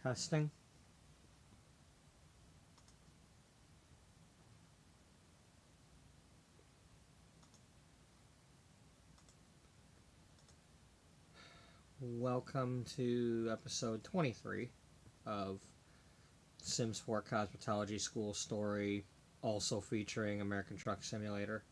Testing. Welcome to episode 23 of Sims 4 Cosmetology School story, also featuring American Truck Simulator.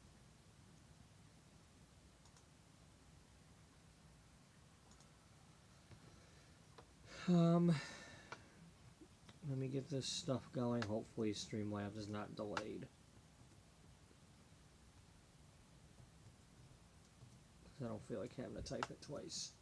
Let me get this stuff going. Hopefully Streamlabs is not delayed. I don't feel like having to type it twice.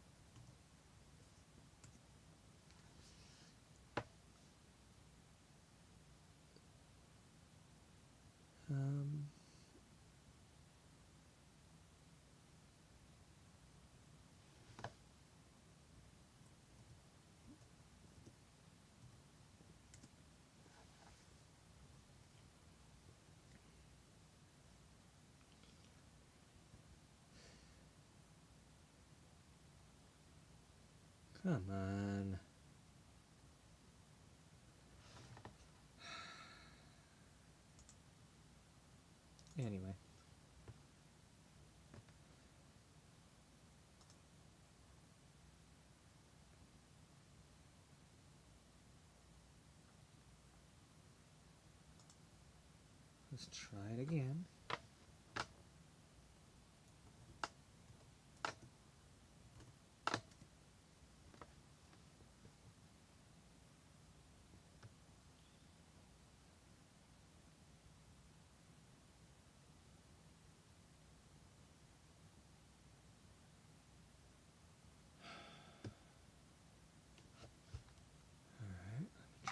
Come on. Anyway. Let's try it again.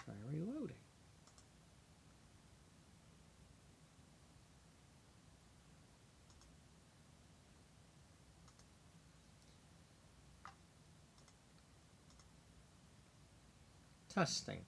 Try reloading. Testing.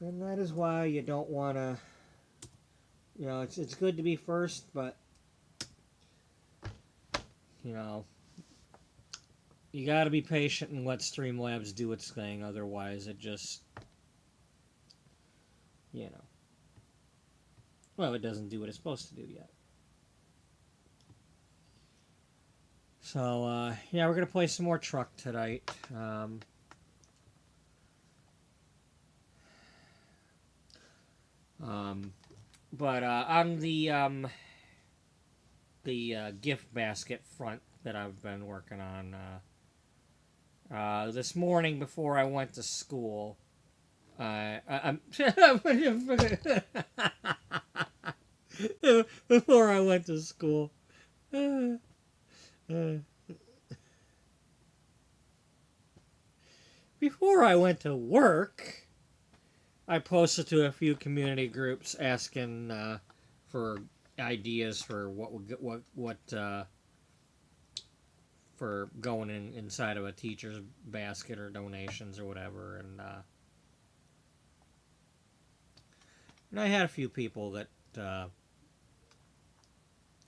And that is why you don't want to, you know, it's good to be first, but, you know, you got to be patient and let Streamlabs do its thing. Otherwise, it just, you know, well, it doesn't do what it's supposed to do yet. So, yeah, we're going to play some more truck tonight. But on the gift basket front that I've been working on, this morning before I went to school, before I went to school, before I went to work, I posted to a few community groups asking for ideas for for going inside of a teacher's basket or donations or whatever, and I had a few people that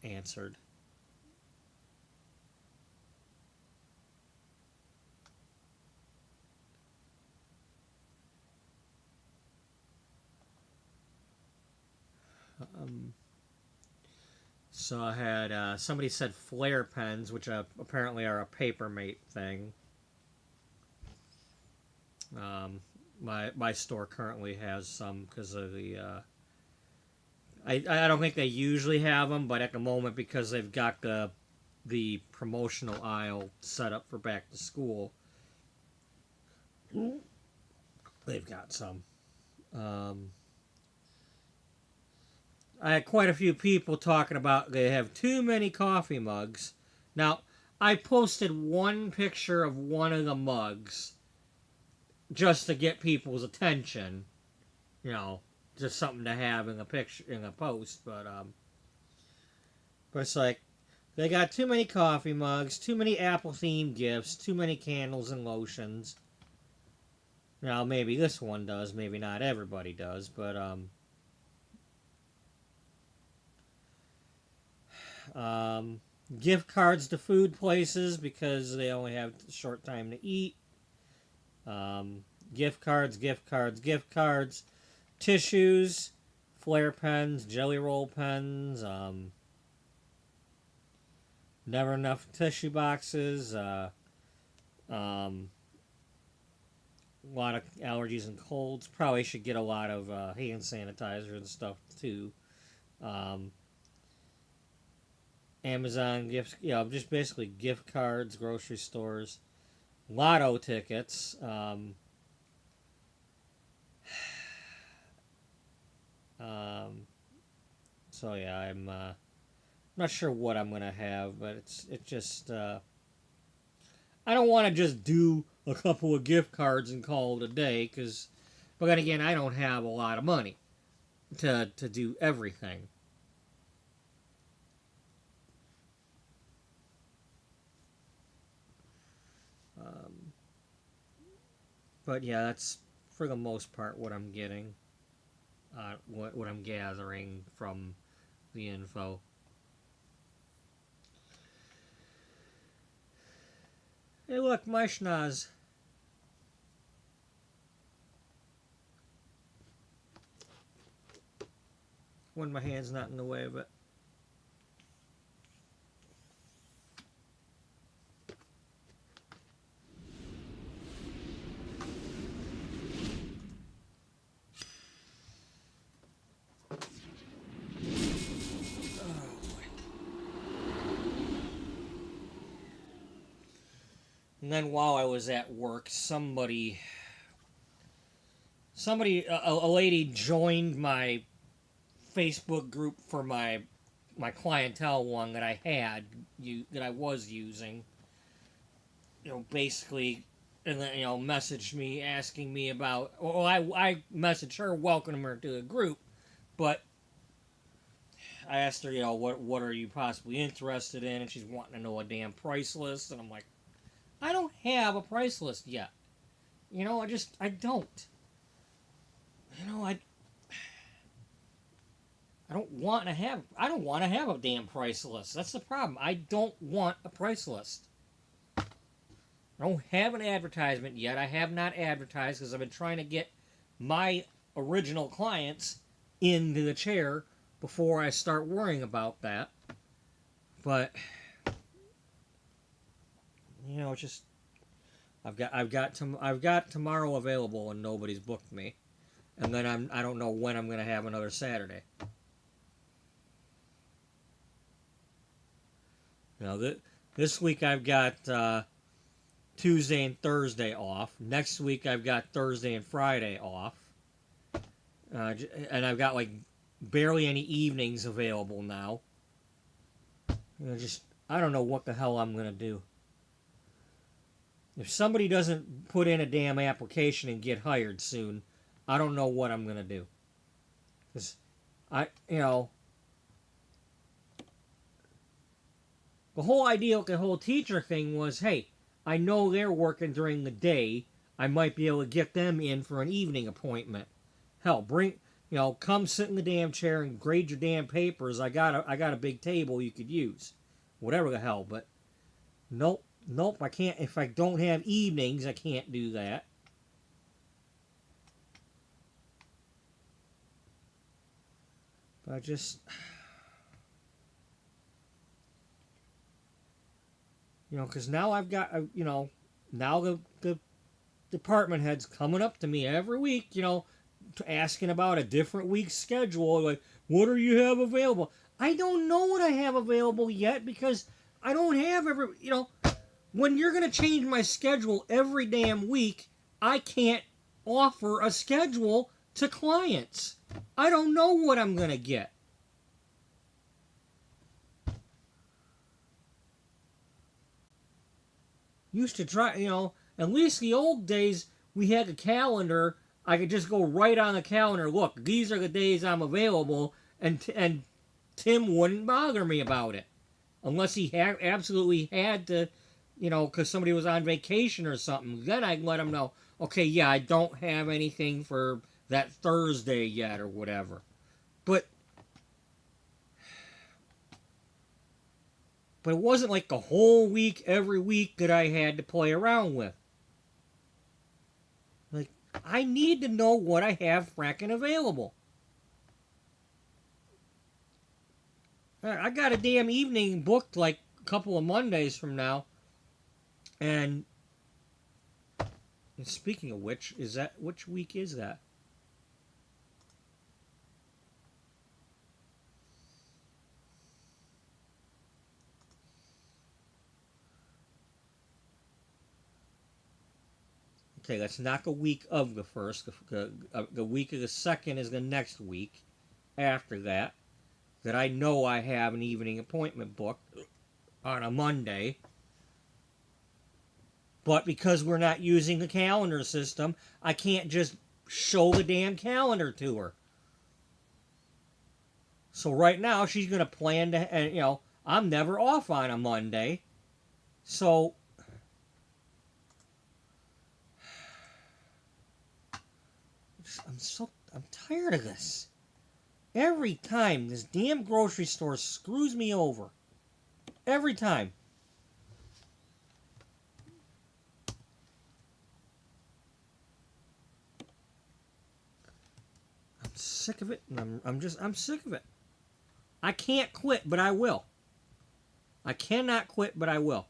answered. So I had somebody said flare pens, which apparently are a Papermate thing. My store currently has some because of the. I don't think they usually have them, but at the moment, because they've got the promotional aisle set up for back to school, they've got some. I had quite a few people talking about they have too many coffee mugs. Now, I posted one picture of one of the mugs just to get people's attention. You know, just something to have in a picture, in a post. But it's like, They got too many coffee mugs, too many Apple-themed gifts, too many candles and lotions. Now, maybe this one does, maybe not everybody does, but, gift cards to food places because they only have a short time to eat. Gift cards, gift cards, gift cards. Tissues, flare pens, jelly roll pens, never enough tissue boxes, a lot of allergies and colds. Probably should get a lot of hand sanitizer and stuff too. Amazon gifts, just basically gift cards, grocery stores, lotto tickets. So yeah, I'm not sure what I'm gonna have, but it's just I don't want to just do a couple of gift cards and call it a day, but then again, I don't have a lot of money to do everything. Um, but yeah, that's for the most part what I'm getting, what I'm gathering from the info. Hey, look, my schnoz. When my hand's not in the way of it. And then while I was at work, a lady joined my Facebook group for my clientele one that I was using. Basically, and then messaged me asking me about. Well, I messaged her, welcoming her to the group, but I asked her, what are you possibly interested in, and she's wanting to know a damn price list, and I'm like, I don't have a price list yet. I don't. I don't want to have a damn price list. That's the problem. I don't want a price list. I don't have an advertisement yet. I have not advertised because I've been trying to get my original clients into the chair before I start worrying about that. But just I've got tomorrow available and nobody's booked me, and then I don't know when I'm gonna have another Saturday. This week I've got Tuesday and Thursday off. Next week I've got Thursday and Friday off, and I've got like barely any evenings available now. I don't know what the hell I'm gonna do. If somebody doesn't put in a damn application and get hired soon, I don't know what I'm gonna do. Because the whole idea of the whole teacher thing was, hey, I know they're working during the day. I might be able to get them in for an evening appointment. Hell, come sit in the damn chair and grade your damn papers. I got a big table you could use. Whatever the hell, but nope, I can't. If I don't have evenings, I can't do that. But because now I've got, now the department head's coming up to me every week, asking about a different week's schedule. Like, what do you have available? I don't know what I have available yet because I don't have when you're going to change my schedule every damn week, I can't offer a schedule to clients. I don't know what I'm going to get. Used to try, at least the old days, we had a calendar. I could just go right on the calendar. Look, these are the days I'm available, and Tim wouldn't bother me about it. Unless he absolutely had to, you know, because somebody was on vacation or something. Then I'd let him know, okay, yeah, I don't have anything for that Thursday yet or whatever. But it wasn't like the whole week, every week that I had to play around with. Like, I need to know what I have fracking available. I got a damn evening booked like a couple of Mondays from now. And speaking of which, which week is that? Okay, let's knock a week of the first. The week of the second is the next week after that. That I know I have an evening appointment booked on a Monday. But because we're not using the calendar system, I can't just show the damn calendar to her. So right now she's going to plan to, and you know, I'm never off on a Monday. So I'm tired of this. Every time this damn grocery store screws me over. Every time. I'm sick of it, and I'm sick of it. I can't quit, but I will. I cannot quit, but I will.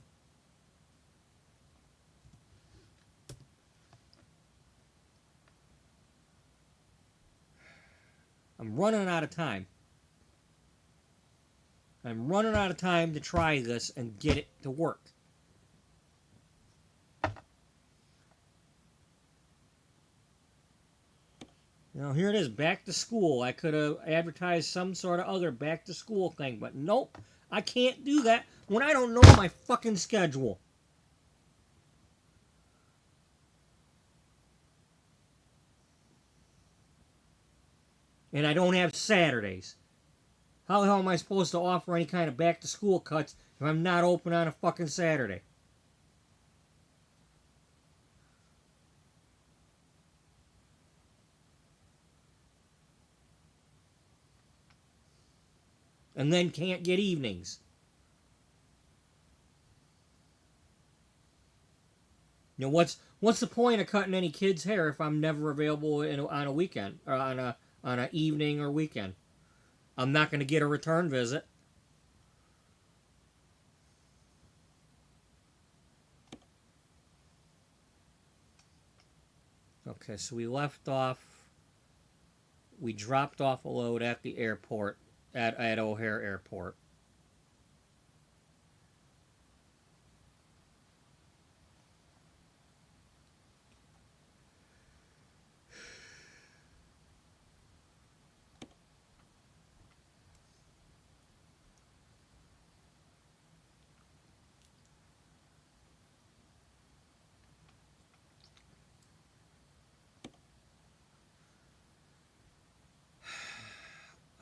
I'm running out of time. I'm running out of time to try this and get it to work. You know, here it is, back to school. I could have advertised some sort of other back to school thing, but nope, I can't do that when I don't know my fucking schedule. And I don't have Saturdays. How the hell am I supposed to offer any kind of back to school cuts if I'm not open on a fucking Saturday? And then can't get evenings. You know, what's the point of cutting any kid's hair if I'm never available on a weekend or on an evening or weekend? I'm not going to get a return visit. Okay, so we dropped off a load at the airport, at O'Hare Airport.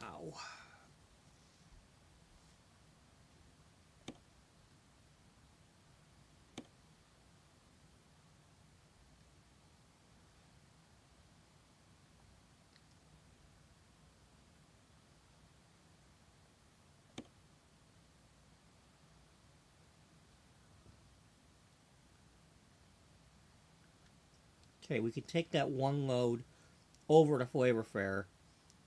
Ow. Okay, we could take that one load over to Flavor Fair,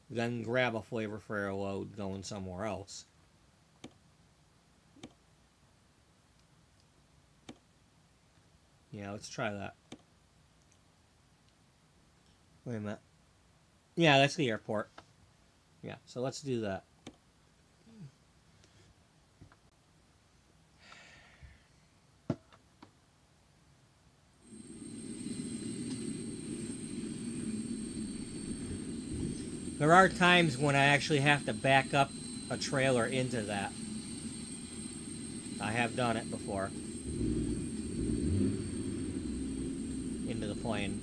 then grab a Flavor Fair load going somewhere else. Yeah, let's try that. Wait a minute. Yeah, that's the airport. Yeah, so let's do that. There are times when I actually have to back up a trailer into that. I have done it before. Into the plane.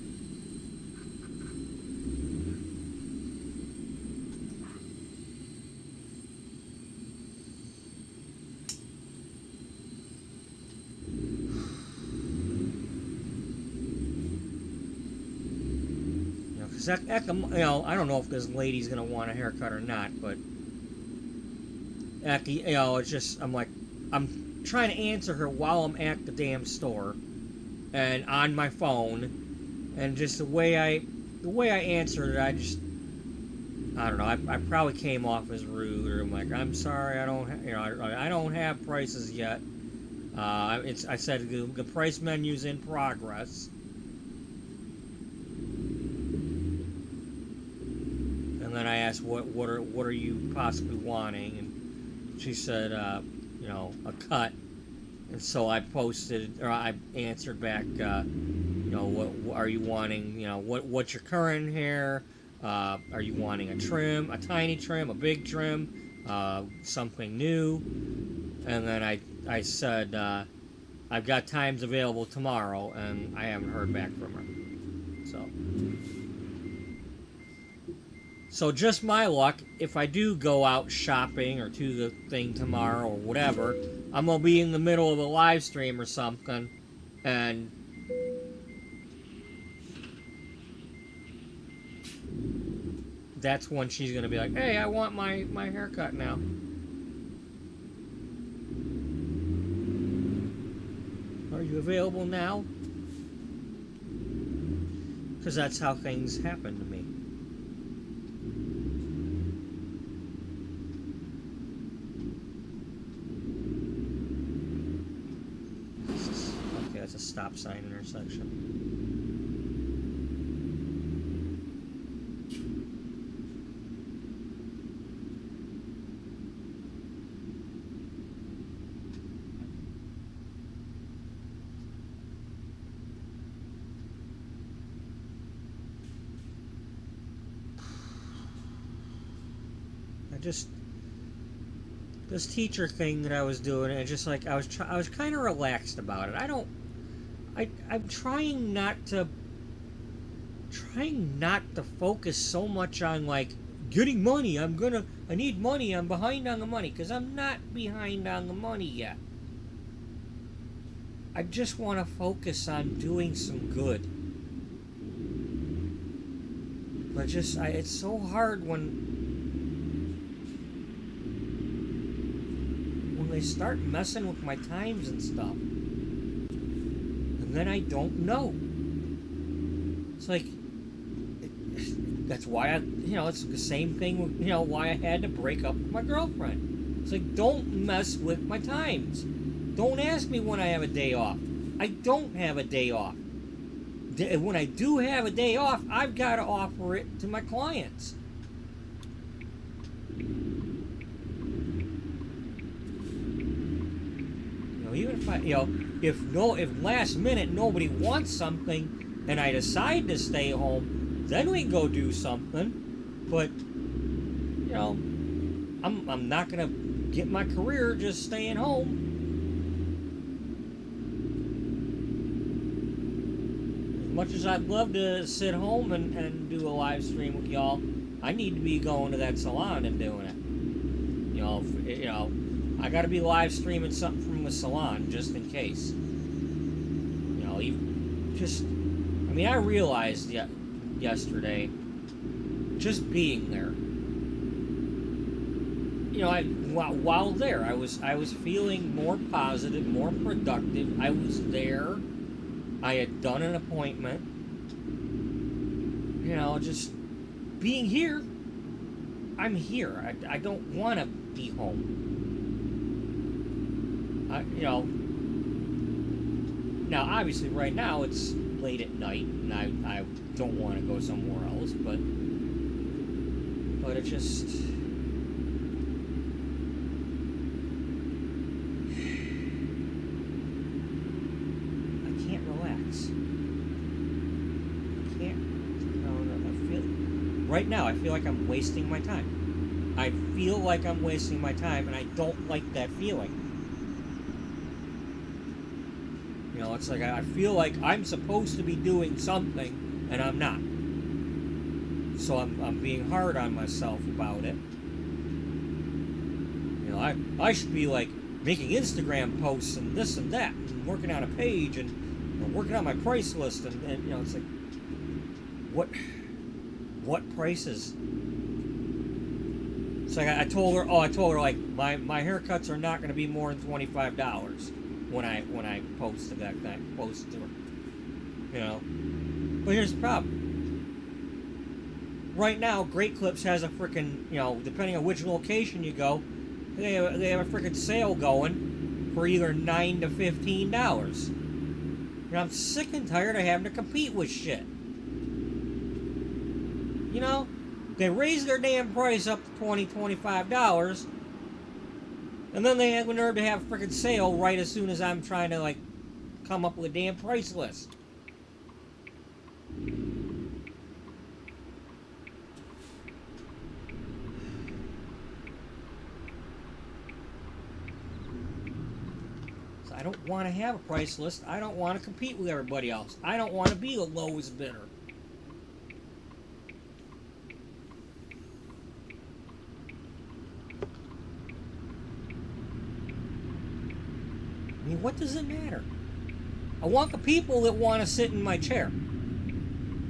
Cause I don't know if this lady's gonna want a haircut or not, but it's just I'm trying to answer her while I'm at the damn store and on my phone, and just the way I answered it, I don't know. I probably came off as rude, or I'm like, I'm sorry, I don't have prices yet. I said the price menu's in progress. And then I asked, what are you possibly wanting? And she said, a cut. And so I answered back, what are you wanting? What's your current hair? Are you wanting a trim, a tiny trim, a big trim, something new? And then I said, I've got times available tomorrow, and I haven't heard back from her. So just my luck, if I do go out shopping or to the thing tomorrow or whatever, I'm going to be in the middle of a live stream or something, and that's when she's going to be like, hey, I want my haircut now. Are you available now? Because that's how things happen to me. Okay, that's a stop sign intersection. This teacher thing that I was doing, and just like I was kind of relaxed about it. I'm trying not to focus so much on like getting money. I need money. I'm behind on the money, because I'm not behind on the money yet. I just want to focus on doing some good. But it's so hard when they start messing with my times and stuff, and then I don't know. It's like, that's why it's the same thing with, why I had to break up with my girlfriend. It's like, don't mess with my times. Don't ask me when I have a day off. I don't have a day off. When I do have a day off, I've got to offer it to my clients. Even if last minute nobody wants something and I decide to stay home, then we can go do something. But I'm not gonna get my career just staying home. As much as I'd love to sit home and do a live stream with y'all, I need to be going to that salon and doing it. I got to be live streaming something from the salon just in case. I realized yesterday, just being there. While there, I was feeling more positive, more productive. I was there. I had done an appointment. Just being here. I'm here. I don't want to be home. Now obviously right now it's late at night and I don't want to go somewhere else, but it just, I can't relax. Right now I feel like I'm wasting my time. I feel like I'm wasting my time, and I don't like that feeling. It's like I feel like I'm supposed to be doing something, and I'm not. So I'm being hard on myself about it. I should be like making Instagram posts and this and that, and working on a page, and working on my price list, and it's like, what? What prices? So I told her, like my haircuts are not going to be more than $25 when I posted to her, you know. But here's the problem. Right now, Great Clips has a freaking, you know, depending on which location you go, they have a freaking sale going for either $9 to $15. And I'm sick and tired of having to compete with shit. You know, they raise their damn price up to $20, $25, and then they have the nerve to have a freaking sale right as soon as I'm trying to, like, come up with a damn price list. So I don't want to have a price list. I don't want to compete with everybody else. I don't want to be the lowest bidder. I mean, what does it matter? I want the people that want to sit in my chair.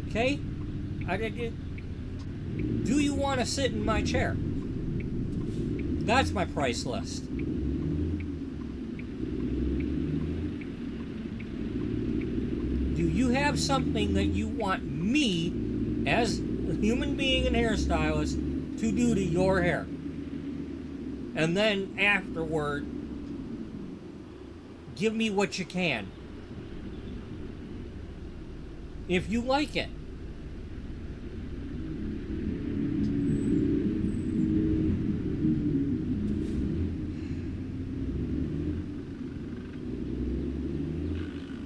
Okay? Do you want to sit in my chair? That's my price list. Do you have something that you want me, as a human being and hairstylist, to do to your hair? And then afterward, give me what you can. If you like it.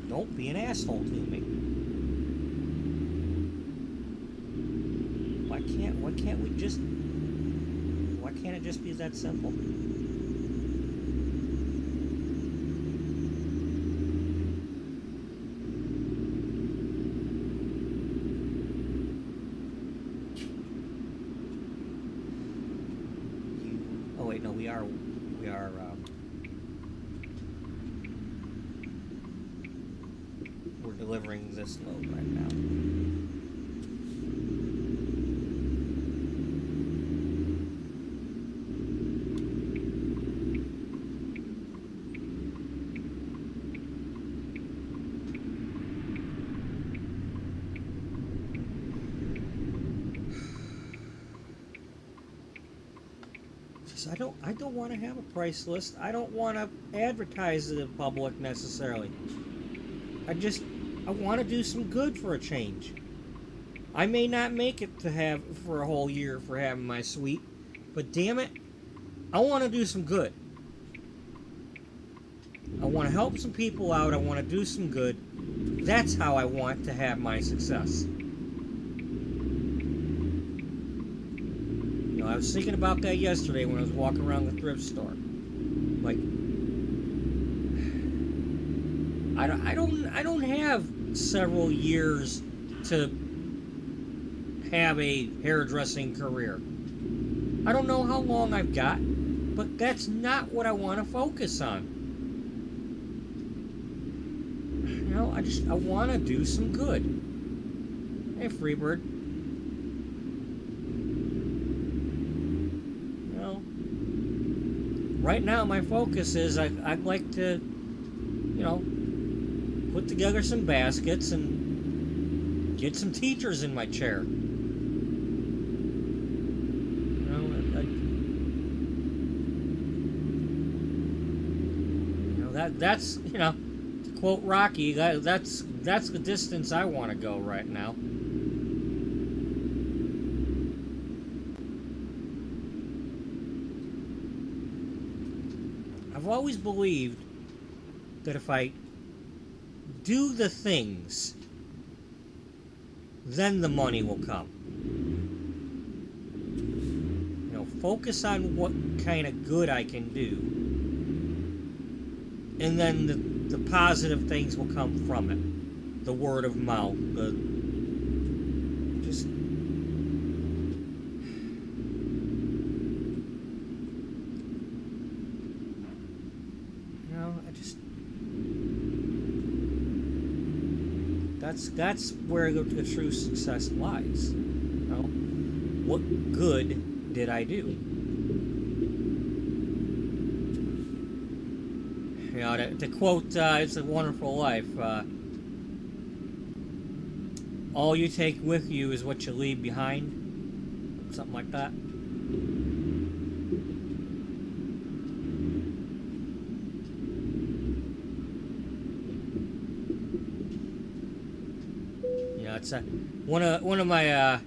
Don't be an asshole to me. Why can't it just be that simple? Oh wait, no, we are we're delivering this load right now. I don't want to have a price list. I don't want to advertise to the public necessarily. I want to do some good for a change. I may not make it to have for a whole year for having my suite, but damn it, I want to do some good. I want to help some people out. I want to do some good. That's how I want to have my success. I was thinking about that yesterday when I was walking around the thrift store. Like, I don't have several years to have a hairdressing career. I don't know how long I've got, but that's not what I want to focus on. You know, I want to do some good. Hey, Freebird. Right now, my focus is I'd like to, you know, put together some baskets and get some teachers in my chair. That's, you know, to quote Rocky, that's the distance I want to go right now. I've always believed that if I do the things, then the money will come. You know, focus on what kind of good I can do, and then the positive things will come from it. The word of mouth, that's where the true success lies. You know? what good did I do? You know, to quote It's a Wonderful Life, all you take with you is what you leave behind. Something like that. You know, it's one of my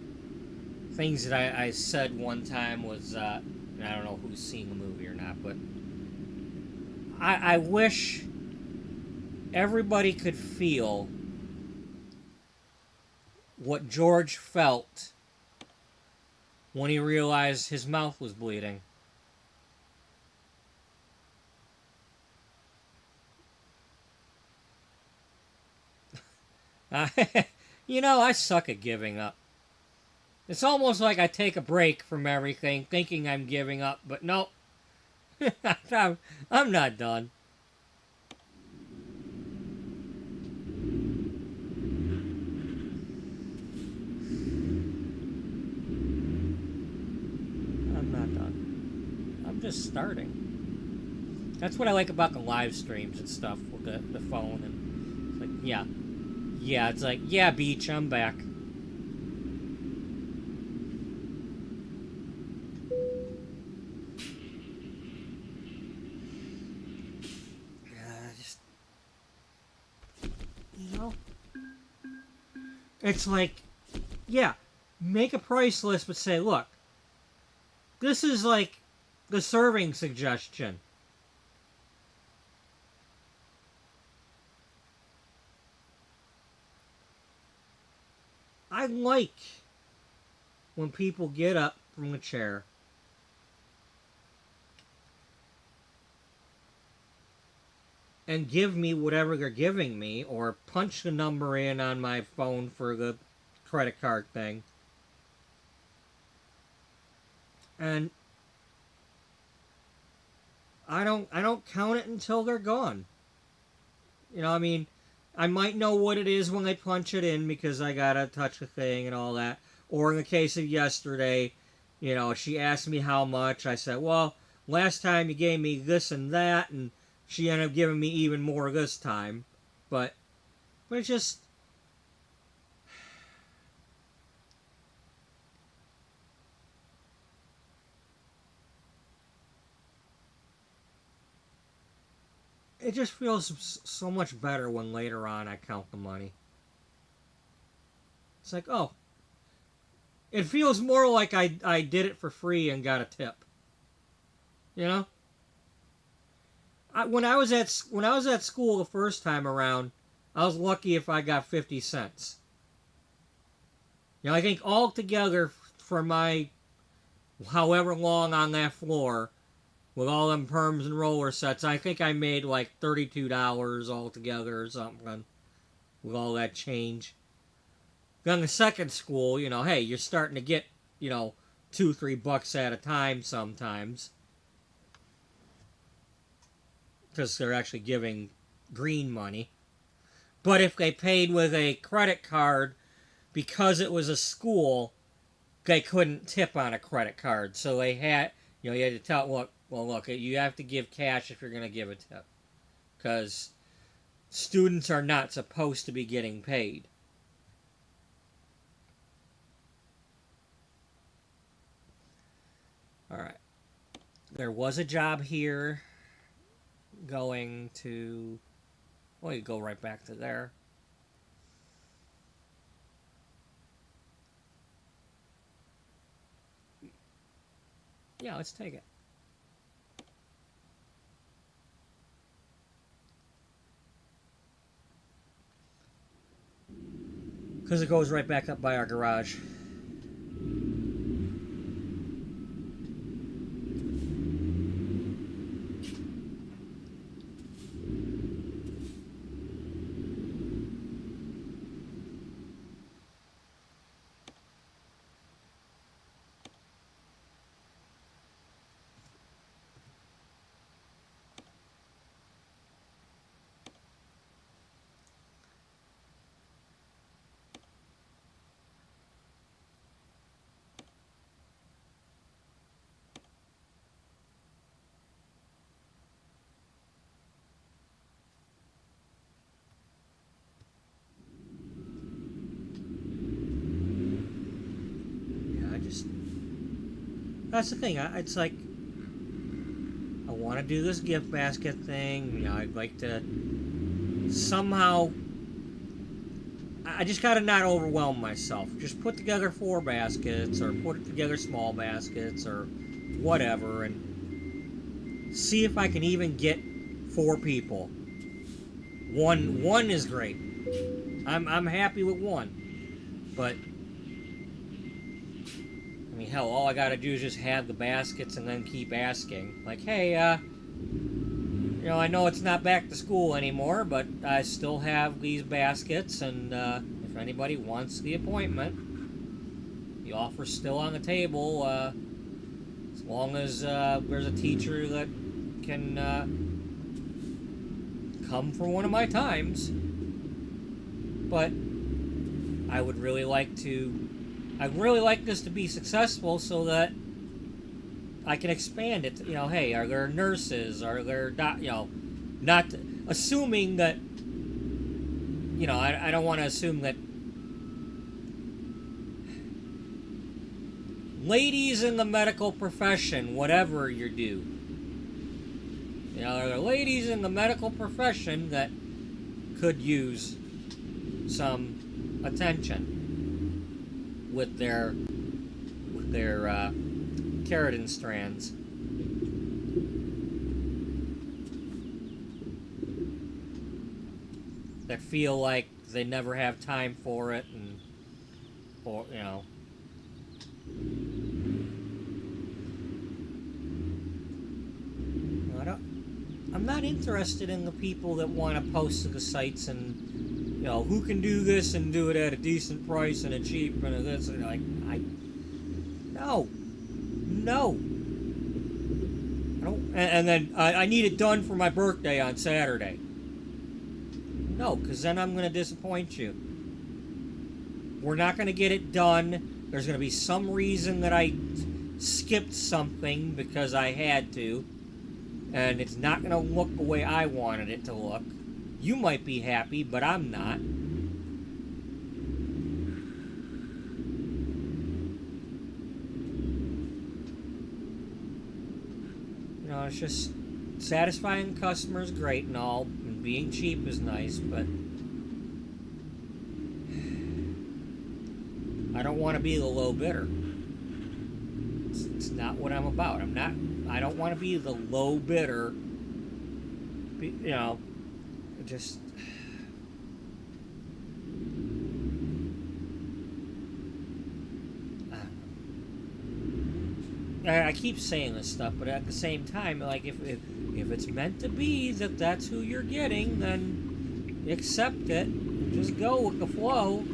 things that I said one time was, and I don't know who's seen the movie or not, but I wish everybody could feel what George felt when he realized his mouth was bleeding. You know, I suck at giving up. It's almost like I take a break from everything, thinking I'm giving up, but no, I'm not done. I'm not done. I'm just starting. That's what I like about the live streams and stuff with the phone. And it's like, yeah. Yeah, it's like, yeah, Beach, I'm back. Just, you know, it's like, yeah, make a price list, but say, look, this is like the serving suggestion. I like when people get up from a chair and give me whatever they're giving me, or punch the number in on my phone for the credit card thing. And I don't count it until they're gone. You know, I mean, I might know what it is when they punch it in because I gotta touch the thing and all that. Or in the case of yesterday, you know, she asked me how much. I said, well, last time you gave me this and that, and she ended up giving me even more this time. But, but it's just, it just feels so much better when later on I count the money. It's like, oh, it feels more like I did it for free and got a tip. You know? When I was at school the first time around, I was lucky if I got 50 cents. You know, I think all together for my however long on that floor with all them perms and roller sets, I think I made like $32 altogether or something with all that change. Then the second school, you know, hey, you're starting to get, you know, $2-3 at a time sometimes because they're actually giving green money. But if they paid with a credit card because it was a school, they couldn't tip on a credit card. So they had, you know, you had to tell, look, you have to give cash if you're going to give a tip. Because students are not supposed to be getting paid. All right. There was a job here going to, well, you go right back to there. Yeah, let's take it. Because it goes right back up by our garage. That's the thing. It's like I want to do this gift basket thing. You know, I'd like to somehow. I just gotta not overwhelm myself. Just put together 4 baskets, or put together small baskets, or whatever, and see if I can even get 4 people. One is great. I'm happy with 1, but I mean, hell, all I gotta do is just have the baskets and then keep asking. Like, hey, you know, I know it's not back to school anymore, but I still have these baskets, and if anybody wants the appointment, the offer's still on the table, as long as there's a teacher that can come for one of my times. But I would really like to, I'd really like this to be successful so that I can expand it. You know, hey, are there nurses? Are there, you know, not assuming that, you know, I don't want to assume that ladies in the medical profession, whatever you do, you know, are there ladies in the medical profession that could use some attention with their keratin strands? That feel like they never have time for it, and, or, you know, I'm not interested in the people that want to post to the sites and, you know, who can do this and do it at a decent price and a cheap and a this, and like, no, I don't, and then I need it done for my birthday on Saturday. No, because then I'm going to disappoint you. We're not going to get it done. There's going to be some reason that I skipped something because I had to, and it's not going to look the way I wanted it to look. You might be happy, but I'm not. You know, it's just satisfying the customer is great and all, and being cheap is nice, but I don't want to be the low bidder. It's not what I'm about. I don't want to be the low bidder. You know, just. I keep saying this stuff, but at the same time, like, if it's meant to be that that's who you're getting, then accept it. Just go with the flow.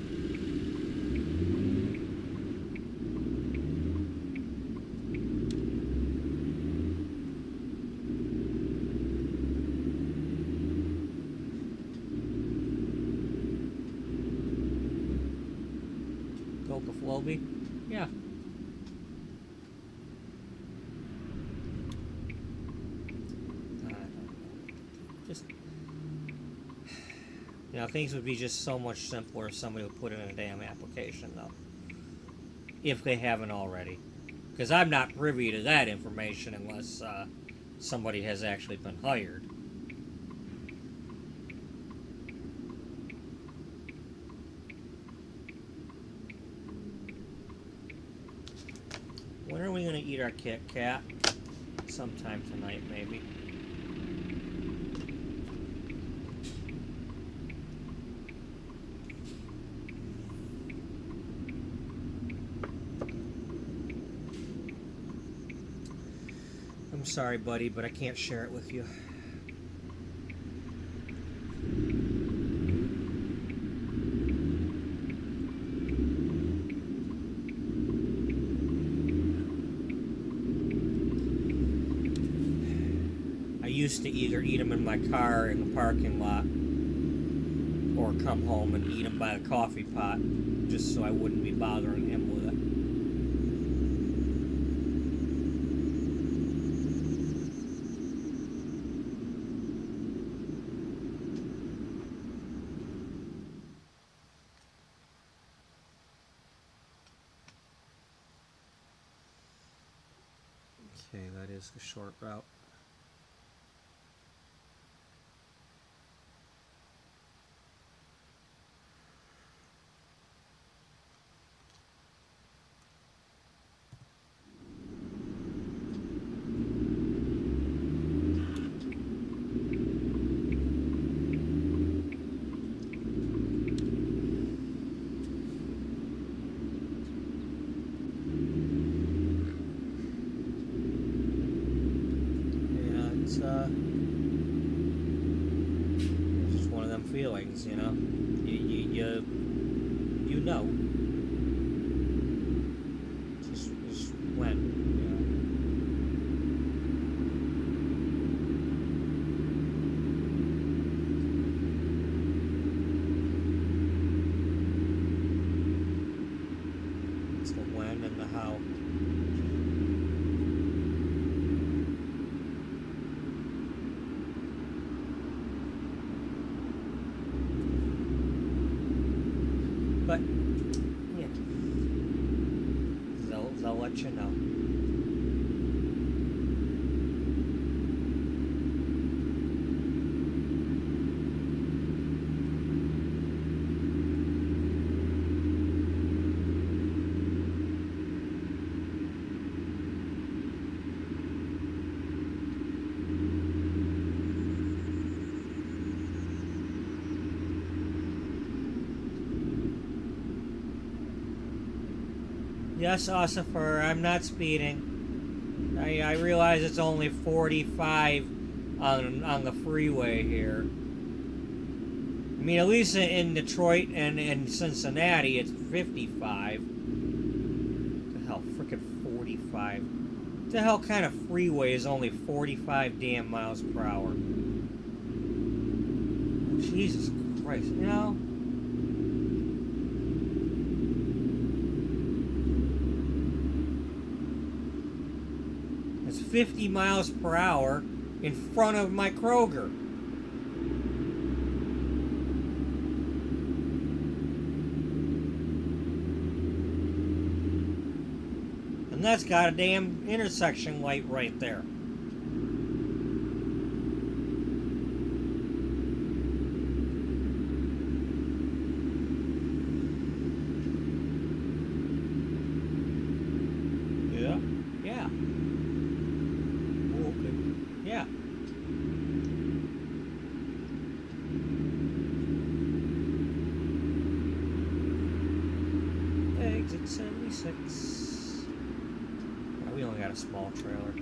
Go with the flow, be? Yeah. You know, things would be just so much simpler if somebody would put in a damn application, though. If they haven't already. Because I'm not privy to that information unless somebody has actually been hired. When are we going to eat our Kit Kat? Sometime tonight, maybe. I'm sorry, buddy, but I can't share it with you. I used to either eat them in my car in the parking lot or come home and eat them by the coffee pot, just so I wouldn't be bothering him with it. Okay, that is the short route. It's just one of them feelings, you know. You know. Just when, you know. It's the when and the how. But, yeah, they'll let you know. Yes, Ossifer, I'm not speeding. I realize it's only 45 on the freeway here. I mean, at least in Detroit and in Cincinnati, it's 55. What the hell, frickin' 45. What the hell kind of freeway is only 45 damn miles per hour? Jesus Christ, you know? It's 50 miles per hour in front of my Kroger. And that's got a damn intersection light right there. Yeah. Okay. Yeah. Exit 76. Oh, we only got a small trailer.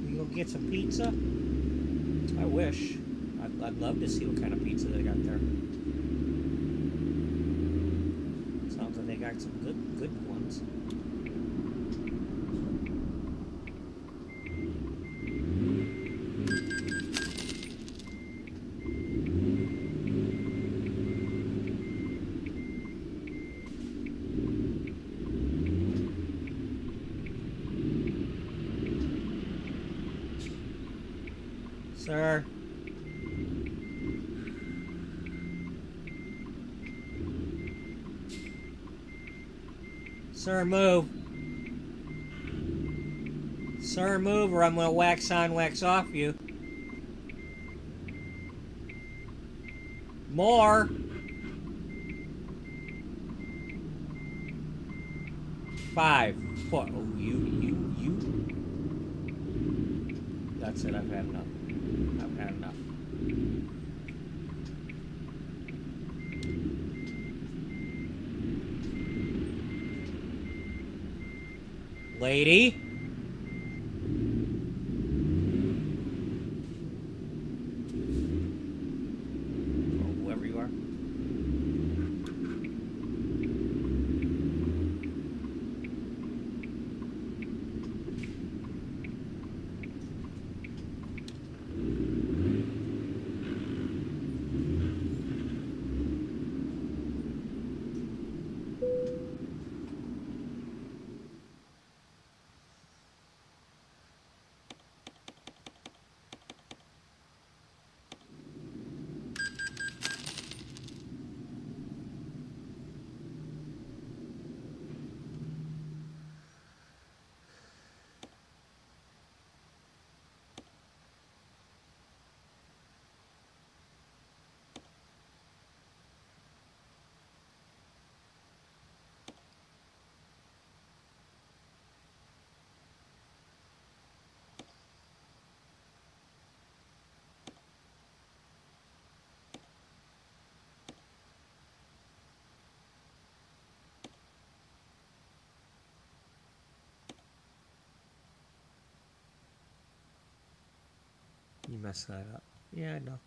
We go get some pizza? I wish. I'd love to see what kind of pizza they got there. Sounds like they got some good ones. Sir. Sir, move. Sir, move or I'm going to wax on, wax off you. More. $5. Oh, you. That's it, I've had enough. I've had enough. Lady? Or whoever you are. You messed that up. Yeah, I know.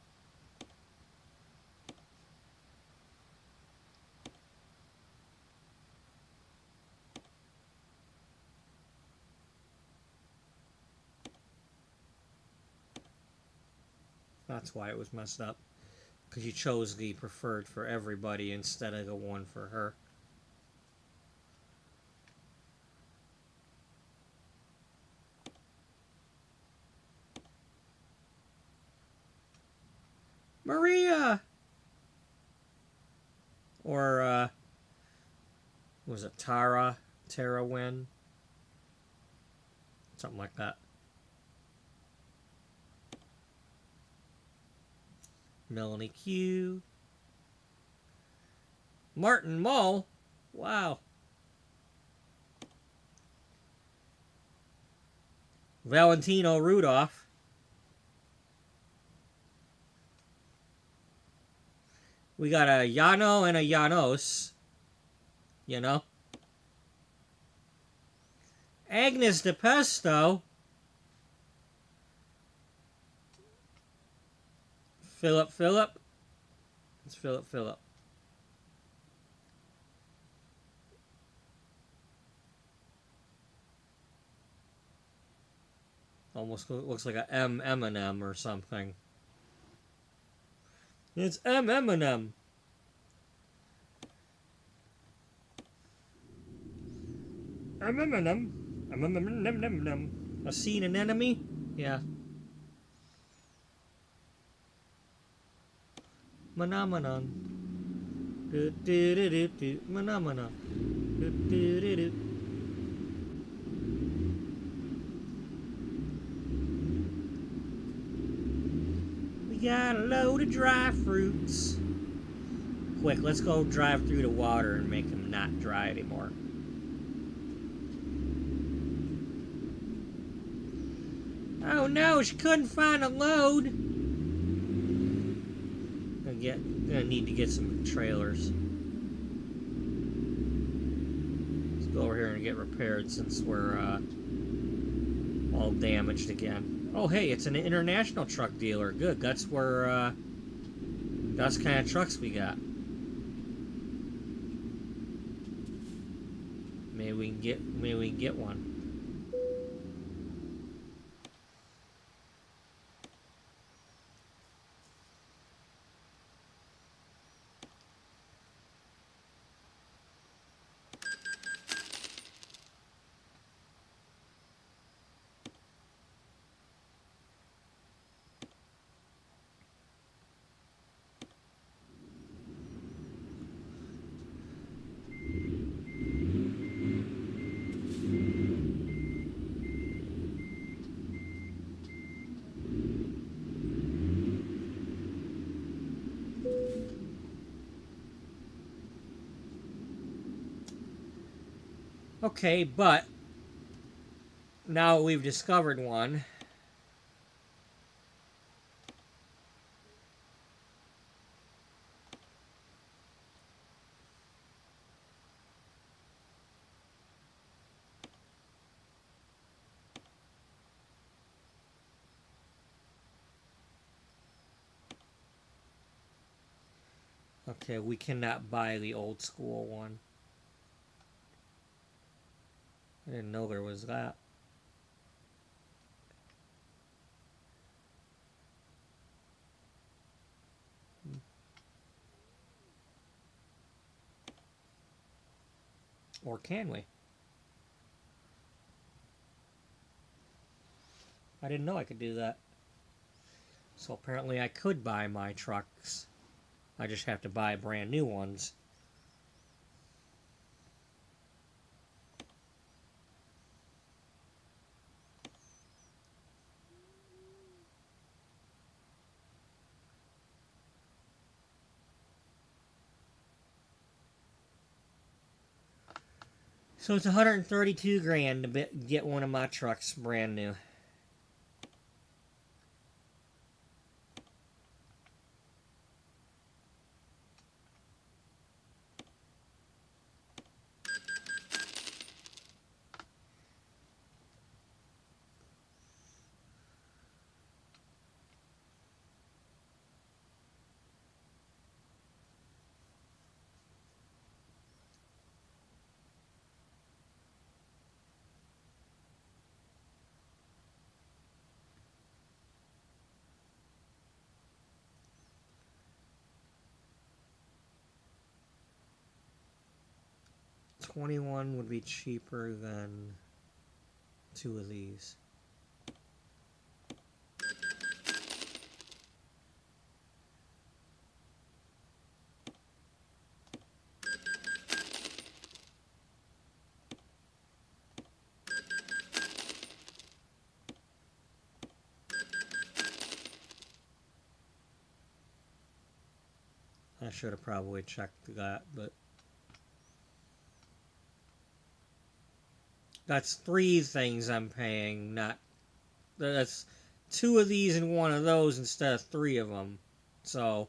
That's why it was messed up. Because you chose the preferred for everybody instead of the one for her. Maria! Or, was it Tara? Tara Wynn? Something like that. Melanie Q. Martin Mull. Wow. Valentino Rudolph. We got a Yano and a Janos. You know? Agnes de Pesto. Philip. It's Philip. Almost looks like a M&M or something. It's M&M. M&M. A scene an enemy? Yeah. Phenomenon. Phenomenon. We got a load of dry fruits. Quick, let's go drive through the water and make them not dry anymore. Oh no, she couldn't find a load. Gonna need to get some trailers. Let's go over here and get repaired since we're all damaged again. Oh hey, it's an international truck dealer. Good, that's where that's the kind of trucks we got. Maybe we can get one. Okay, but now we've discovered one. Okay, we cannot buy the old school one. I didn't know there was that. Or can we? I didn't know I could do that. So apparently I could buy my trucks. I just have to buy brand new ones. So it's 132 grand to get one of my trucks brand new. 21 would be cheaper than 2 of these. I should have probably checked that, but that's 3 things I'm paying, not... That's 2 of these and 1 of those instead of 3 of them. So,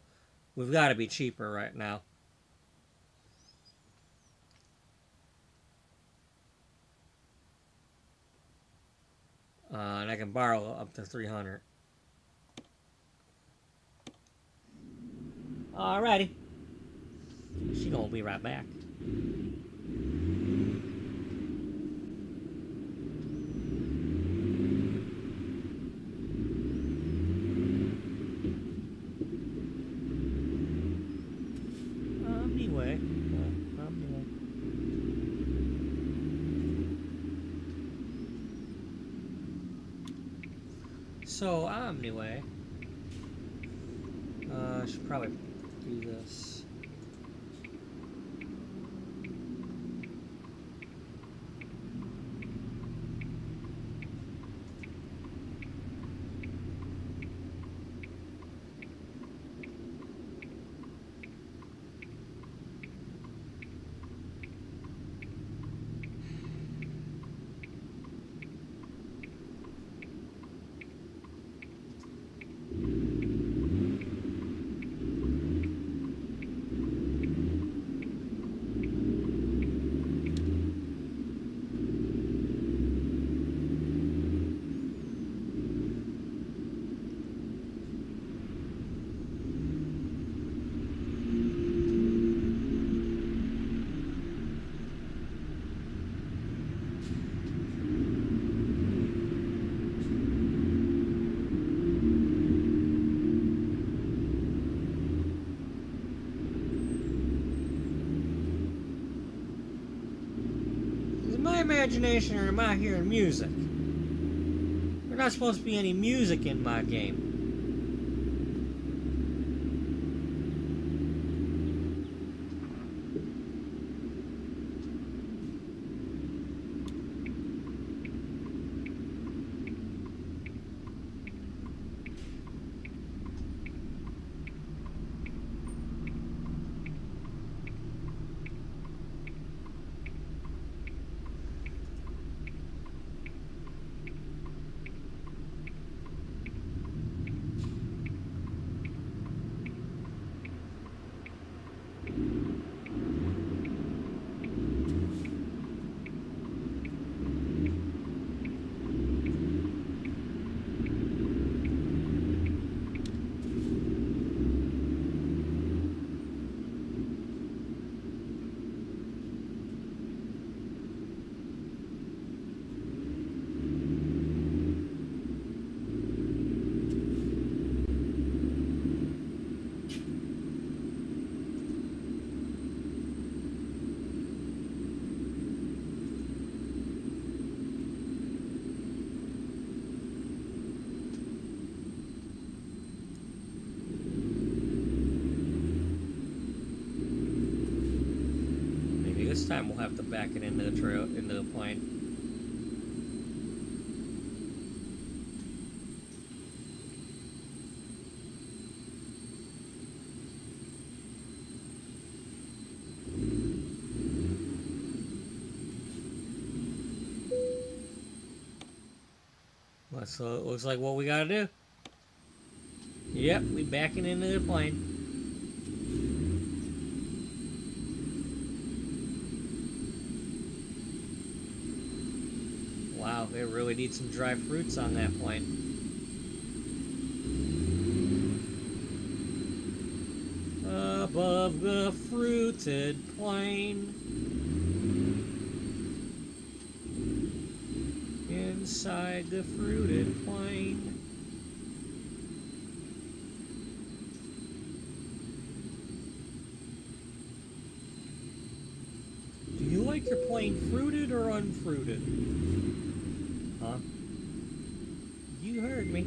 we've got to be cheaper right now. And I can borrow up to 300. Alrighty. She gonna be right back. Anyway. So, anyway. I should probably do this. Imagination, or am I hearing music? There's not supposed to be any music in my game. This time we'll have to back it into the trail, into the plane. So it looks like what we gotta do. Yep, we backing into the plane. Wow, they really need some dry fruits on that plane. Above the fruited plain, inside the fruited plain. Do you like your plane fruited or unfruited? Huh? You heard me.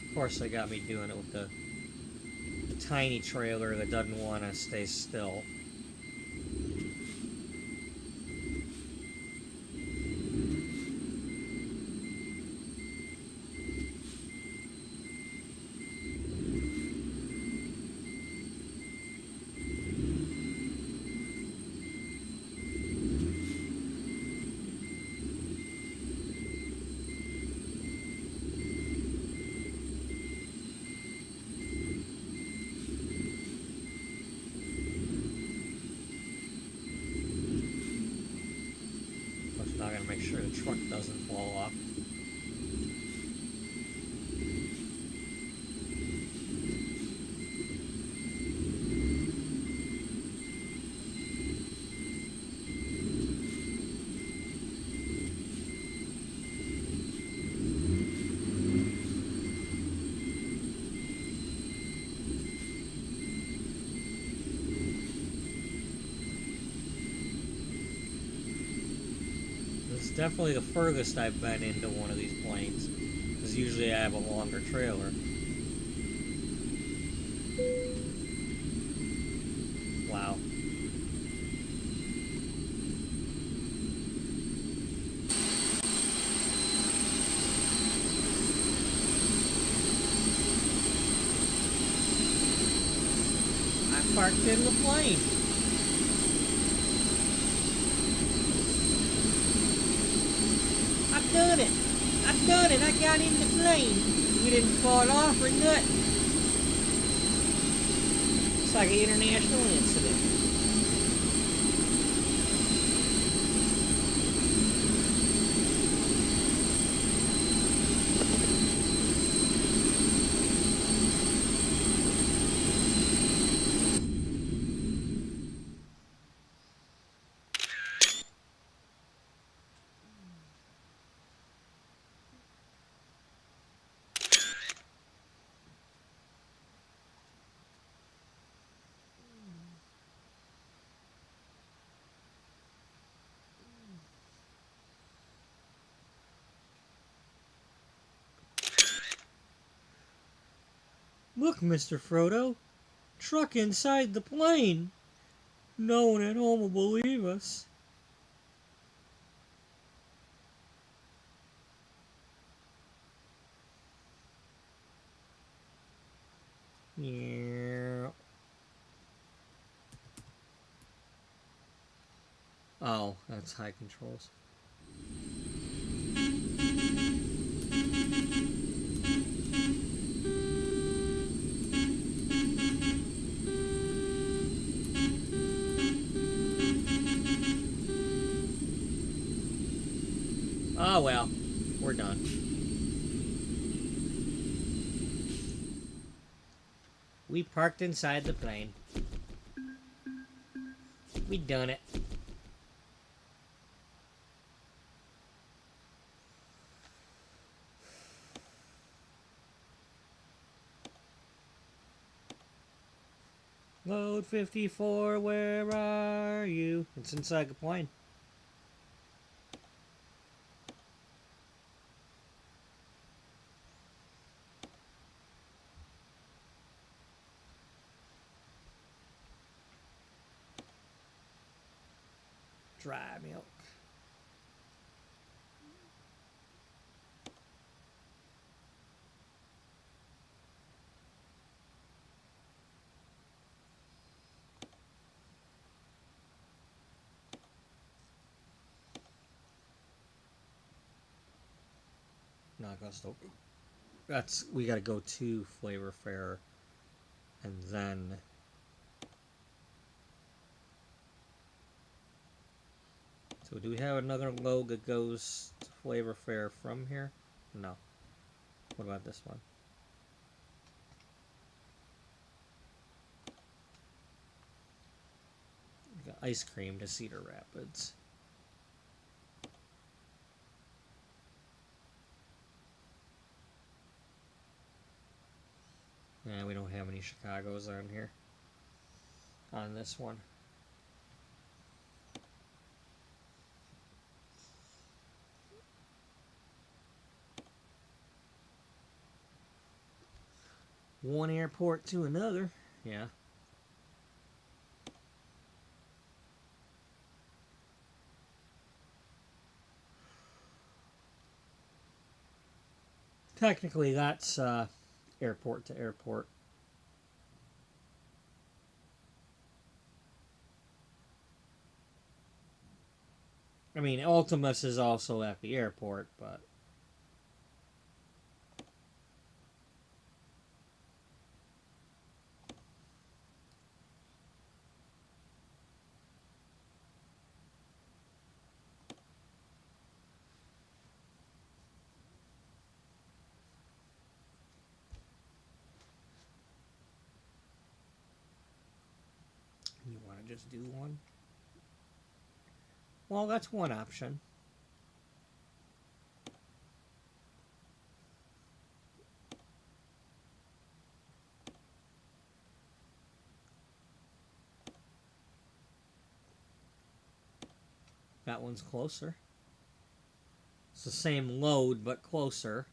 Of course they got me doing it with the tiny trailer that doesn't want to stay still. Now I gotta make sure the truck doesn't fall off. It's definitely the furthest I've been into one of these planes, because usually I have a longer trailer. Wow. I parked in the plane. I've done it. I've done it. I got in the plane. We didn't fall off or nothing. It's like an international incident. Look, Mr. Frodo. Truck inside the plane. No one at home will believe us. Yeah. Oh, that's high controls. Oh well, we're done. We parked inside the plane. We done it. Load 54, where are you? It's inside the plane. Dry milk. Not gonna stop. That's, we gotta go to Flavor Fair and then so do we have another load that goes to Flavor Fair from here? No. What about this one? ice cream to Cedar Rapids. Yeah, we don't have any Chicagos on here. On this one. One airport to another. Yeah. Technically, that's airport to airport. I mean, Ultimus is also at the airport, but... You want to just do one? Well, that's one option. That one's closer. It's the same load, but closer.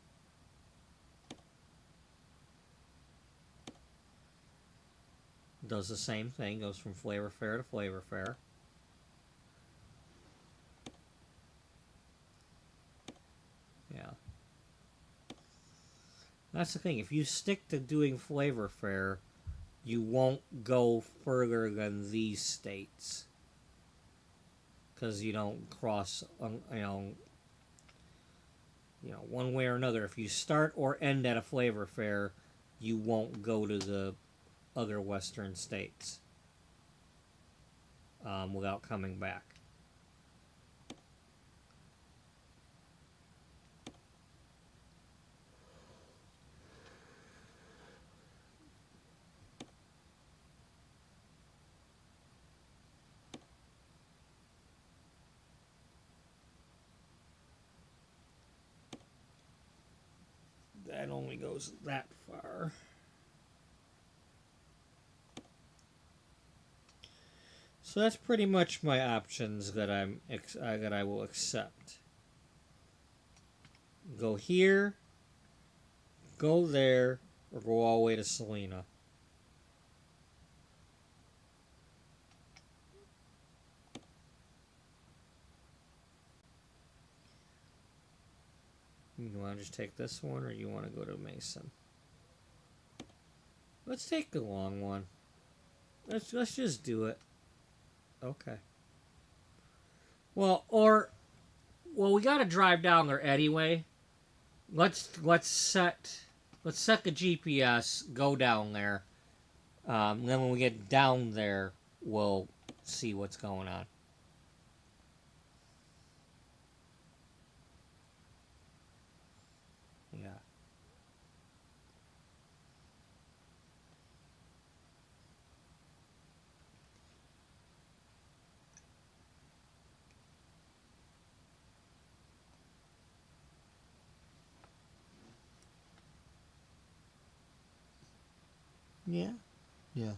Does the same thing. Goes from Flavor Fair to Flavor Fair. Yeah. That's the thing. If you stick to doing Flavor Fair, you won't go further than these states. Because you don't cross, one way or another. If you start or end at a Flavor Fair, you won't go to the other western states without coming back. That only goes that far. So that's pretty much my options that I will accept. Go here, go there, or go all the way to Salina. You want to just take this one, or you want to go to Mason? Let's take the long one. Let's just do it. Okay. Well, we got to drive down there anyway. Let's set the GPS. Go down there. Then when we get down there, we'll see what's going on. Yeah. Yeah. Yeah.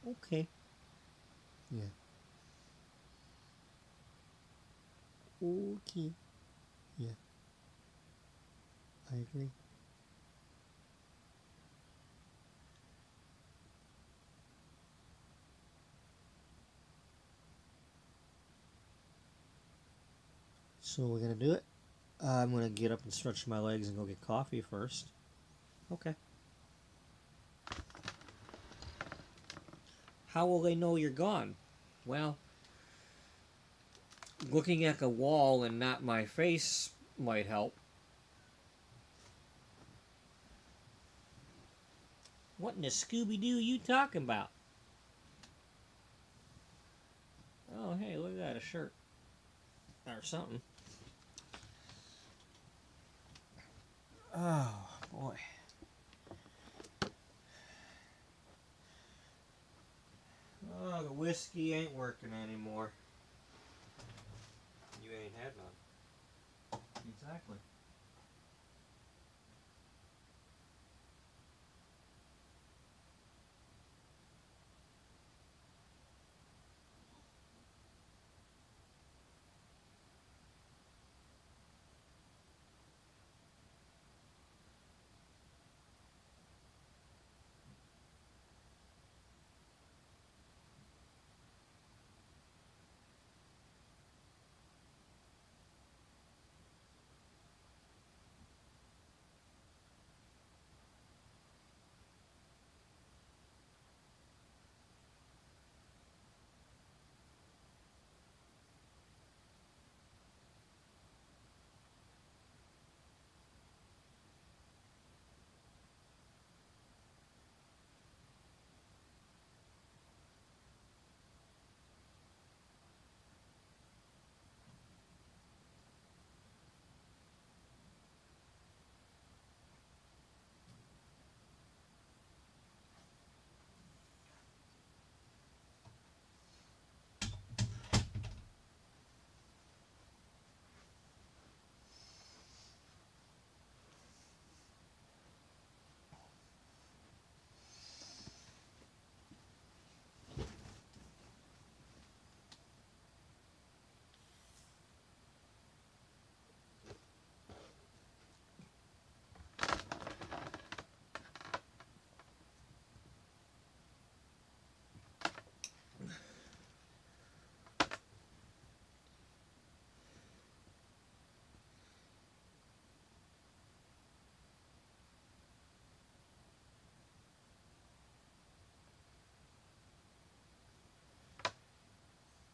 Okay. Yeah. Okay. Yeah. I agree. So we're gonna do it. I'm gonna get up and stretch my legs and go get coffee first. Okay. How will they know you're gone? Well, looking at the wall and not my face might help. What in the Scooby-Doo you talking about? Oh, hey, look at that, a shirt. Or something. Oh, boy. whiskey ain't working anymore. You ain't had none. Exactly.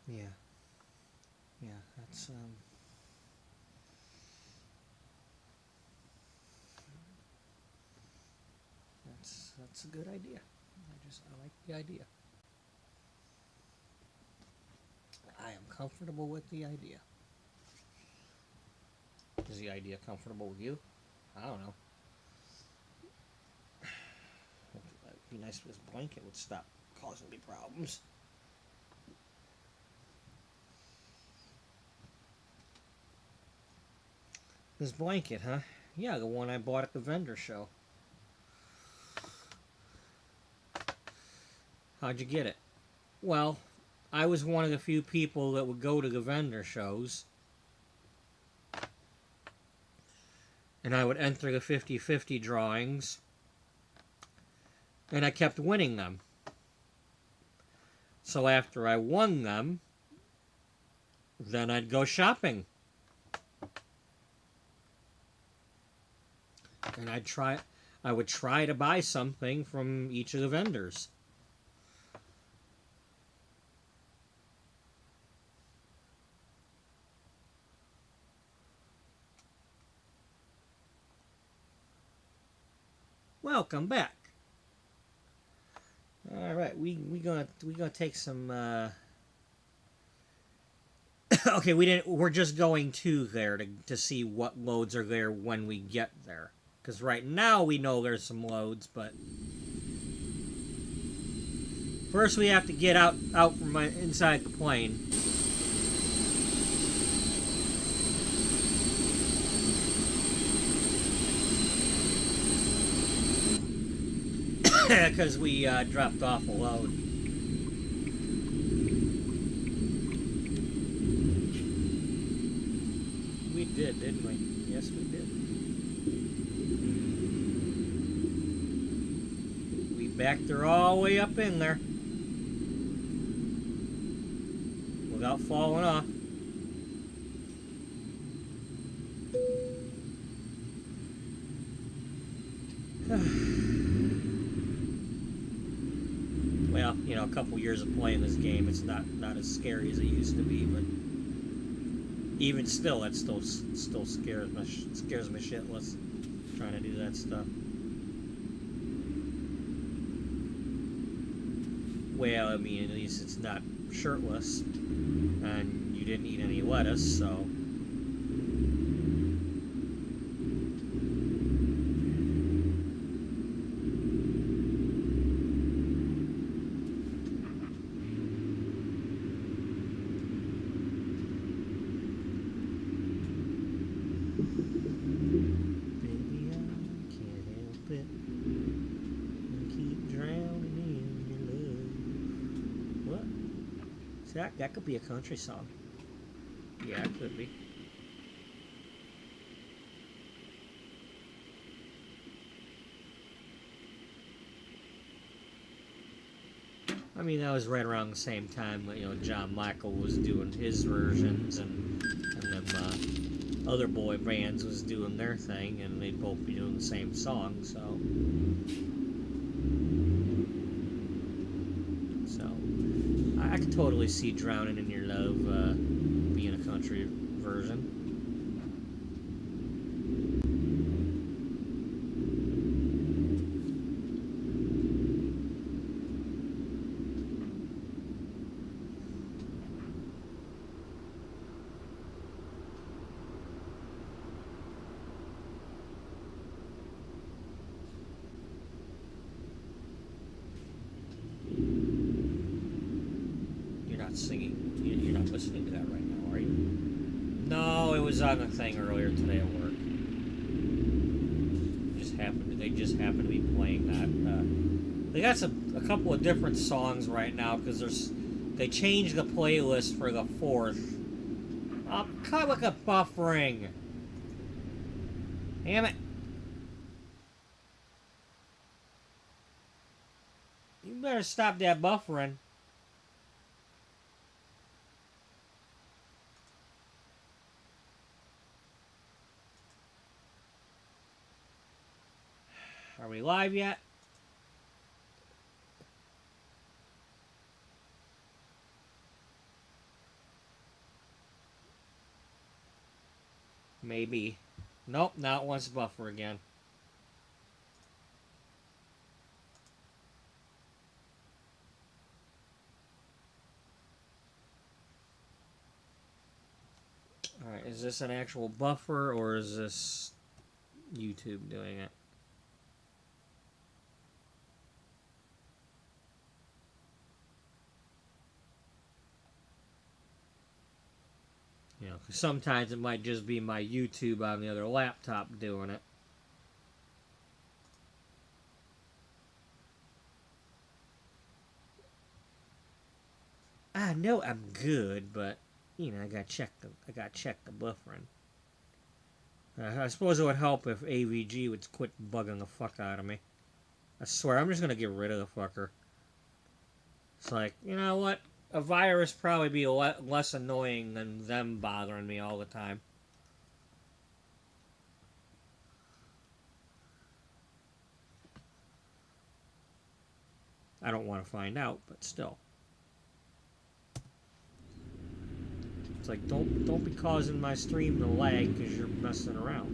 Yeah. Yeah, that's a good idea. I like the idea. I am comfortable with the idea. Is the idea comfortable with you? I don't know. It'd be nice if this blanket would stop causing me problems. This blanket, huh? Yeah, the one I bought at the vendor show. How'd you get it? Well, I was one of the few people that would go to the vendor shows. And I would enter the 50-50 drawings. And I kept winning them. So after I won them, then I'd go shopping. And I would try to buy something from each of the vendors. Welcome back. All right, we gonna take some. Okay, we're just going to there to see what loads are there when we get there. Because right now we know there's some loads, but first we have to get out from inside the plane. Because we dropped off a load. We did, didn't we? Yes, we did. We backed her all the way up in there without falling off. Well, you know, a couple years of playing this game, it's not as scary as it used to be, but even still, that still scares me shitless trying to do that stuff. Well, I mean, at least it's not shirtless, and you didn't eat any lettuce, so. That could be a country song. Yeah, it could be. I mean, that was right around the same time that, you know, John Michael was doing his versions, and then other boy bands was doing their thing, and they'd both be doing the same song. So I could totally see "Drowning in Your Love" being a country version. Singing. You're not listening to that right now, are you? No, it was on the thing earlier today at work. They just happened to be playing that. They got a couple of different songs right now because they changed the playlist for the 4th. Kind of like a buffering. Damn it! You better stop that buffering. Are we live yet? Maybe. Nope, now it wants to buffer again. Alright, is this an actual buffer or is this YouTube doing it? You know, 'cause sometimes it might just be my YouTube on the other laptop doing it. I know I'm good, but you know, I gotta check the buffering. I suppose it would help if AVG would quit bugging the fuck out of me. I swear, I'm just gonna get rid of the fucker. It's like, you know what? A virus probably be less annoying than them bothering me all the time. I don't want to find out, but still. It's like, don't be causing my stream to lag because you're messing around.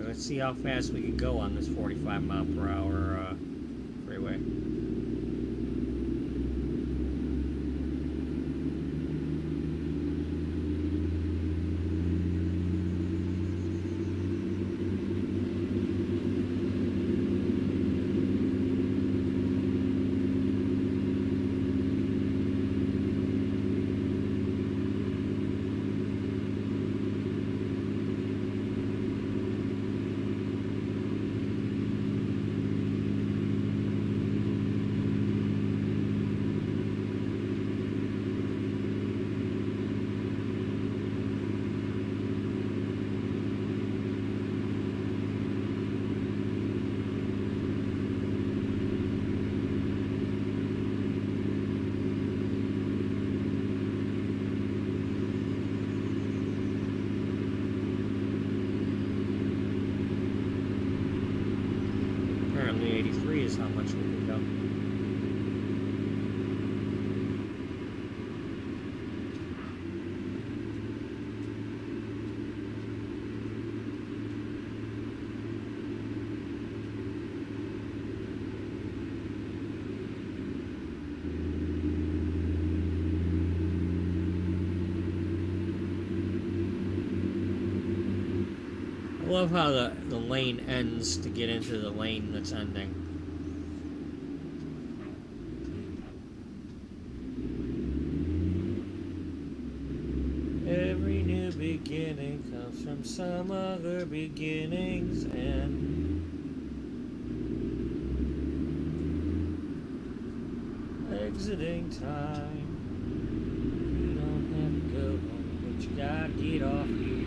Let's see how fast we can go on this 45-mile-per-hour freeway. Apparently 83 is how much we can go. I love how the lane ends to get into the lane that's ending. beginning comes from some other beginning's end. Exiting time. You don't have to go home, but you gotta get off here.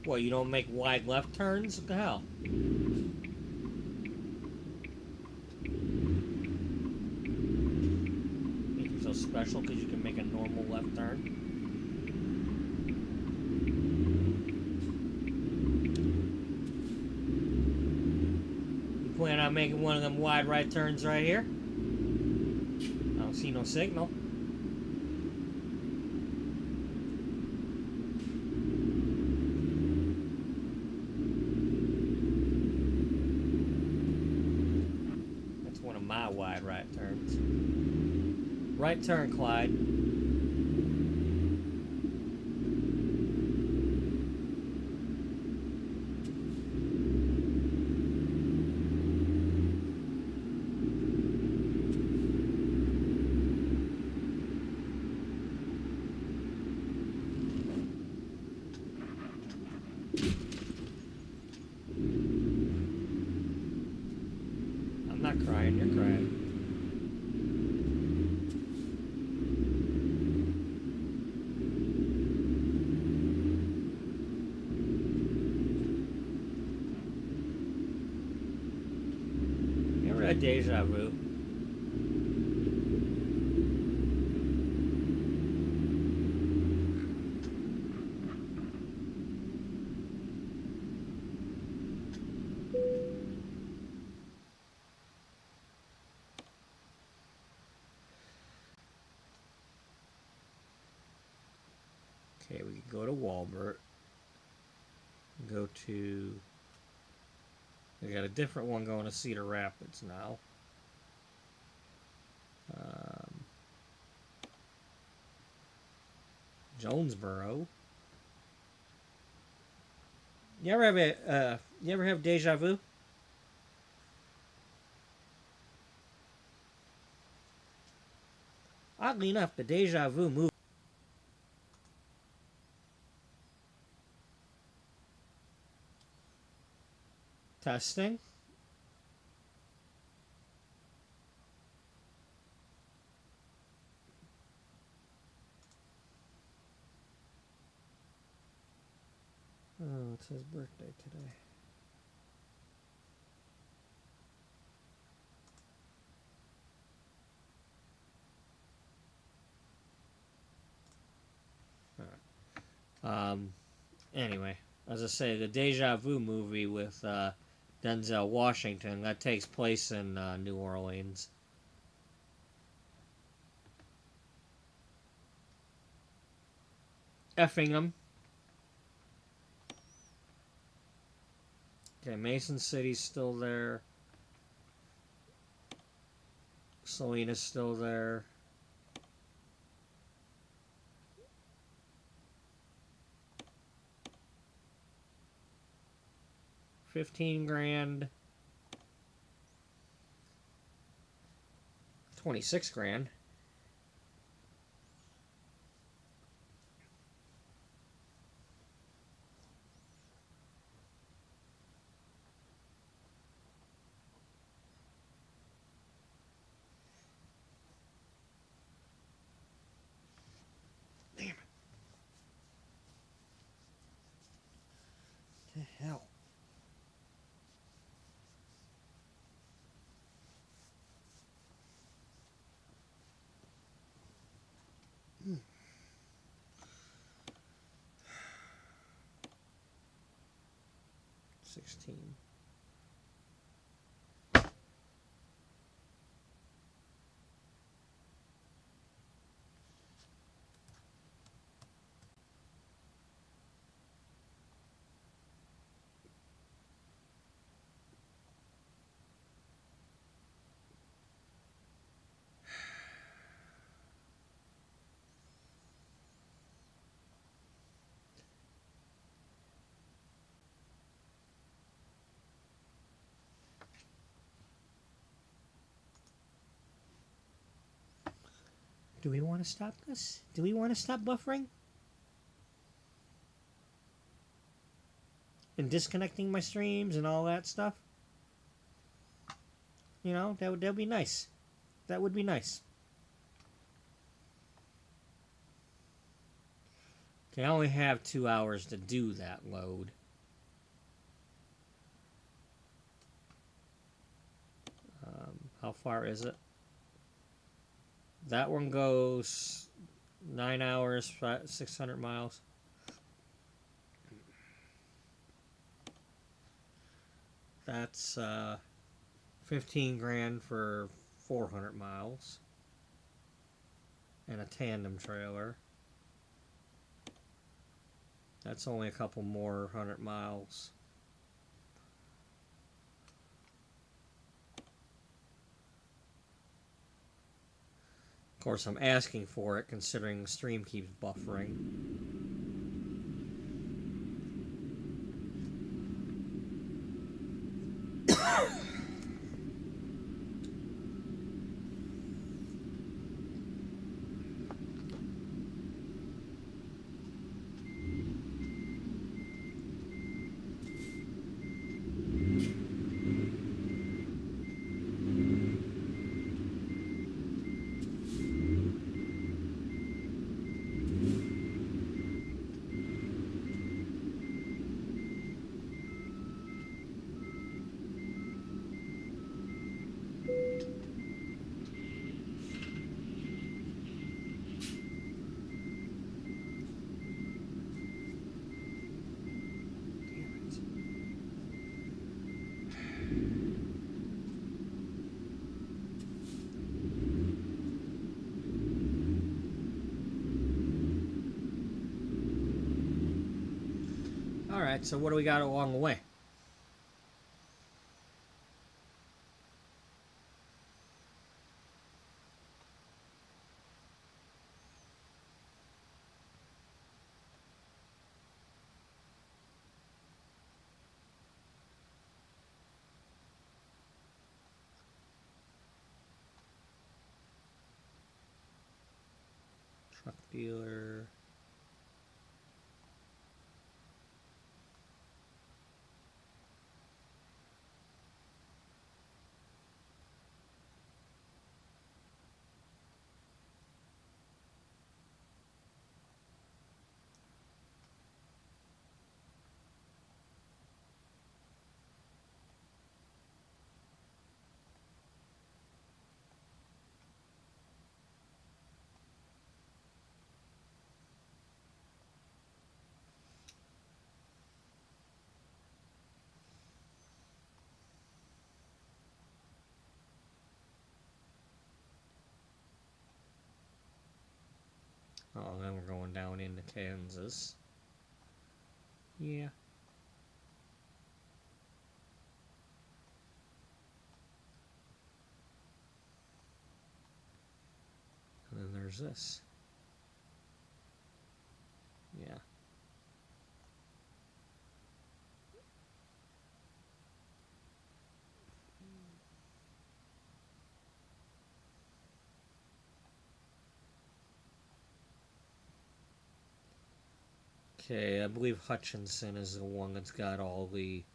What, you don't make wide left turns? What the hell? Make you so special because you can make a normal left turn? You plan on making one of them wide right turns right here? I don't see no signal. My wide right turns. Right turn, Clyde. I'm not crying, you're crying. Deja vu. Okay, we can go to Walbert. Go to... We got a different one going to Cedar Rapids now. Jonesboro. You ever have deja vu? Oddly enough, the deja vu movie. Testing. Oh, it's his birthday today. Anyway, as I say, the Deja Vu movie with Denzel Washington, that takes place in New Orleans. Effingham. Okay, Mason City's still there. Selena's still there. $15,000. 26 grand. Damn it. What the hell? Hmm. 16. Do we want to stop this? Do we want to stop buffering? And disconnecting my streams and all that stuff? You know, that would be nice. That would be nice. Okay, I only have 2 hours to do that load. How far is it? That one goes 9 hours, 600 miles. That's 15 grand for 400 miles. And a tandem trailer. That's only a couple more 100 miles. Of course, I'm asking for it considering the stream keeps buffering. Alright, so what do we got along the way? Truck dealer. Oh, then we're going down into Kansas. Yeah. And then there's this. Yeah. Okay, I believe Hutchinson is the one that's got all the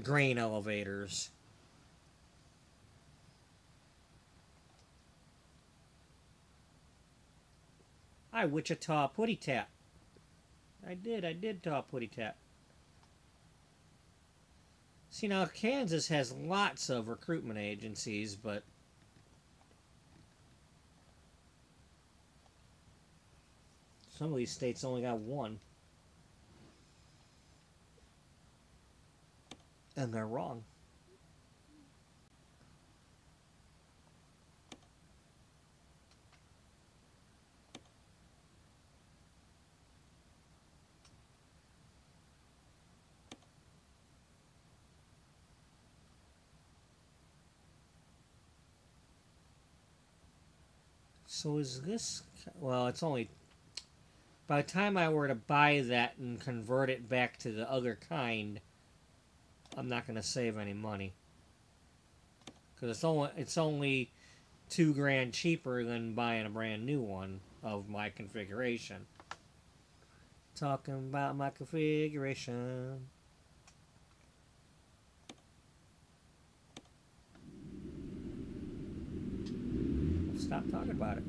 grain elevators. Hi, Wichita Putty Tap. I did talk Putty Tap. See, now Kansas has lots of recruitment agencies, but some of these states only got one. And they're wrong. So is this... Well, it's only... By the time I were to buy that and convert it back to the other kind, I'm not going to save any money. Because it's only $2,000 cheaper than buying a brand new one of my configuration. Talking about my configuration. Stop talking about it.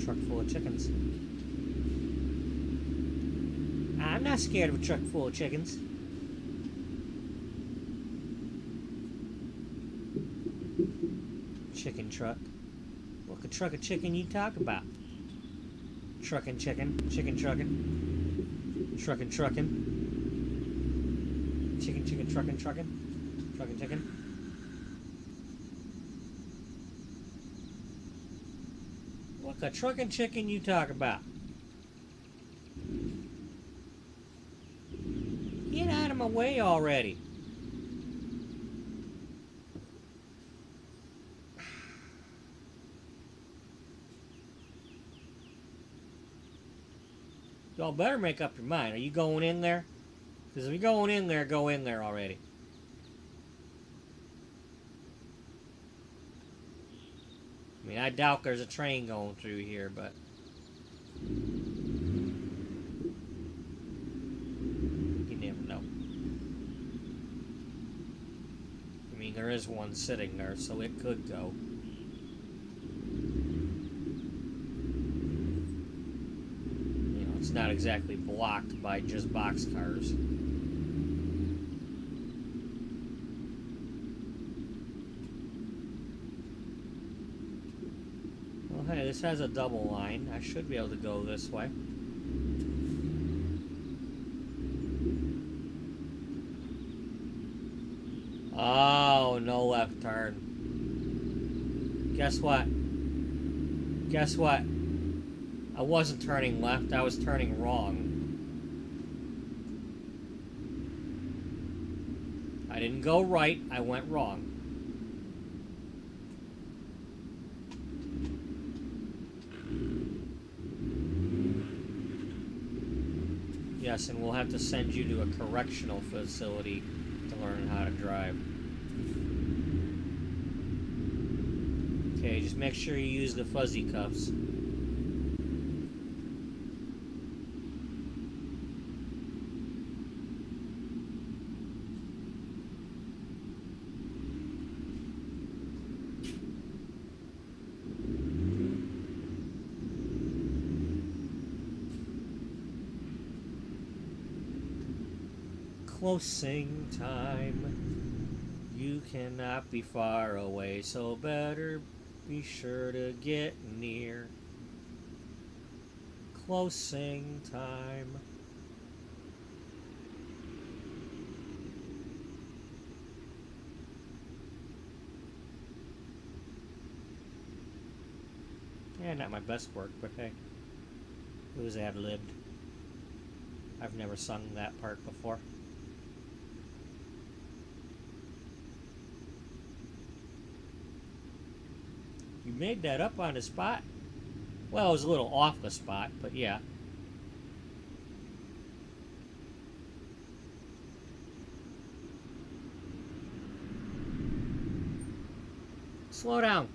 Truck full of chickens. I'm not scared of a truck full of chickens. Chicken truck. What truck of chicken you talk about? Truckin' chicken. Chicken truckin'. Truckin' truckin'. Chicken truckin' truckin'. Truckin' chicken. What the truckin' chicken you talk about? Get out of my way already. Y'all better make up your mind. Are you going in there? Because if you're going in there, go in there already. I mean, I doubt there's a train going through here, but... you never know. I mean, there is one sitting there, so it could go. You know, it's not exactly blocked by just boxcars. Hey, this has a double line. I should be able to go this way. Oh, no left turn. Guess what? Guess what? I wasn't turning left, I was turning wrong. I didn't go right, I went wrong. Yes, and we'll have to send you to a correctional facility to learn how to drive. Okay, just make sure you use the fuzzy cuffs. Closing time. You cannot be far away, so better be sure to get near. Closing time. Yeah, not my best work, but hey, it was ad-libbed. I've never sung that part before. You made that up on the spot? Well, it was a little off the spot, but yeah. Slow down.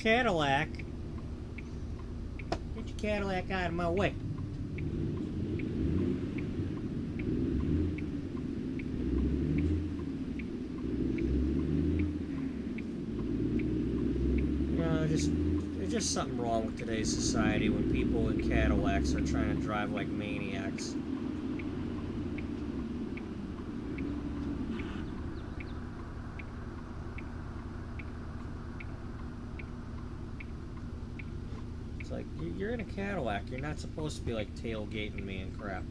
Cadillac. Get your Cadillac out of my way. There's just something wrong with today's society when people in Cadillacs are trying to drive like maniacs. It's like, you're in a Cadillac. You're not supposed to be like tailgating me and crap.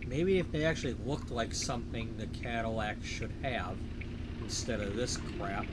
Maybe if they actually looked like something the Cadillac should have, instead of this crap.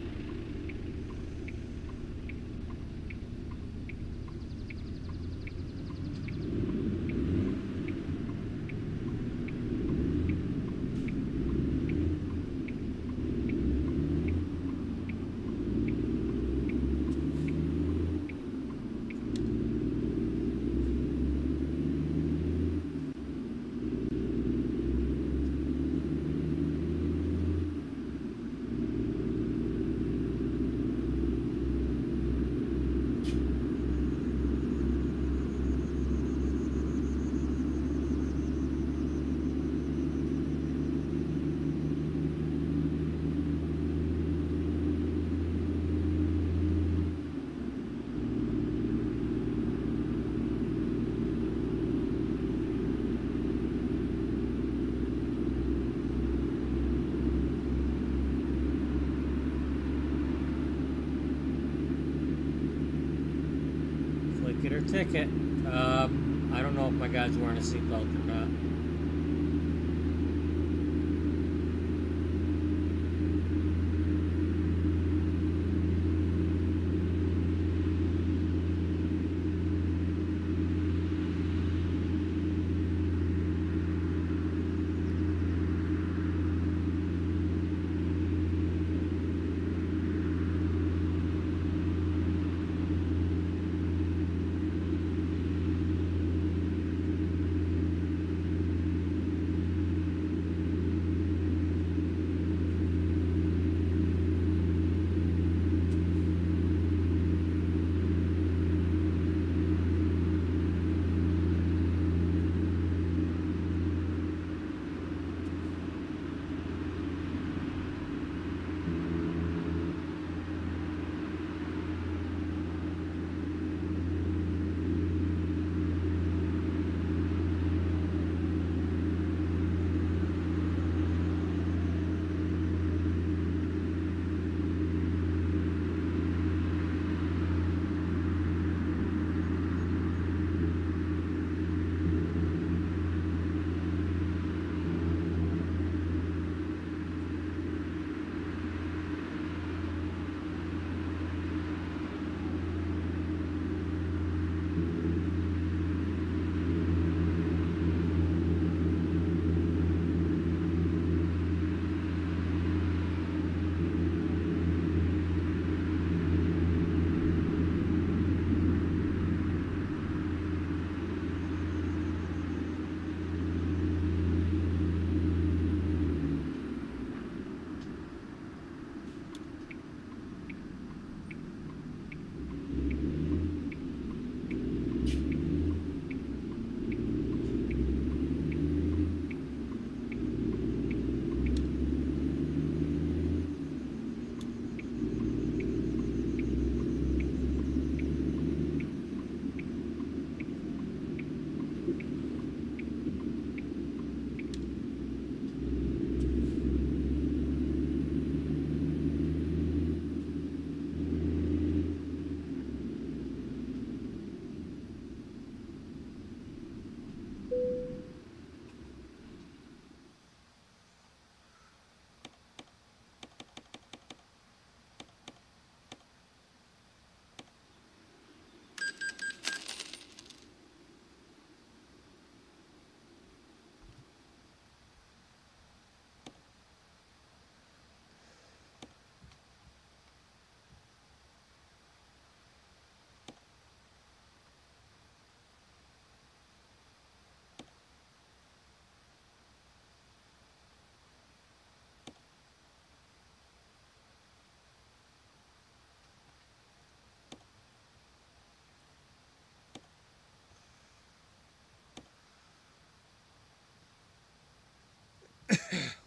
Get her ticket. I don't know if my guy's wearing a seatbelt or not.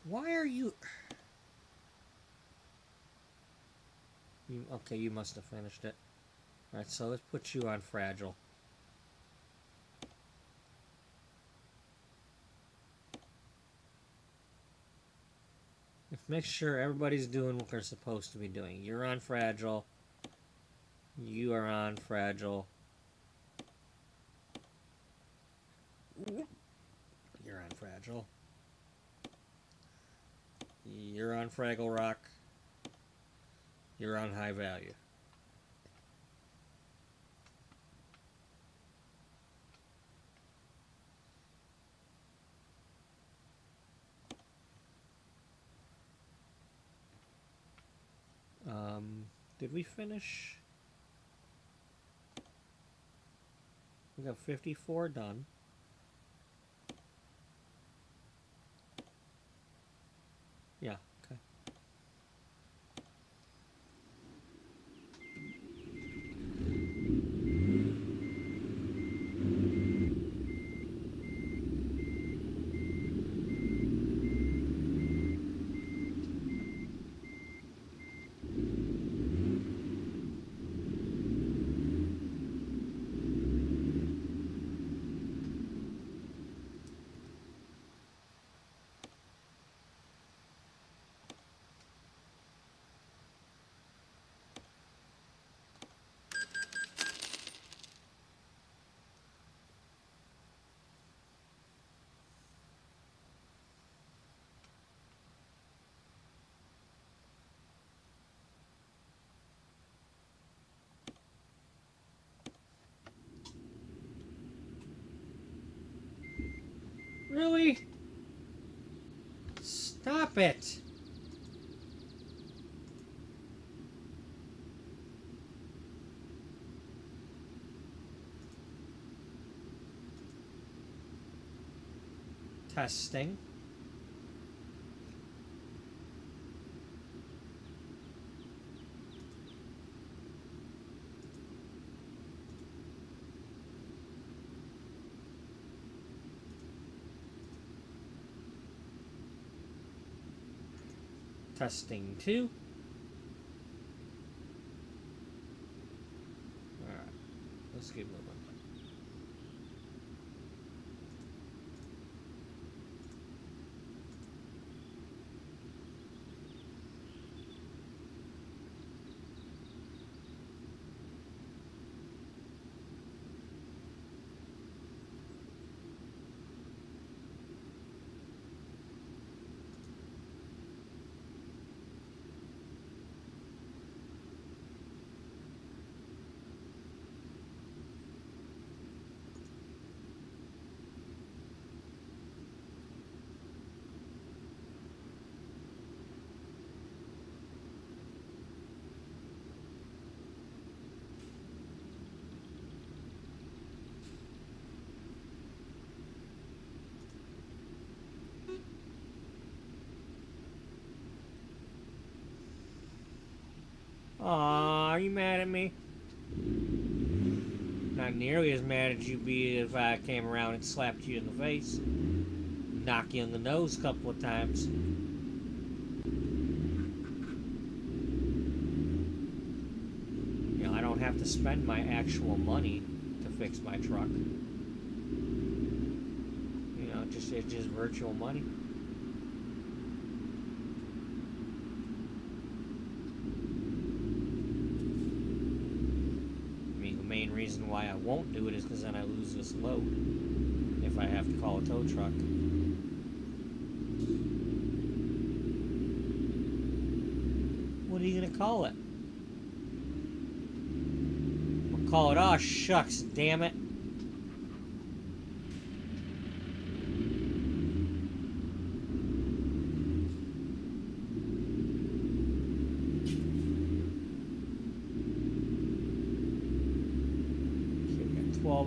Why are you... Okay, you must have finished it. Alright, so let's put you on fragile. Let's make sure everybody's doing what they're supposed to be doing. You're on fragile. You are on fragile. You're on fragile. You're on Fraggle Rock. You're on high value. Did we finish? We got 54 done. Yeah, okay. Really? Stop it! Testing. Testing 2. Alright, let's keep moving. Aw, are you mad at me? Not nearly as mad as you'd be if I came around and slapped you in the face. Knock you in the nose a couple of times. You know, I don't have to spend my actual money to fix my truck. You know, it's just virtual money. Reason why I won't do it is because then I lose this load if I have to call a tow truck. What are you gonna call it? We'll call it, oh shucks, damn it.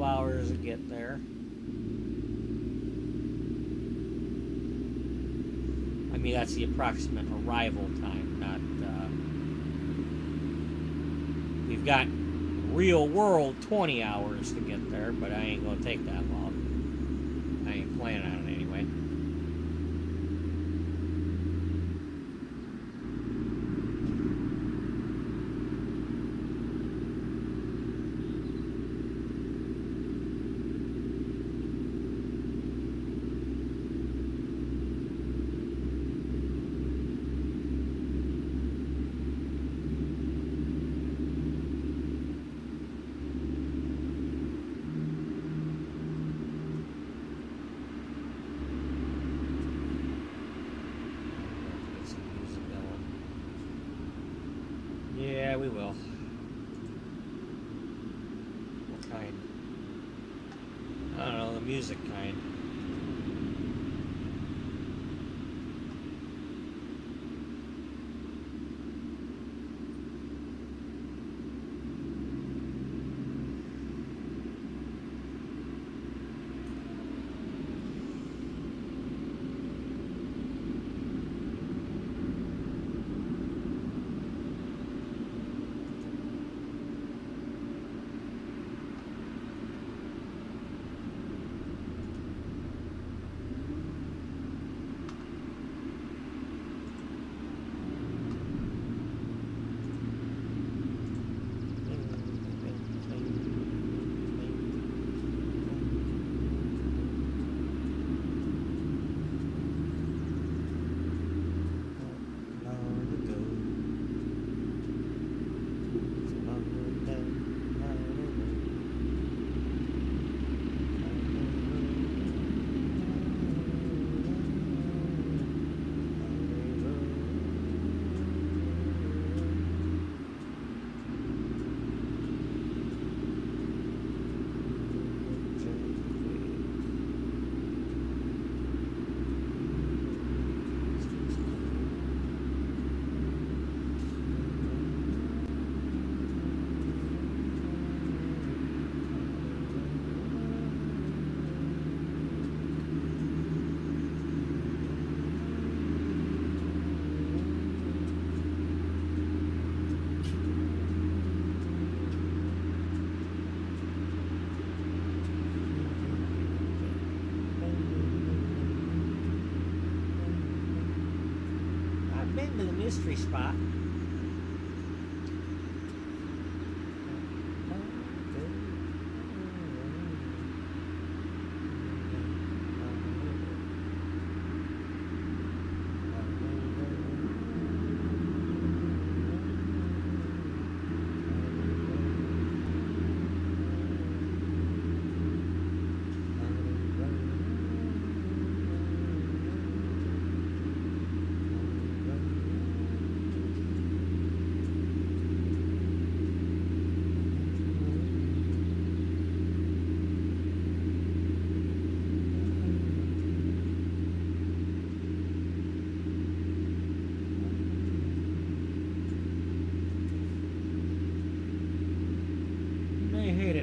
Hours to get there. I mean, that's the approximate arrival time, not, we've got real world 20 hours to get there, but I ain't gonna take that long. I ain't planning on it anyway. kind? I don't know, the music kind. Been to the mystery spot.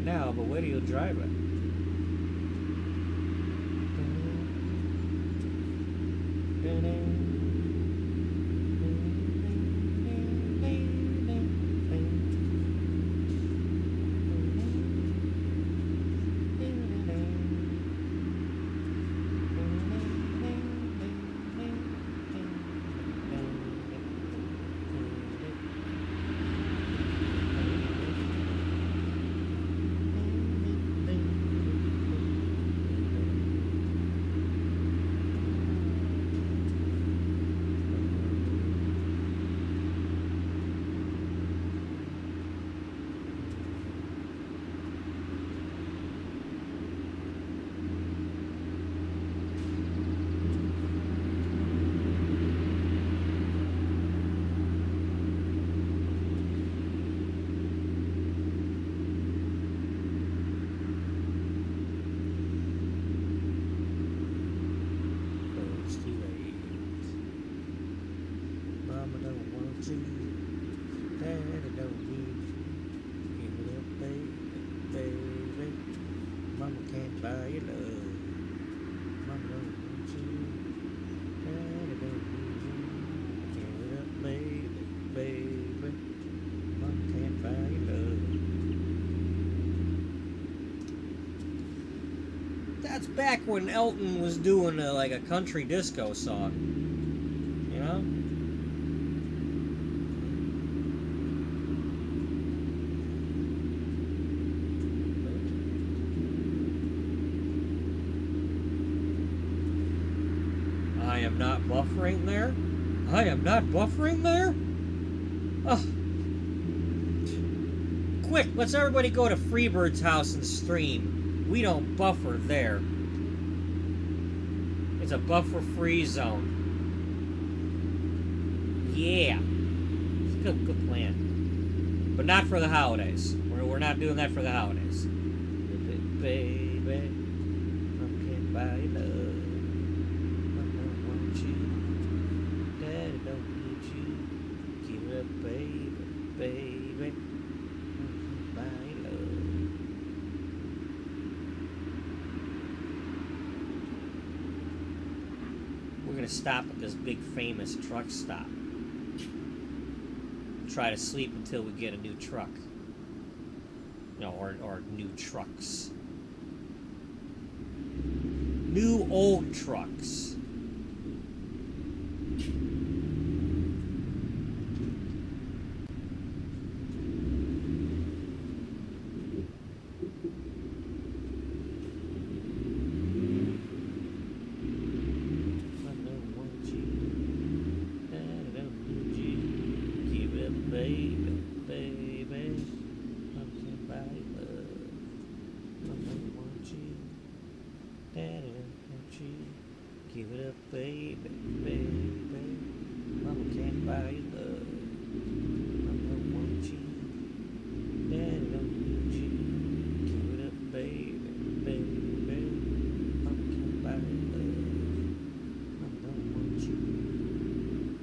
Now, but where do you drive it? That's back when Elton was doing like a country disco song, you know? I am not buffering there. I am not buffering there. Oh. Quick, let's everybody go to Freebird's house and stream. We don't buffer there. It's a buffer-free zone. Yeah. It's a good plan. But not for the holidays. We're not doing that for the holidays. baby. I can't buy you love. I don't want you. Daddy don't need you. Give it up, baby, baby. I can't buy you love. We're gonna stop at this big famous truck stop. Try to sleep until we get a new truck. No, or new trucks. New old trucks. Give it up, baby, baby. Mama can't buy you love. Mama don't want you. Daddy don't need you. Give it up, baby, baby. Mama can't buy you love. Mama don't want you.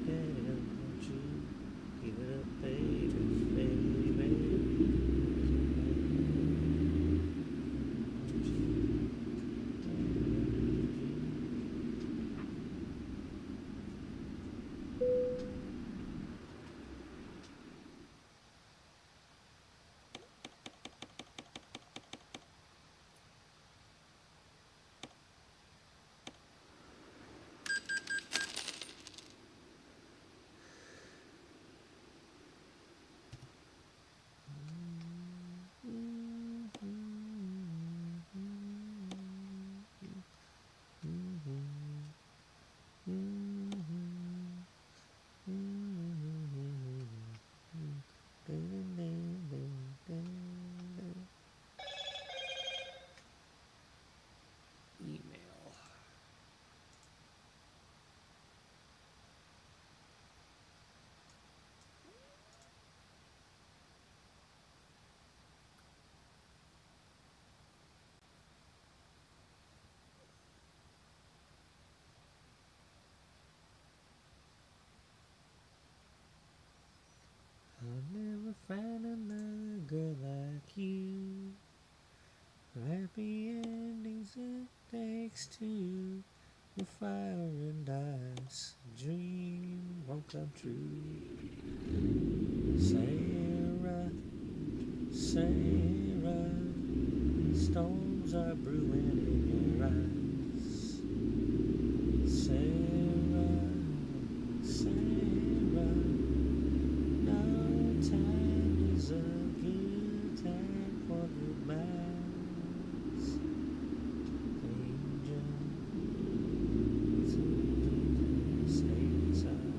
Daddy don't want you. Give it up, baby, baby. I'll never find another girl like you. Happy endings it takes two. The fire and ice dream won't come true. Sarah, Sarah, storms are brewing in your eyes. Sarah, Sarah, no time is a good time for goodbyes. Danger, stay inside.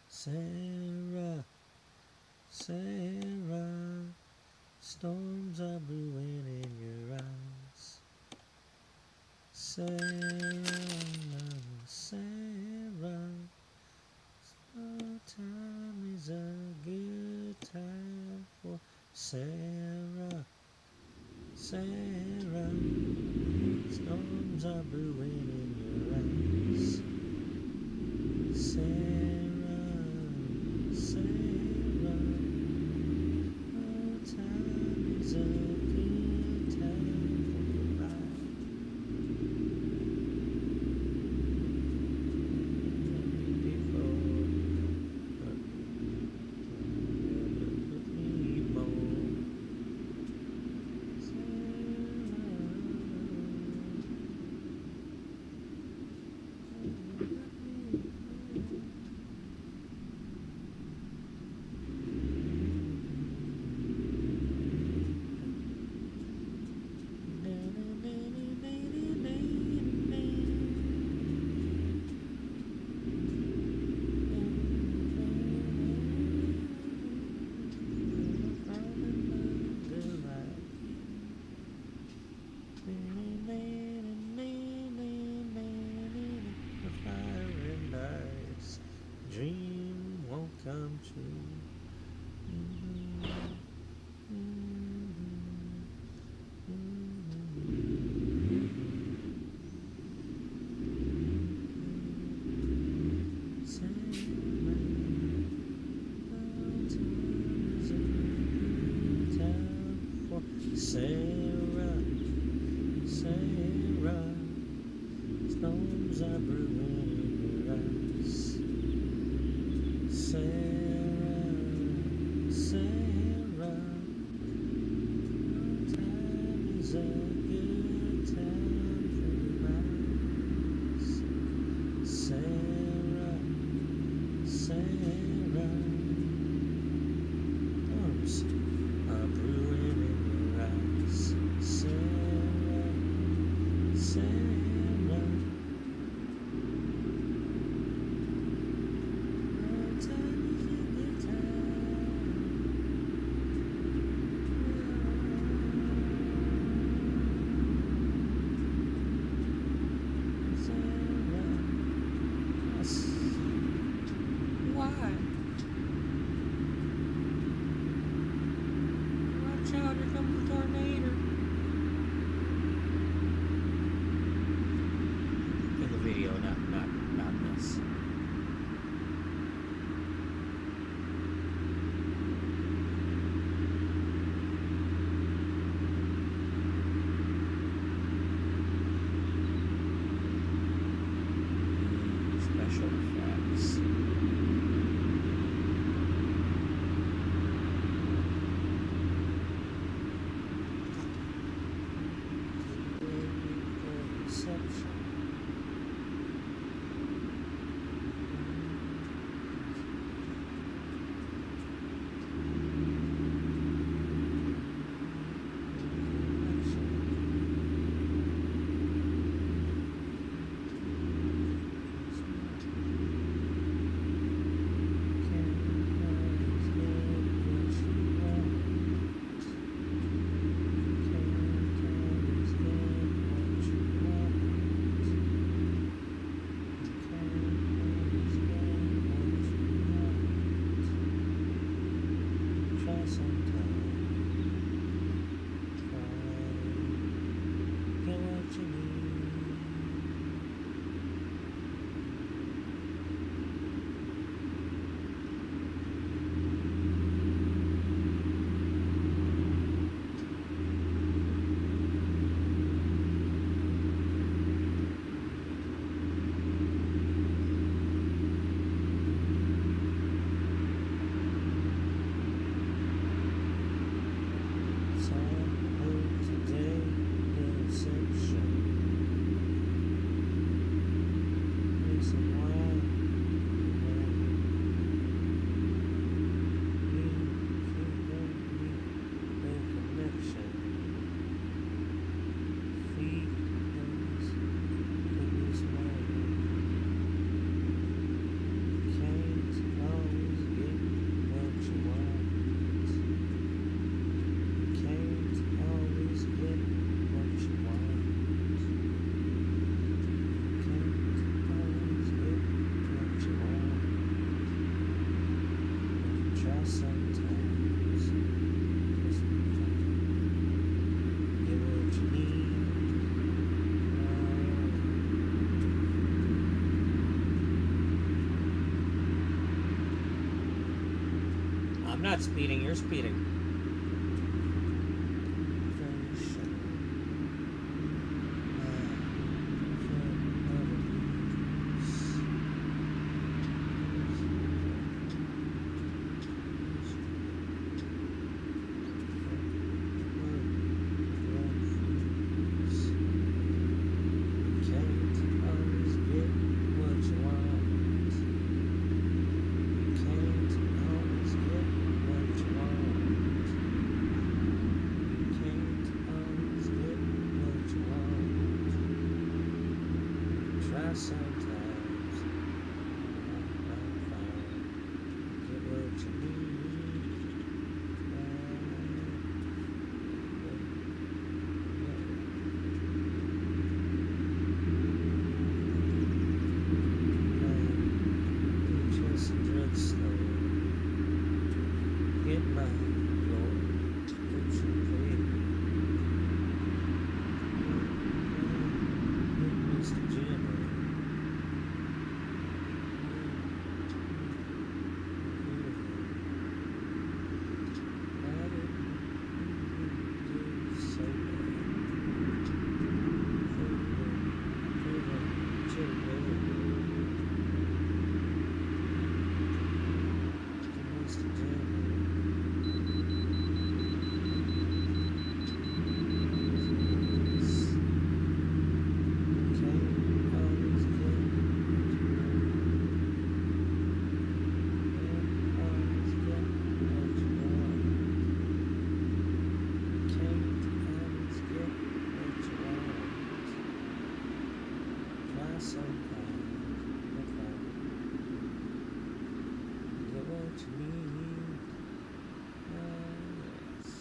Sarah, Sarah, storms are brewing in your eyes. Sarah, Sarah, no time is a good time for Sarah, Sarah, storms are brewing in your eyes. Sarah, Sarah, no time is a good time for goodbye. Before, never put me more. Sarah, Sarah, Sarah, storms are brewing in your eyes. Sarah, Sarah, what time is a good time for your eyes? Sarah, Sarah, storms are brewing in your eyes. Sarah, Sarah, what time is a good time? Sarah, yes. Why? Watch out, here comes the tornado. In the video, not this. Special effects. Reception. I'm not speeding, you're speeding. so kind. Get what you need. Yes.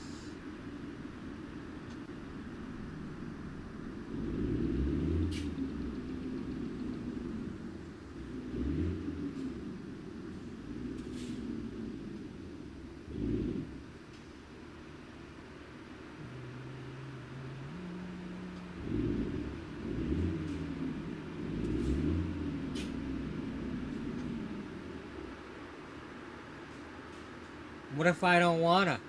What if I don't wanna?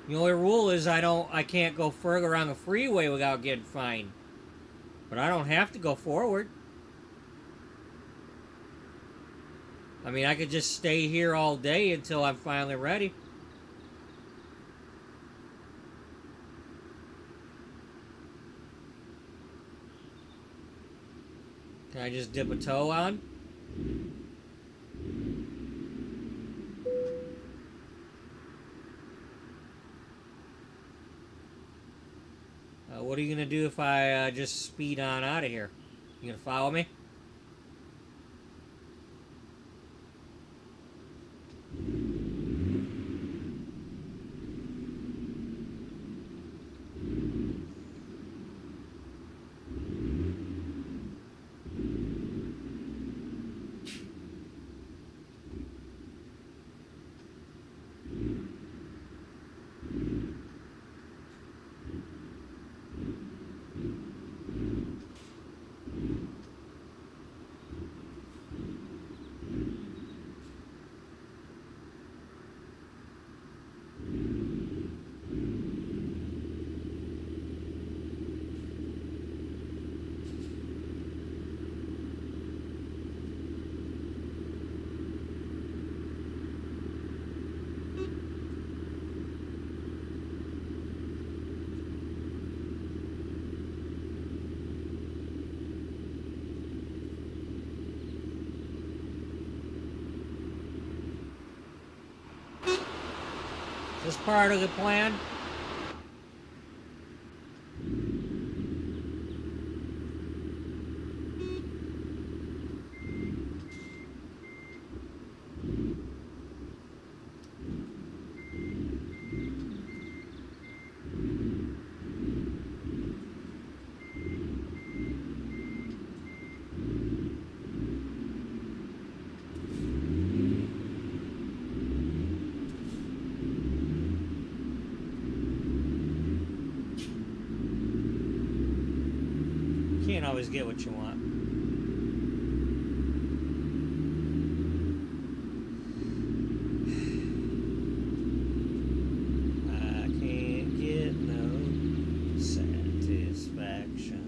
The only rule is I can't go further on the freeway without getting fined. But I don't have to go forward. I mean, I could just stay here all day until I'm finally ready. Can I just dip a toe on? What are you going to do if I just speed on out of here? You going to follow me? Is this part of the plan? Can't always get what you want. I can't get no satisfaction.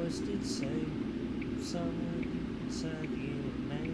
Did say somewhere inside you, man.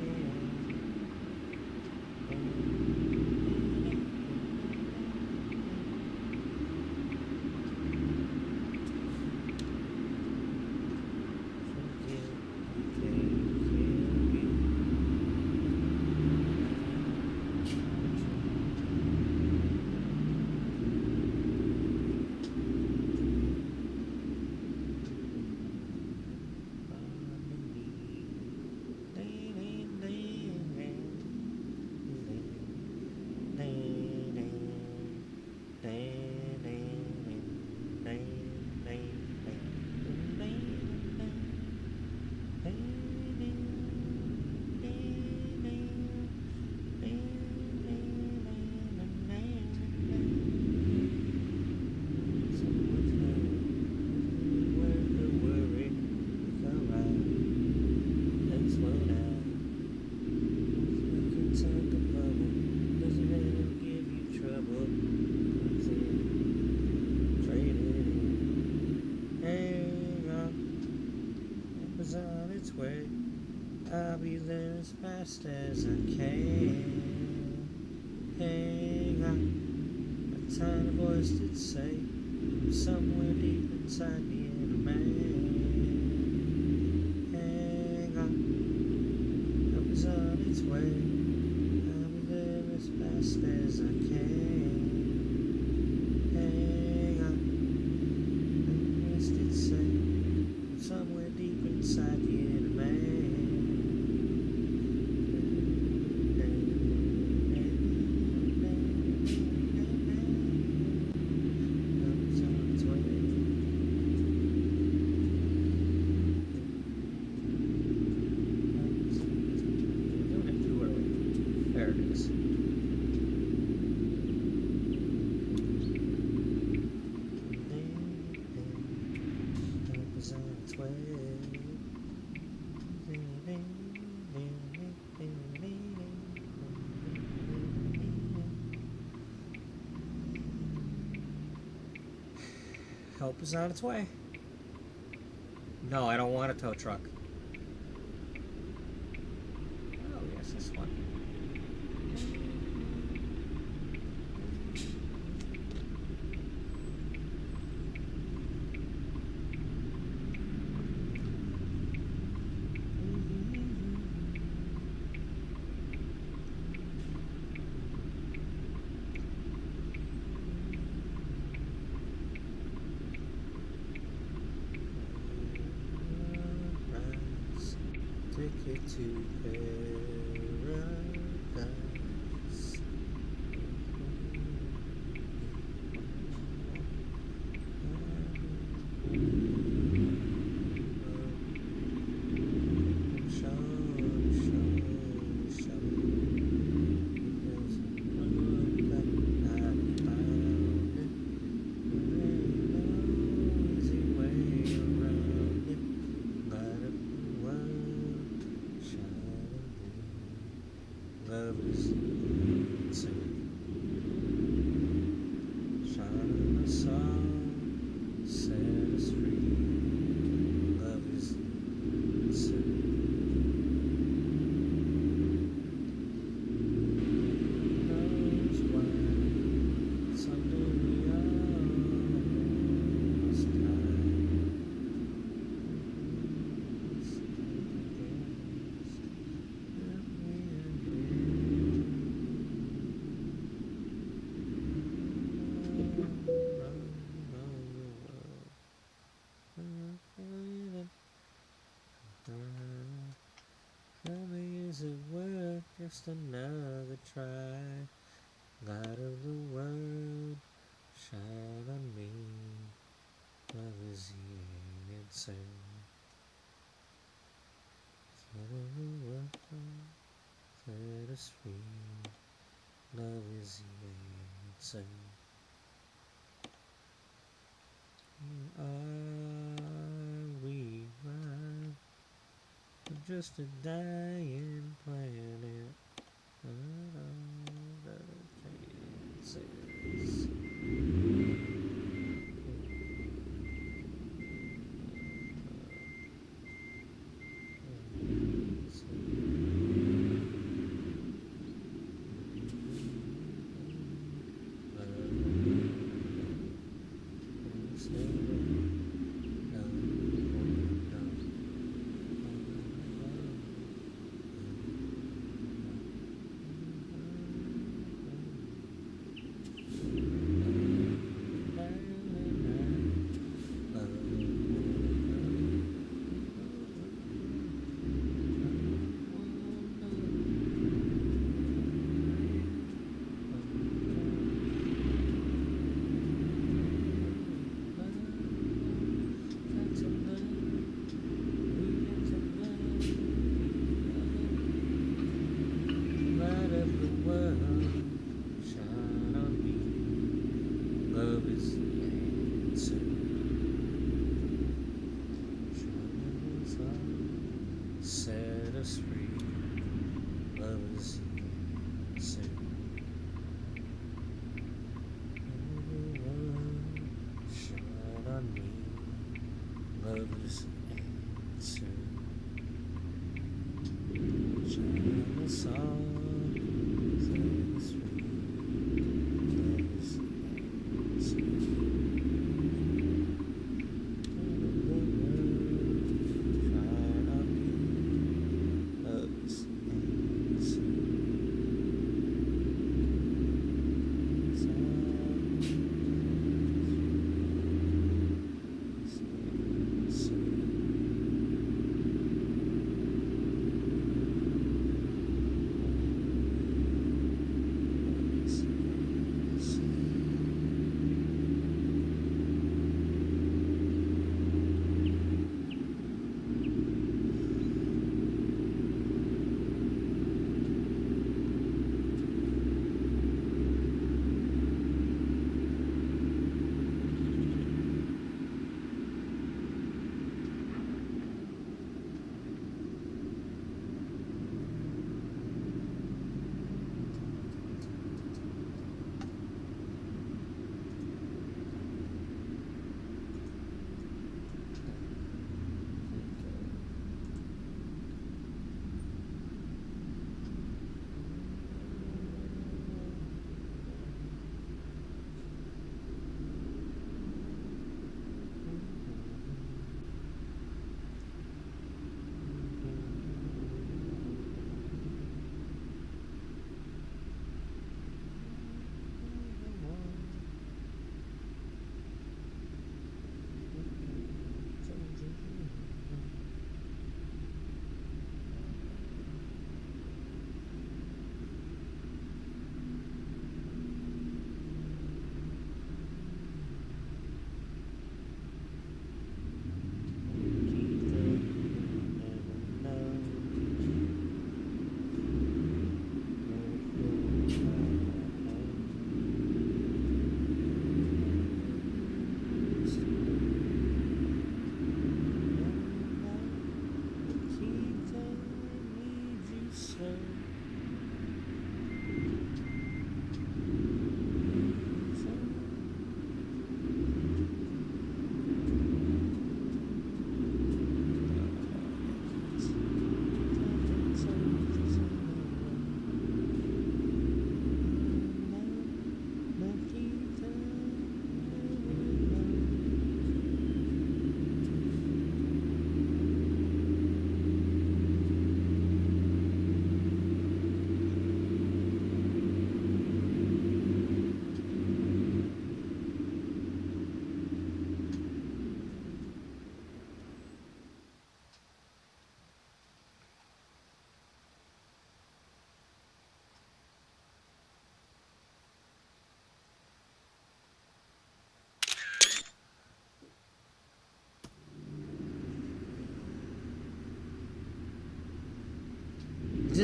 way. I'll be there as fast as I can. Hang on, a tiny voice did say, somewhere deep inside the inner man. Hang on, help is on its way. I'll be there as fast as I can. Hang on, a voice did say, somewhere deep inside the inner man. Help is on its way. No, I don't want a tow truck. Oh, yes, this one. Ticket to paradise. Love is singing, shining a song, set us free. Love is singing. Knows why someday we all must die. Is it worth just another try? Light of the world, shine on me. Love is the answer. Light of the world, set us free. Love is the answer. Are we right? Just a dying planet. Chances.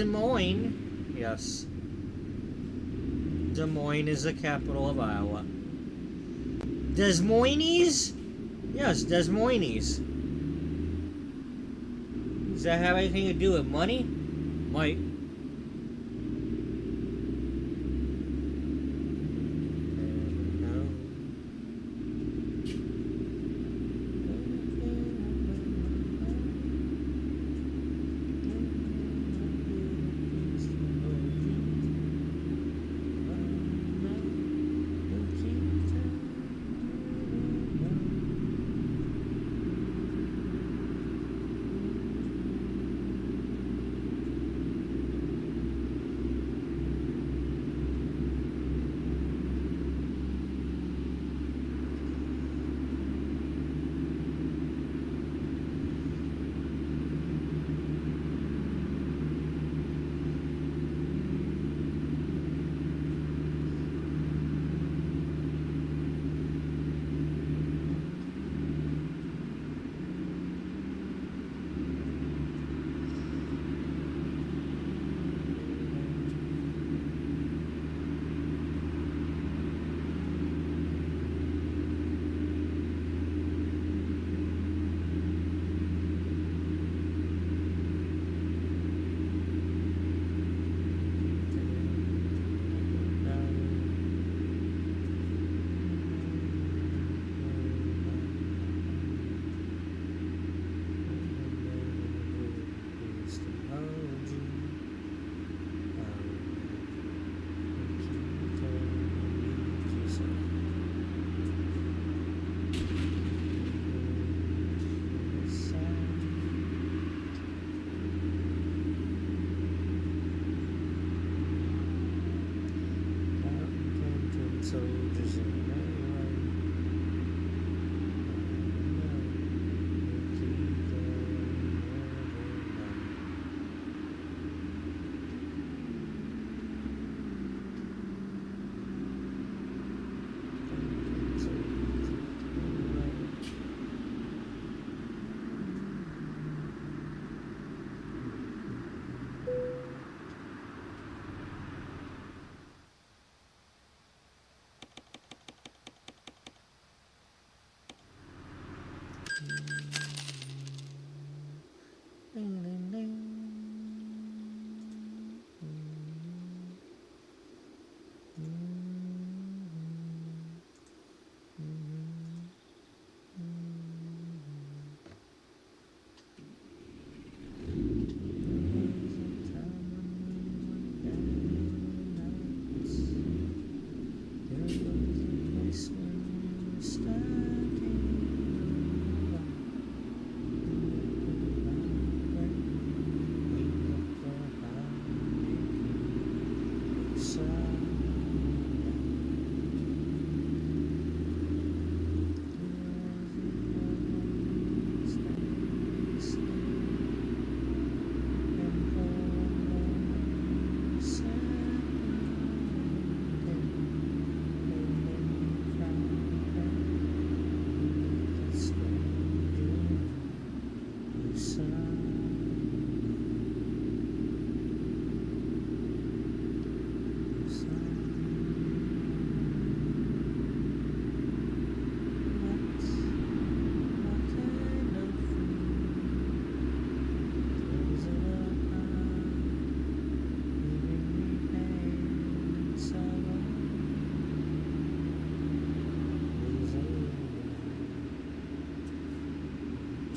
Des Moines. Yes. Des Moines is the capital of Iowa. Des Moines? Yes, Des Moines. Does that have anything to do with money? Might.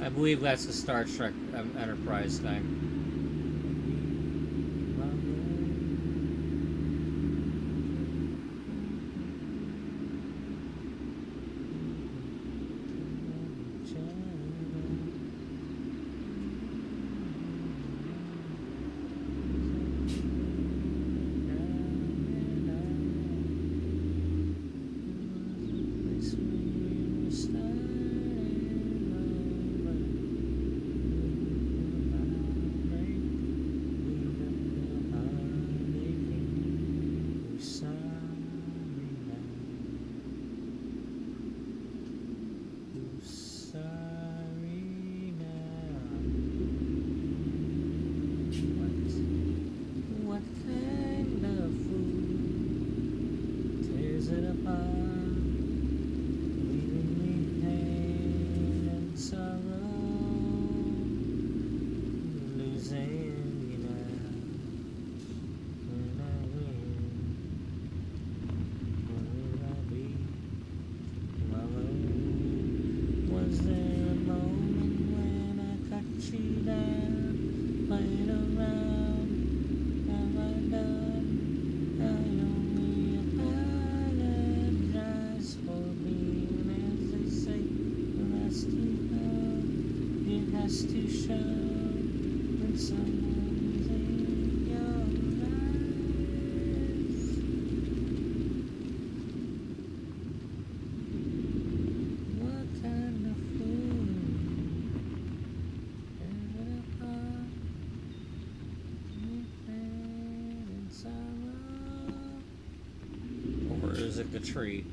I believe that's the Star Trek Enterprise thing. is it the tree?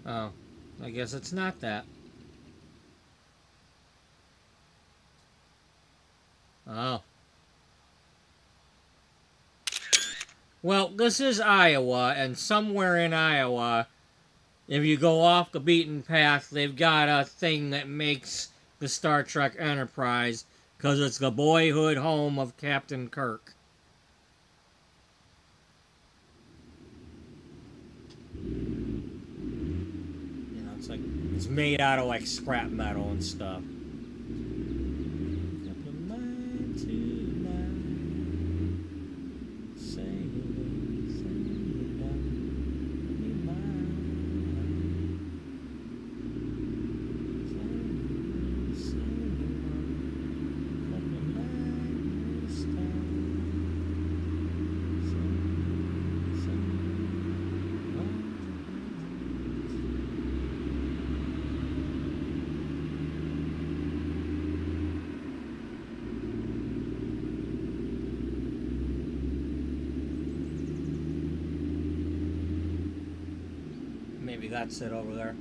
Oh, I guess it's not that. Oh. Well, this is Iowa, and somewhere in Iowa, if you go off the beaten path, they've got a thing that makes the Star Trek Enterprise, because it's the boyhood home of Captain Kirk. You know, it's made out of like scrap metal and stuff. Maybe that's it over there.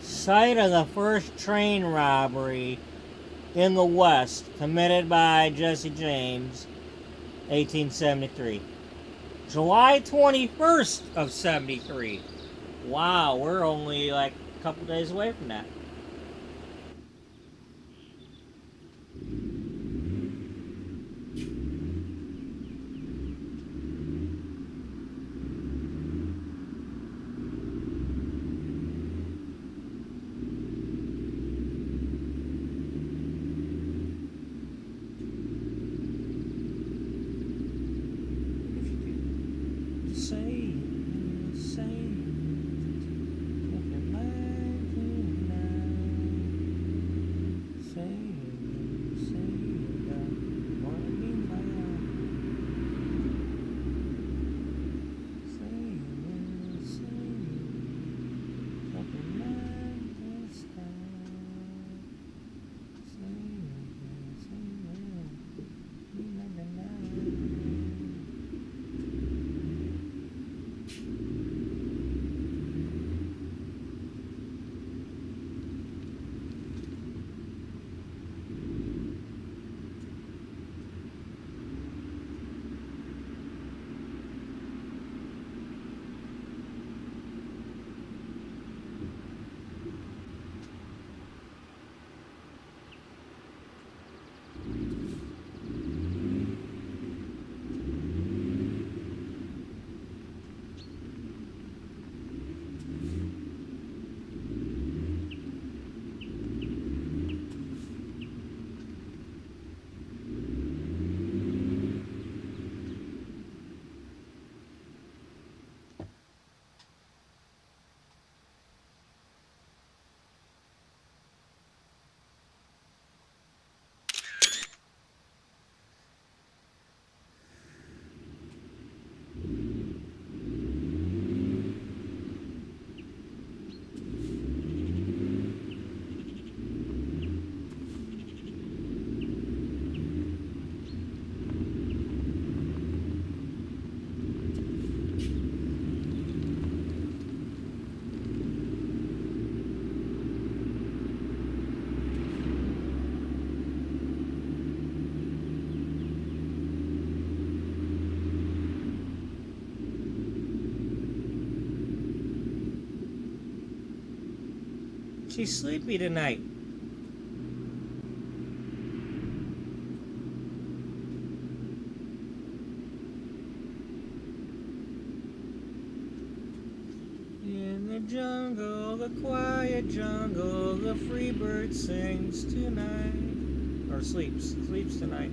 Site of the first train robbery in the West committed by Jesse James, 1873. July 21st of 73. Wow, we're only like a couple days away from that. She's sleepy tonight. the jungle, the quiet jungle, the free bird sings tonight. Or sleeps tonight.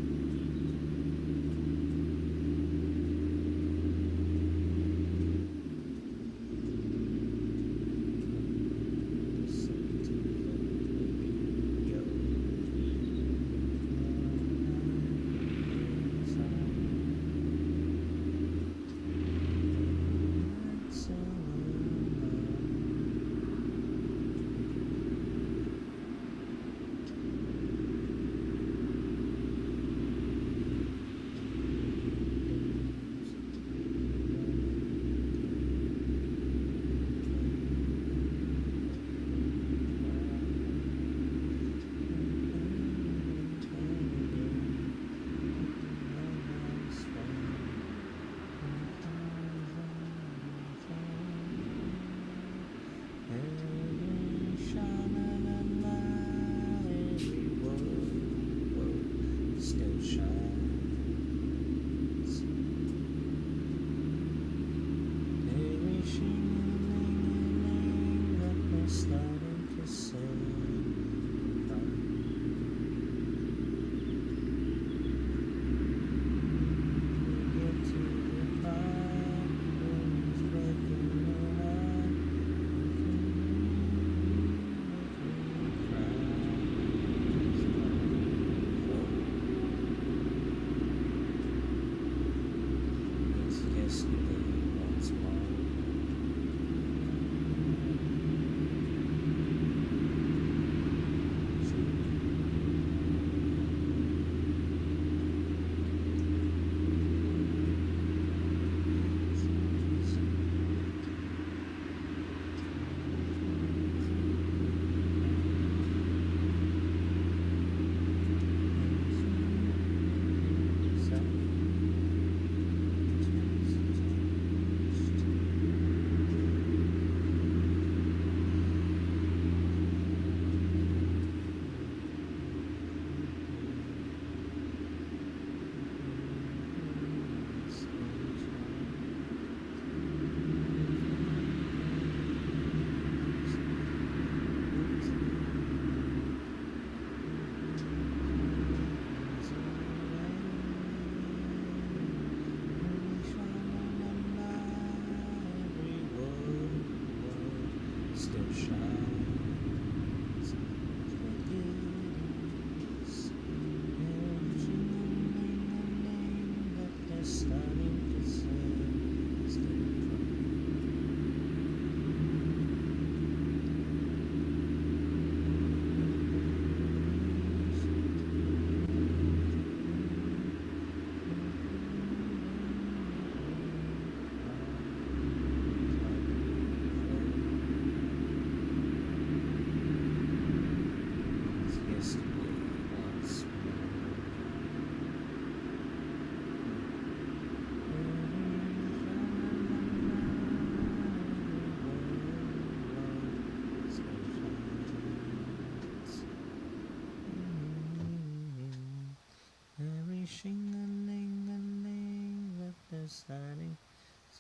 Shing-a-ling-a-ling, let the starting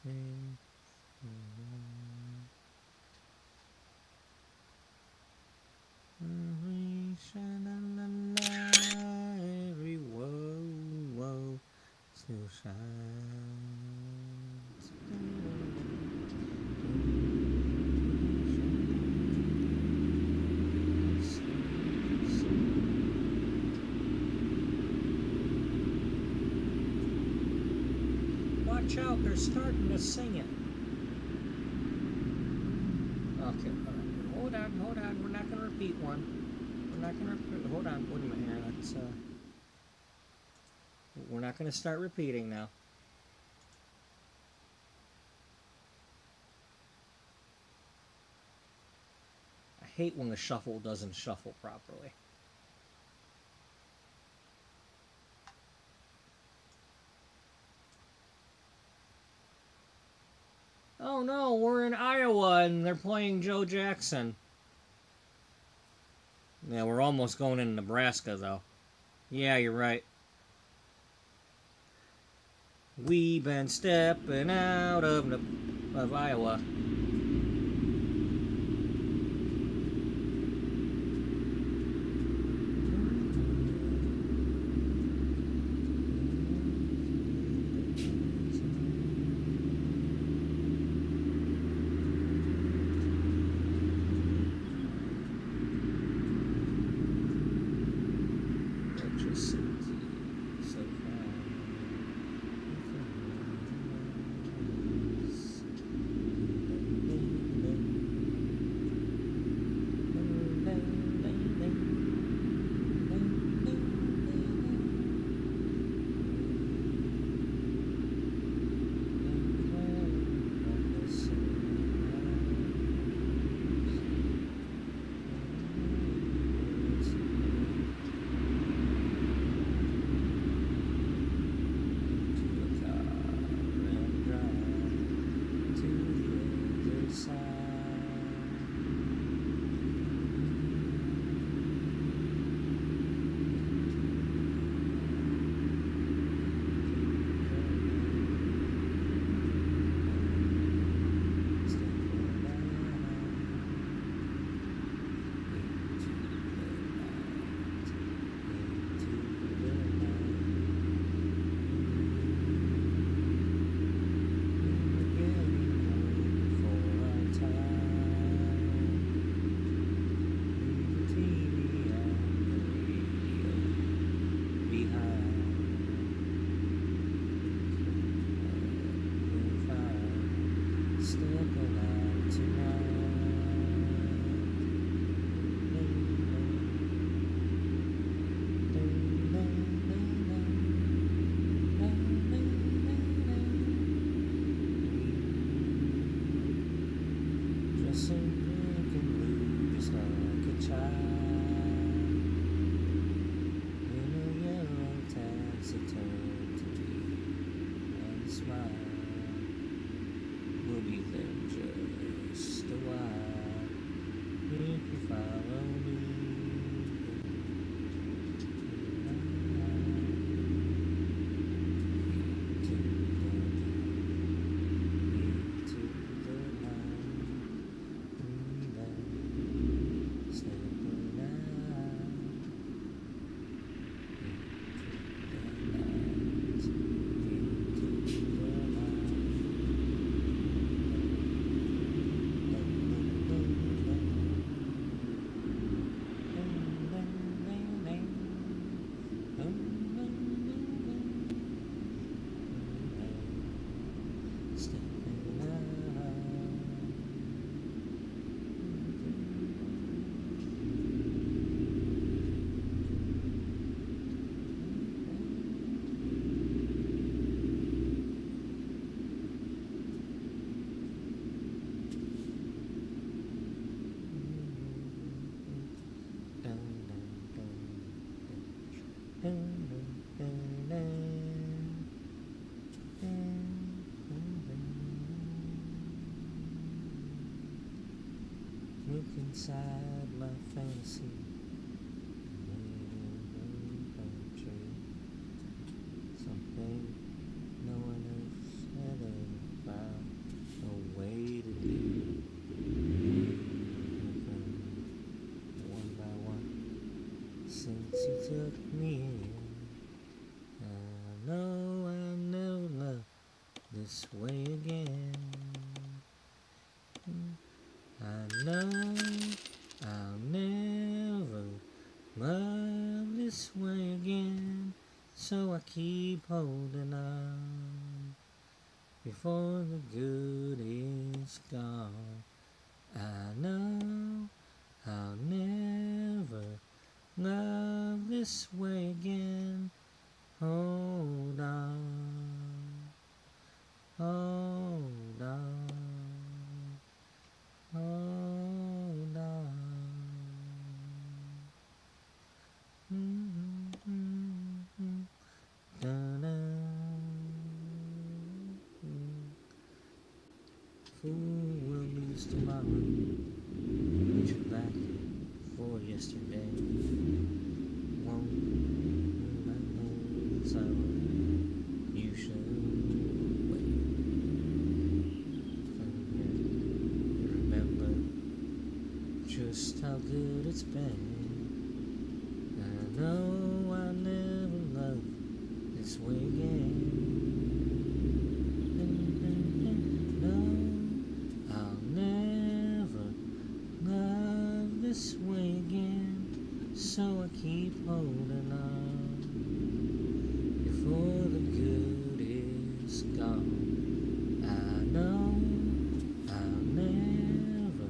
sing. Every sha-la-la-la, every whoa, still shines. Watch out, they're starting to sing it. Okay, hold on, we're not going to repeat one. We're not going to repeat, hold on, wait a minute here, let's, we're not going to start repeating now. I hate when the shuffle doesn't shuffle properly. Oh no, we're in Iowa and they're playing Joe Jackson. Yeah, we're almost going in Nebraska though. Yeah, you're right. We been stepping out of Iowa. stepping out tonight. Dressing pink and blue just like a child in a yellow taxi, turn to me and smile. We'll be there just a while if you follow me. Look inside my fantasy, country. Something no one else had ever found a way to do. One by one, since you took me in, I know I'll never love this way again. I know I'll never love this way again, so I keep holding on before the good is gone. I know I'll never love this way again. Hold on, hold on. Hold on. Fool will lose tomorrow, but you're back for yesterday. Won't my hands are you should wait. You remember just how good it's been. I know I'll never love this way again. No, I'll never love this way again, so I keep holding on before the good is gone. I know I'll never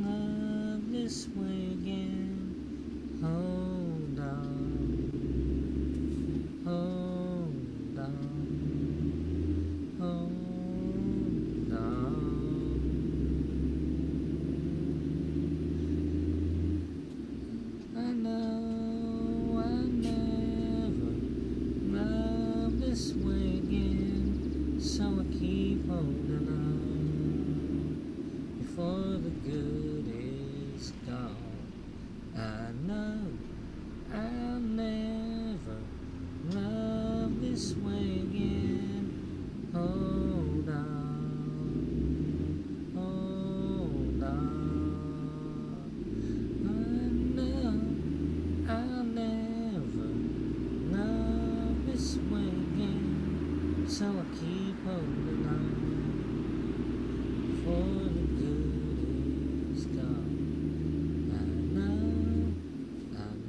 love this way again. Hold on, hold on, hold on. I know I'll never love this way again, so I keep holding on before the good is gone. I know I'll never love this way again. Hold on, hold on. I know I'll never love this way again, so I keep holding on before the good is gone. I know I'll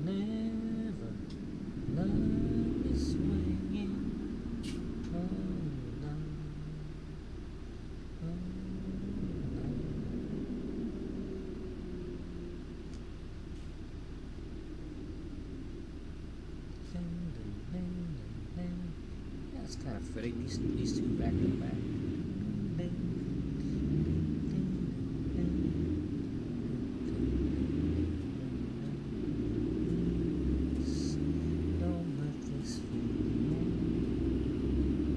It's kind of fitting. These two back to back. Don't let this fool you.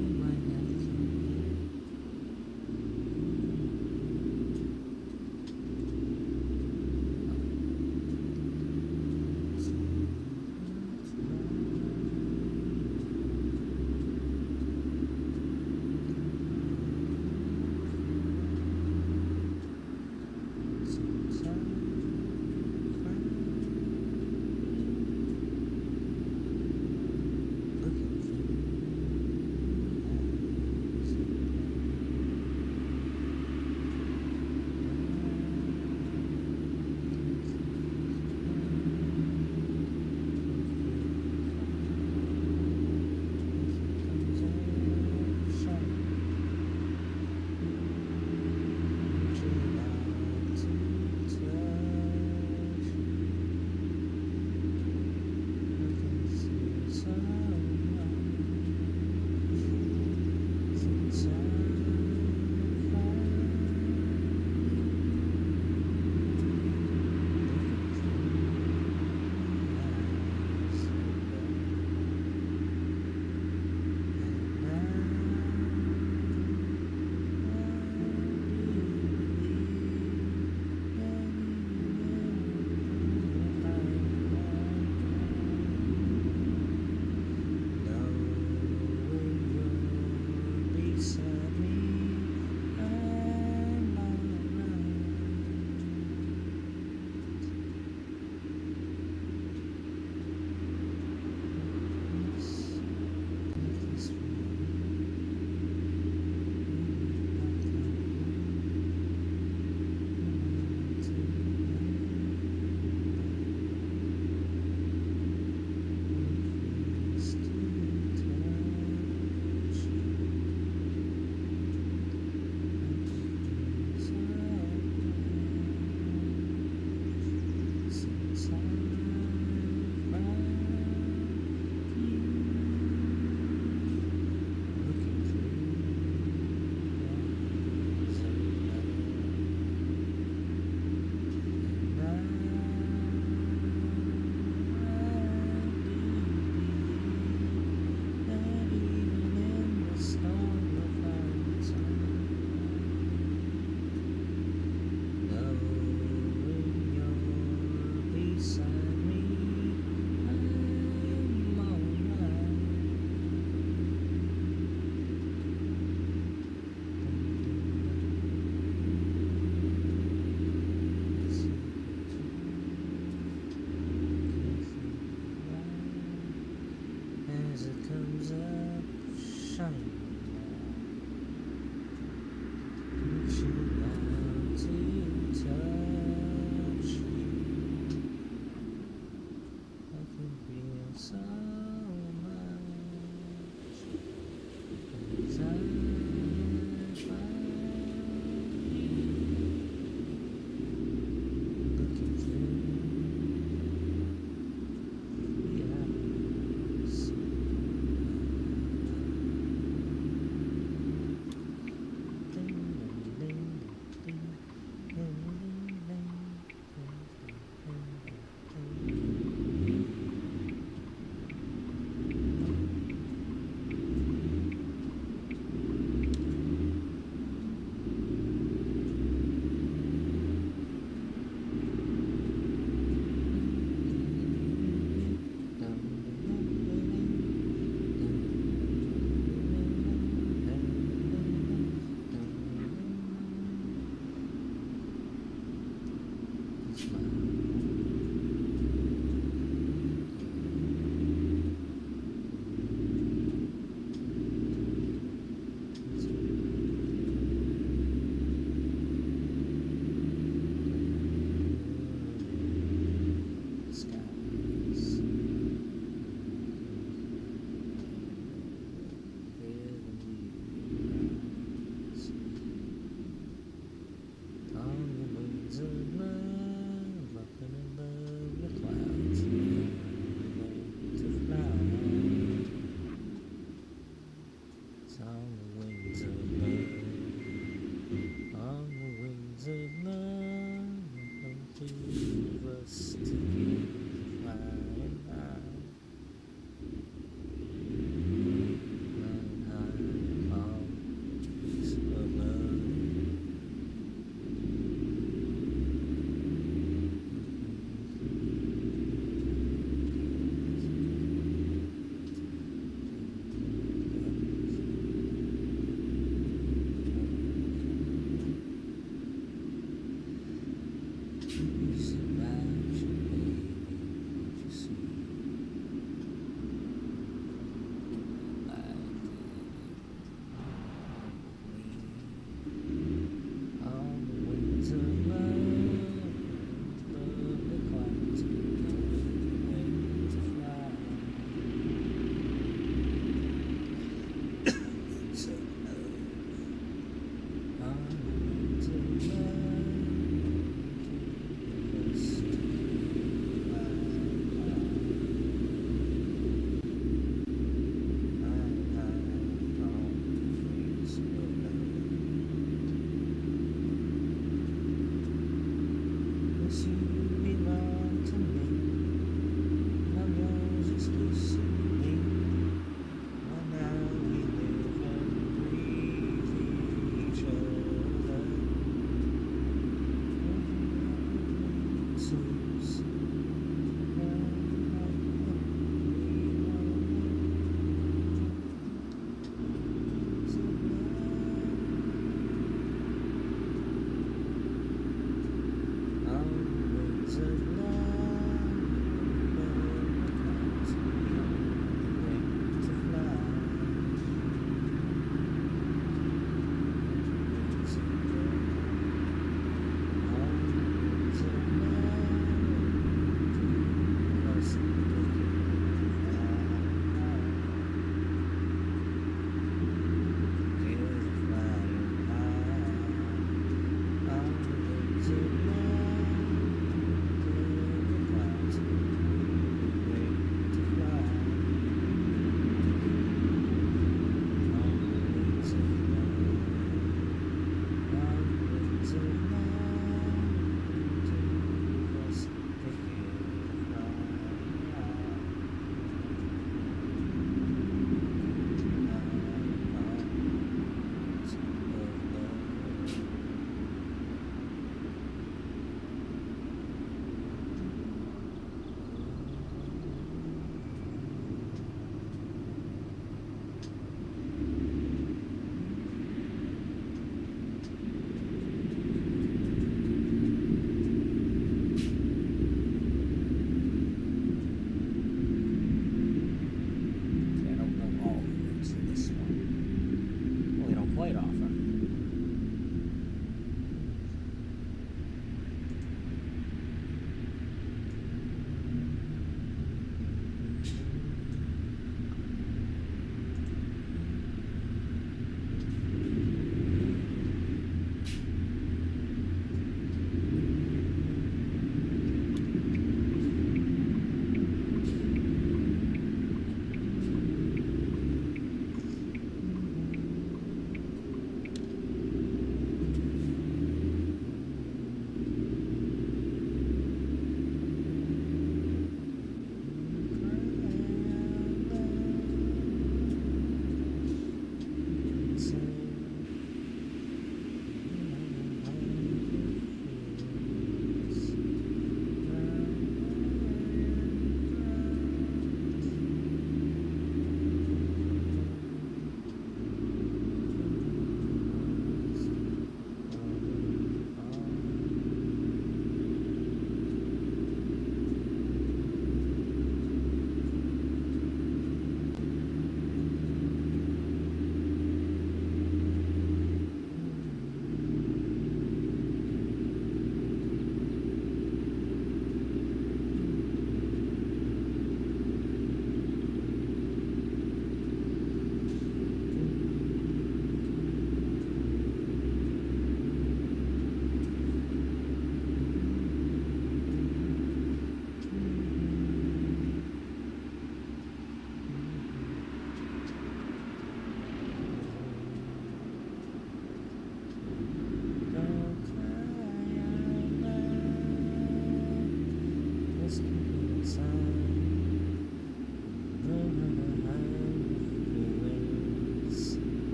We might have to.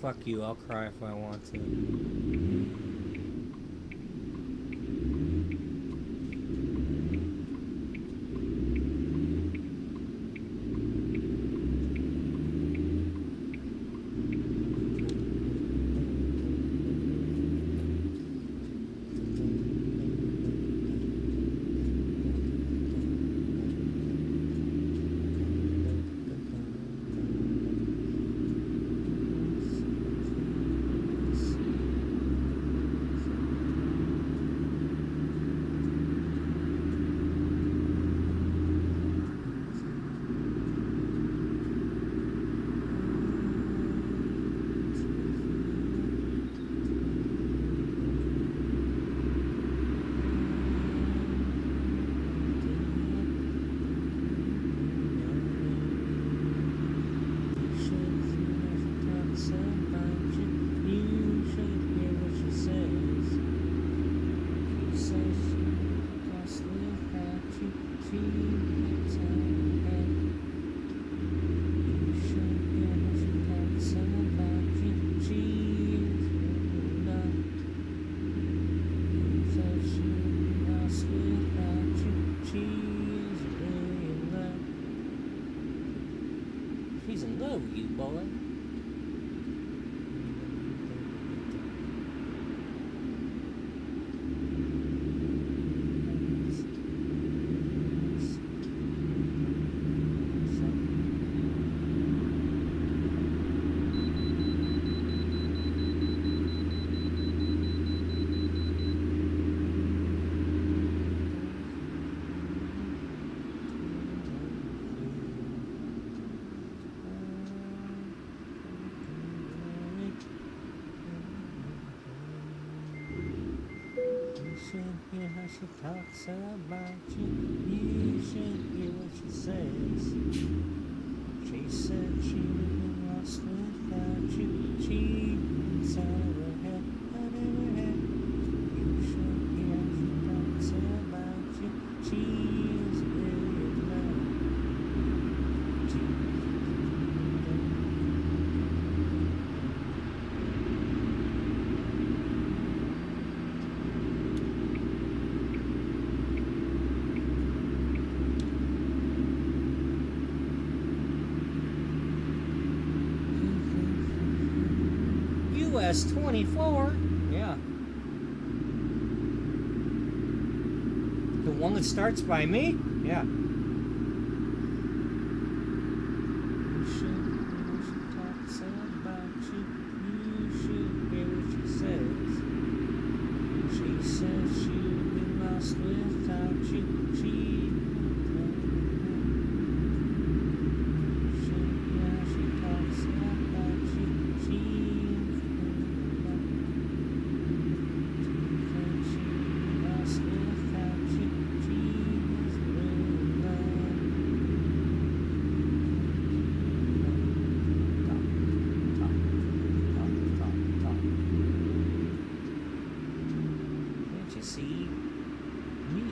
fuck you, I'll cry if I want to. She's in love with you, boy. Hear how she talks about you. You should hear what she says. She said she would be lost without you. She's out of her head, out of her head. You should hear how she talks about you. She is really in love. US 24, yeah. The one that starts by me? Yeah. You should hear what she talks about you. You should hear what she says. She says she would be lost without you. She should hear how she talks about you. She see me.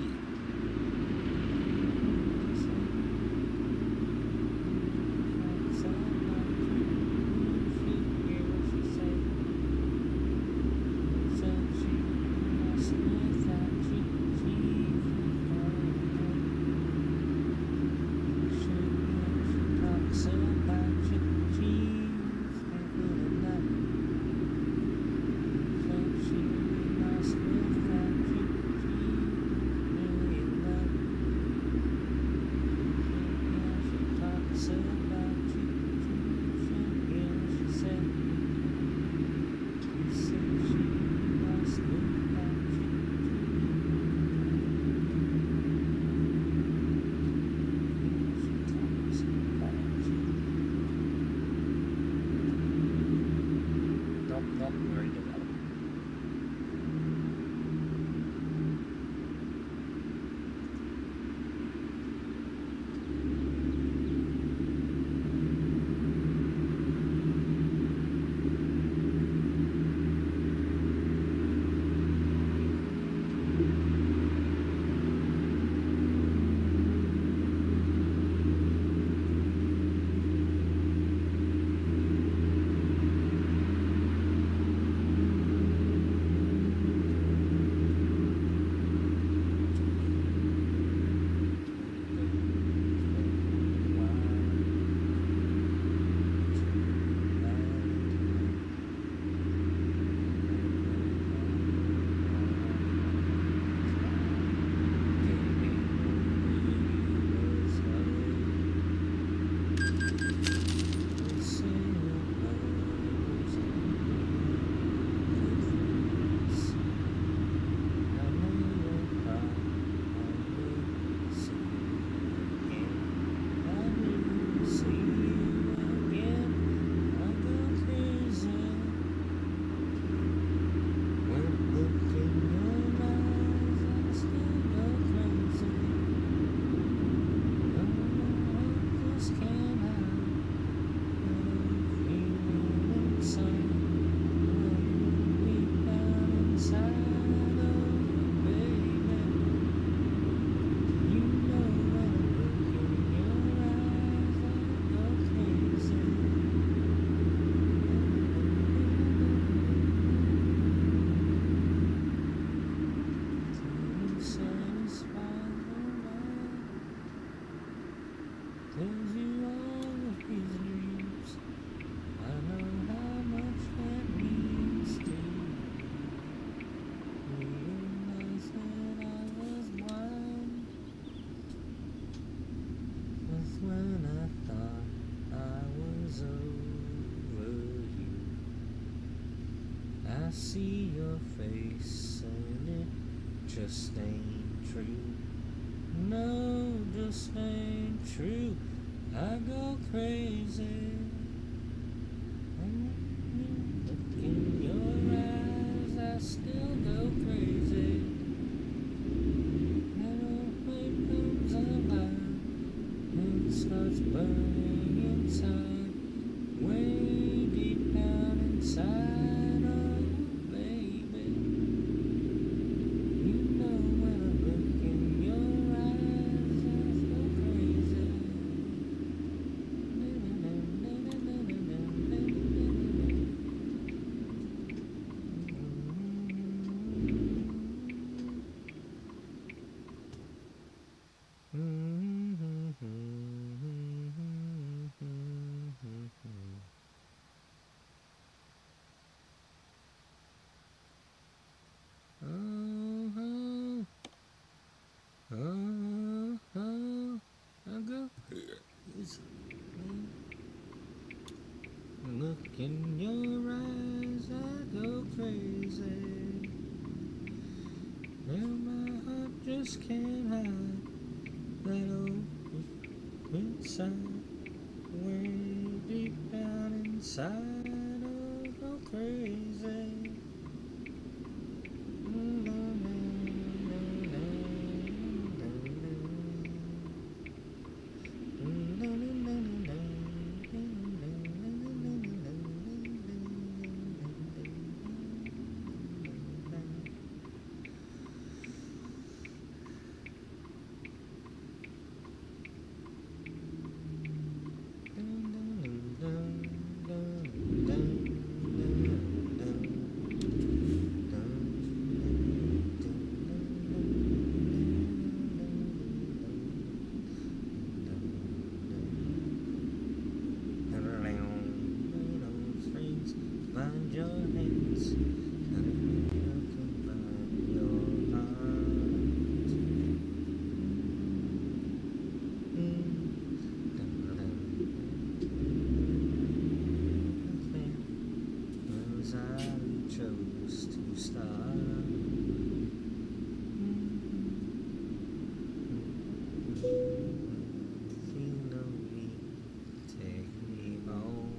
see your face and it just ain't true. No, just ain't true. I go crazy. Look in your eyes, I still go crazy. And when it comes alive, it starts burning inside, way deep down inside. Oh, baby, you know when I look in your eyes, I go crazy. Look in your eyes, I go crazy. Well, my heart just can't hide that old inside, way deep down inside. Oh, go crazy. Find your hands, and you can find your heart. As I chose to start. Feel no need, take me home.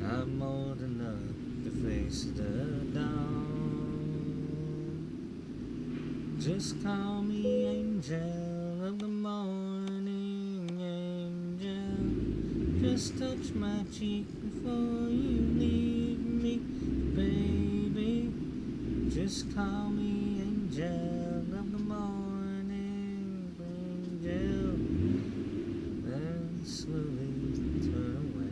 I'm old enough to face the dawn. Just call me angel of the morning, angel. Just touch my cheek before you leave me, baby. Just call me angel of the morning, angel. Then slowly turn away.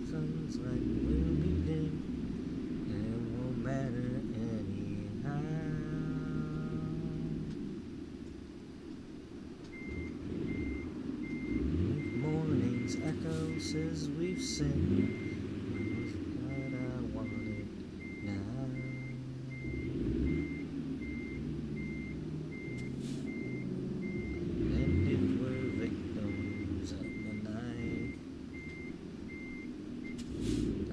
Sounds like we'll be dead, and it won't matter anyhow. Morning's echo says we've sinned. What I wanted now. And if we're victims of the night,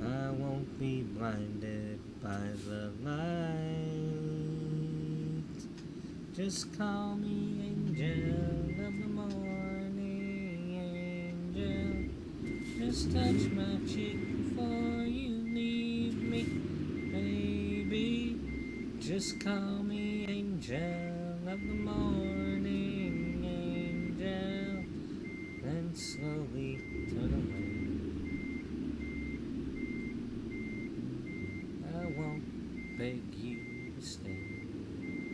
I won't be blinded by the light. Just call me angel of the morning, angel. Just touch my cheek before you leave me, baby. Just call me angel of the morning, angel. Then slowly turn away. I won't beg you to stay with me.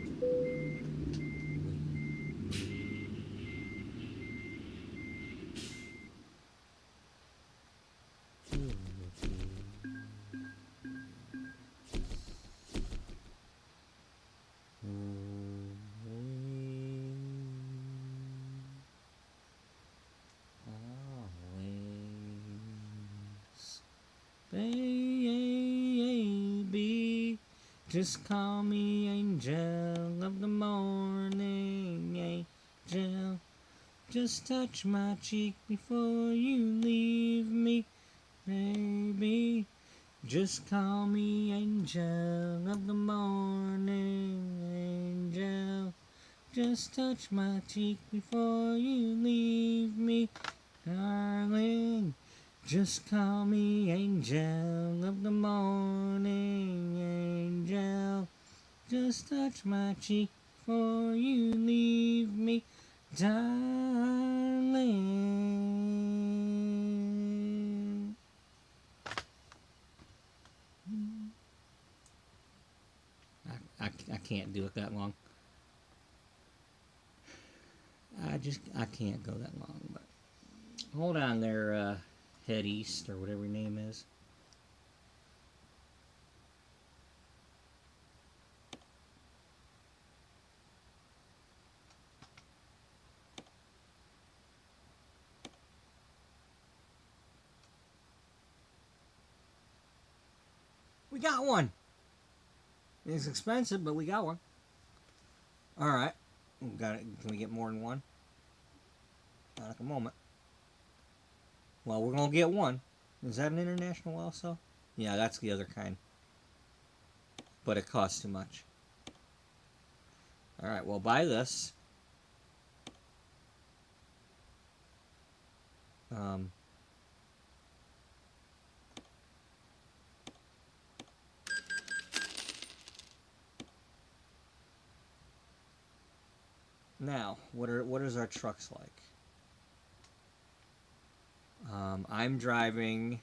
Always, baby, Just call me angel of the morning, angel. Just touch my cheek before you leave me, baby. Just call me angel of the morning, angel. Just touch my cheek before you leave me, darling. Just call me angel of the morning, angel. Just touch my cheek before you leave me, darling. I can't do it that long. I can't go that long. But hold on there, Head East or whatever your name is. We got one. It's expensive, but we got one. All right, we got it. Can we get more than one? Not at the moment. Well, we're gonna get one. Is that an international also? Yeah, that's the other kind. But it costs too much. All right, well, buy this. Now, what is our trucks like? I'm driving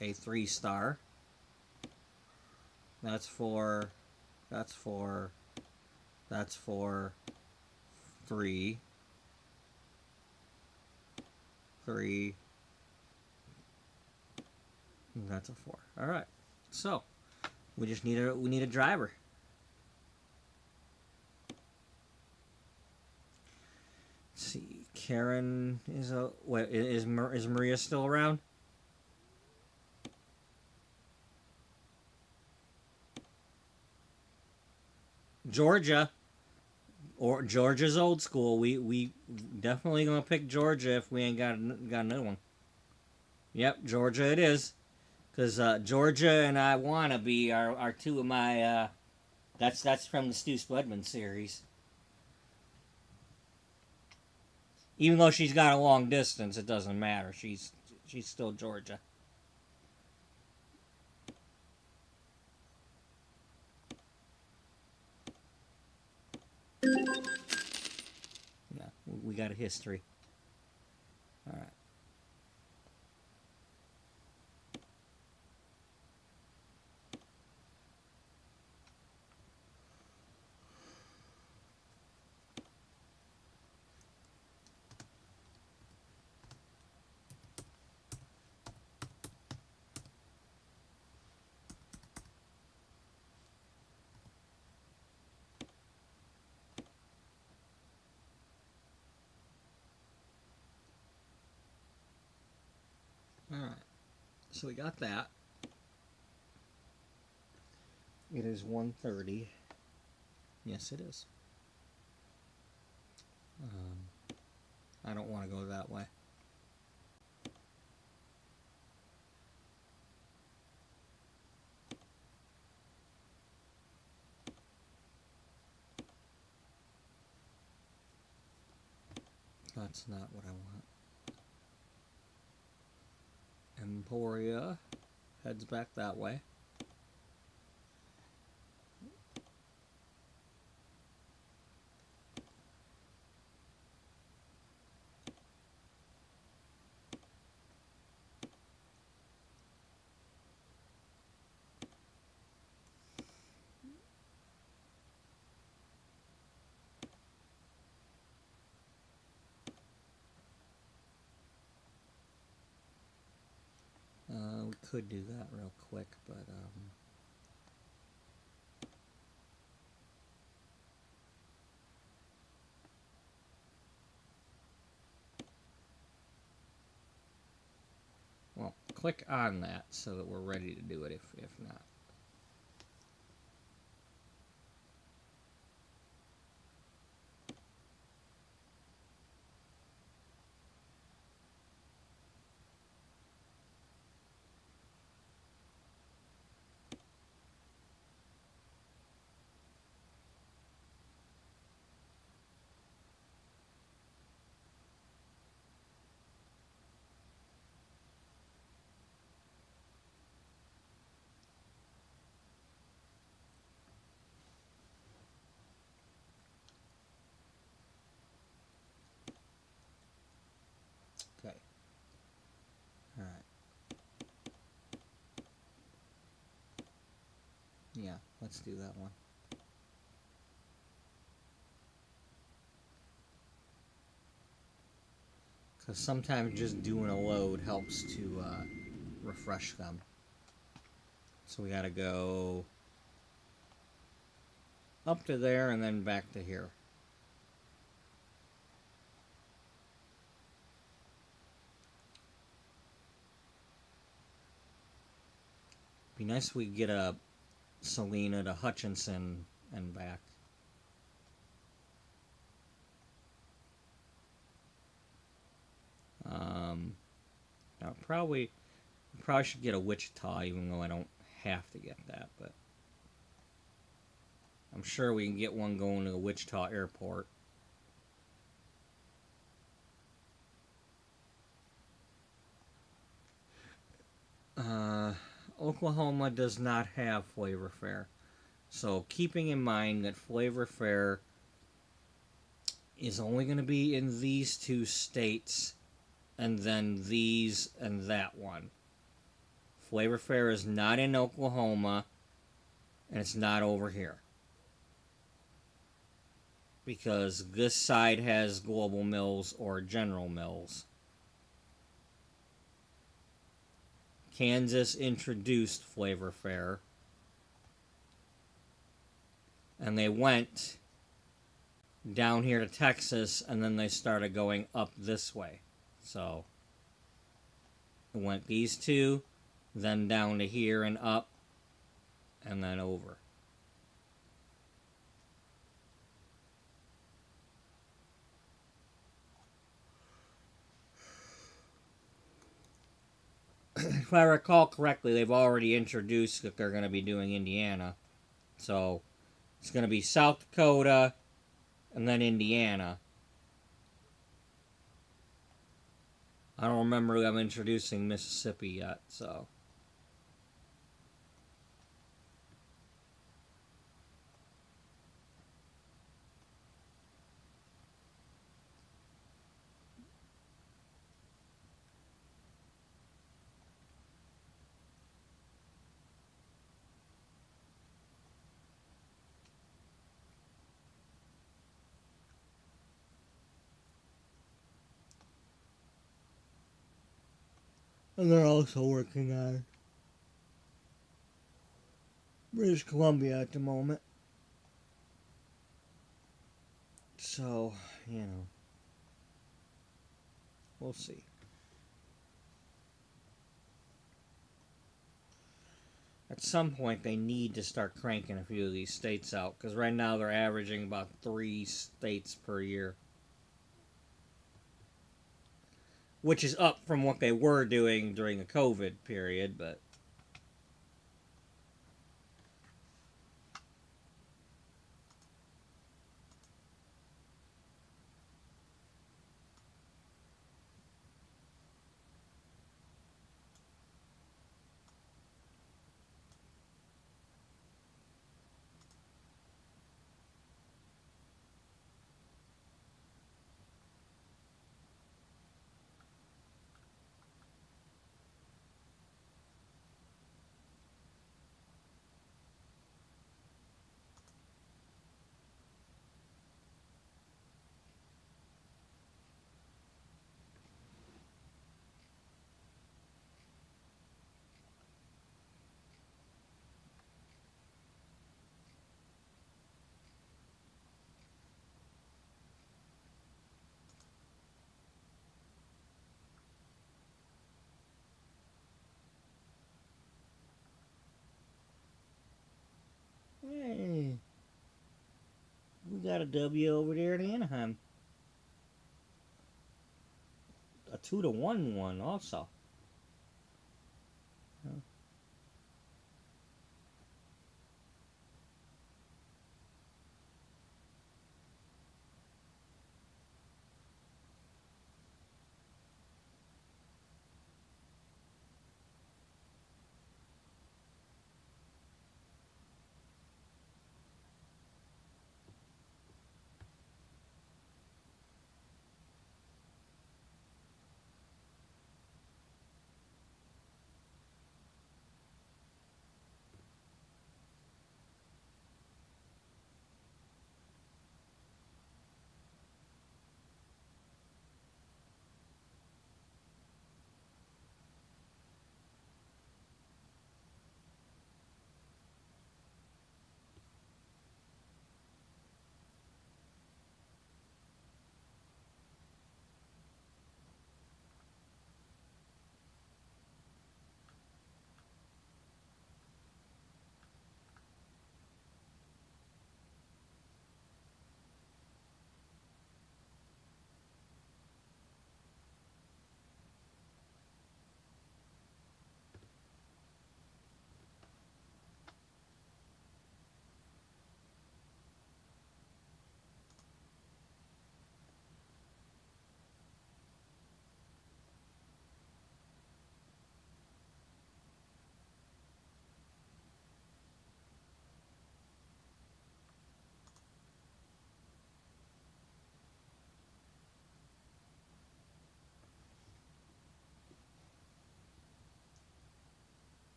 a 3-star. That's for 3. That's a 4. All right. So we just need a driver. Let's see. Karen is is Maria still around? Georgia. Or Georgia's old school. We definitely gonna pick Georgia if we ain't got another one. Yep, Georgia it is. Because Georgia and I Wanna Be are two of my. That's from the Stu Spudman series. Even though she's got a long distance, it doesn't matter. She's still Georgia. Yeah, we got a history. All right. All right. So we got that. It is 1:30. Yes, it is. I don't want to go that way. That's not what I want. Emporia heads back that way. We could do that real quick, but well, click on that so that we're ready to do it if not. Yeah, let's do that one. Because sometimes just doing a load helps to refresh them. So we gotta go up to there and then back to here. Be nice if we could get a Selena to Hutchinson and back. Now probably should get a Wichita, even though I don't have to get that, but I'm sure we can get one going to the Wichita airport. Oklahoma does not have Flavor Fair. So keeping in mind that Flavor Fair is only going to be in these two states and then these and that one. Flavor Fair is not in Oklahoma and it's not over here. Because this side has Global Mills or General Mills. Kansas introduced Flavor Fair. And they went down here to Texas, and then they started going up this way. So it went these two, then down to here and up, and then over. If I recall correctly, they've already introduced that they're going to be doing Indiana. So it's going to be South Dakota and then Indiana. I don't remember them introducing Mississippi yet, so. And they're also working on British Columbia at the moment. So, you know, we'll see. At some point, they need to start cranking a few of these states out, because right now they're averaging about 3 states per year. Which is up from what they were doing during the COVID period, but hey, we got a W over there in Anaheim. A 2-1 one also.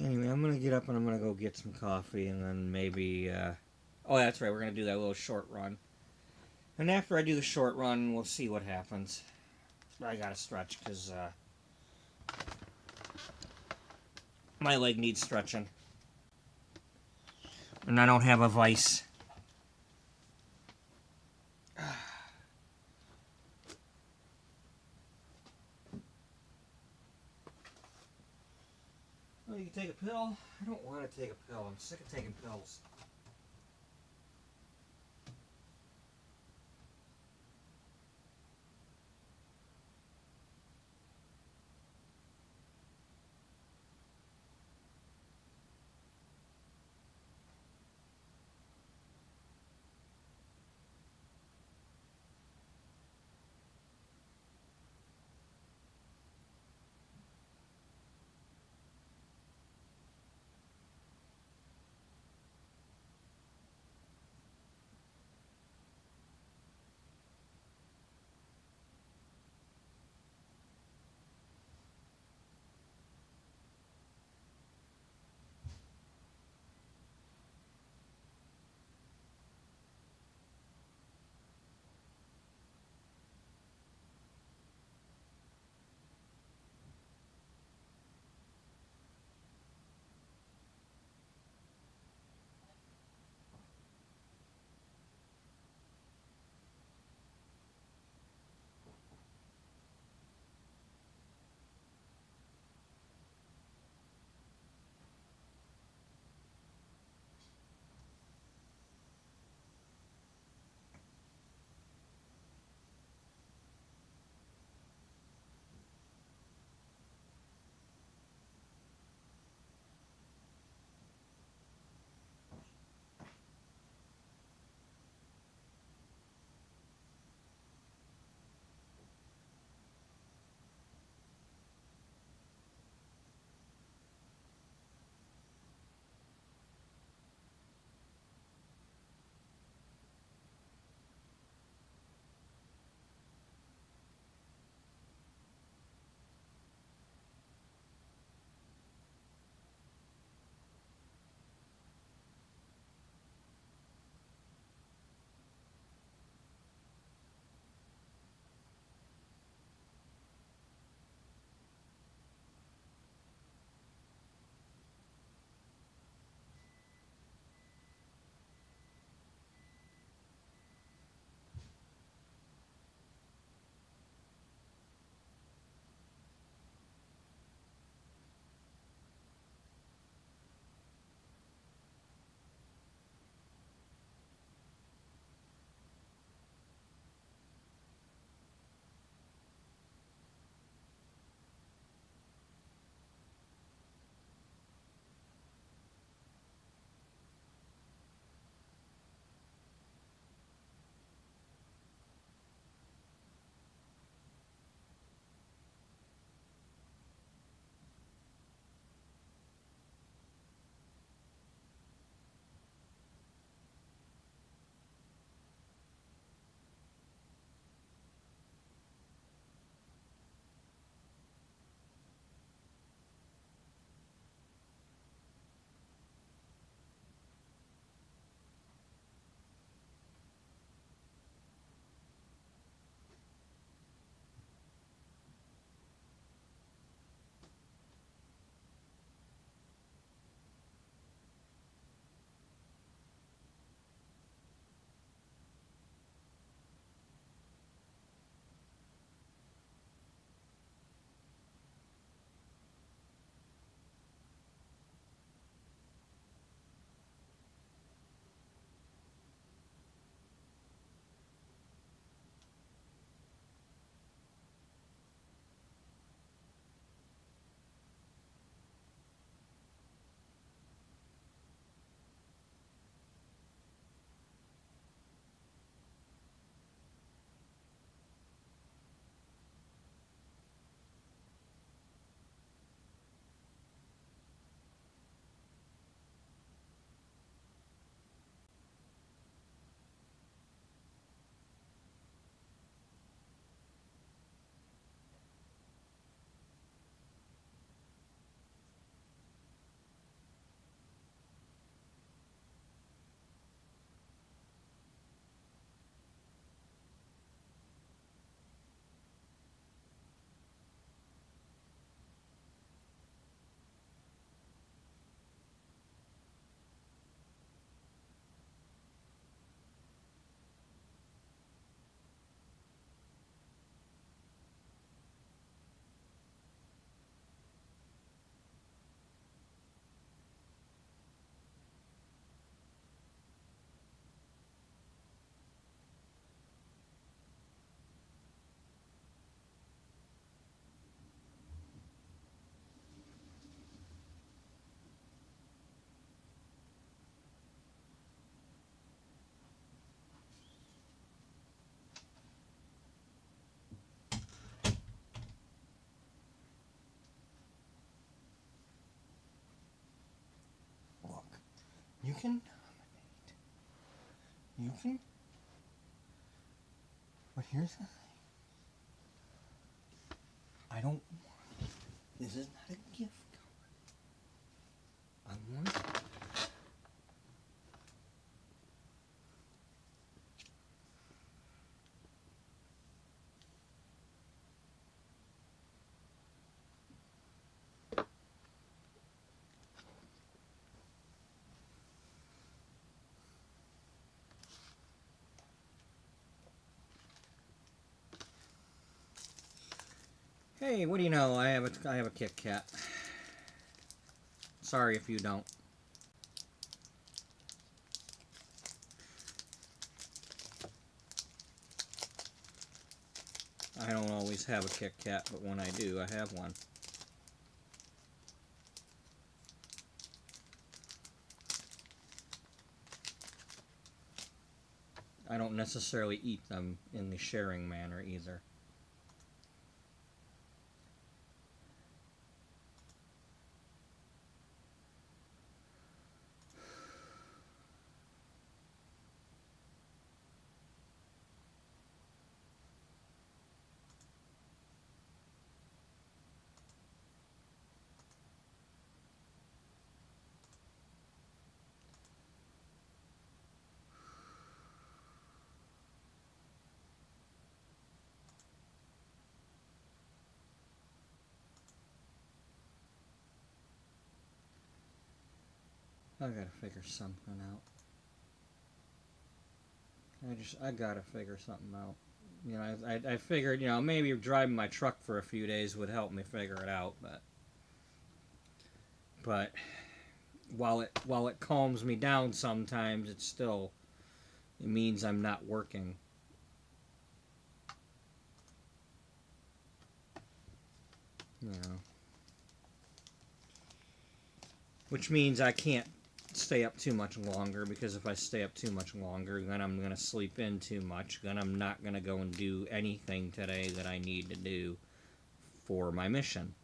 Anyway, I'm gonna get up and I'm gonna go get some coffee and then maybe. Oh, that's right. We're gonna do that little short run. And after I do the short run, we'll see what happens. I gotta stretch because my leg needs stretching. And I don't have a vise. Oh, you can take a pill? I don't want to take a pill. I'm sick of taking pills. You can nominate. You can. But here's the thing. I don't want. This is not a gift card. I want. Hey, what do you know? I have a Kit Kat. Sorry if you don't. I don't always have a Kit Kat, but when I do, I have one. I don't necessarily eat them in the sharing manner either. I gotta figure something out. I gotta figure something out. You know, I figured, you know, maybe driving my truck for a few days would help me figure it out, but while it calms me down sometimes, it means I'm not working. You know, which means I can't stay up too much longer, because if I stay up too much longer, then I'm gonna sleep in too much. Then I'm not gonna go and do anything today that I need to do for my mission.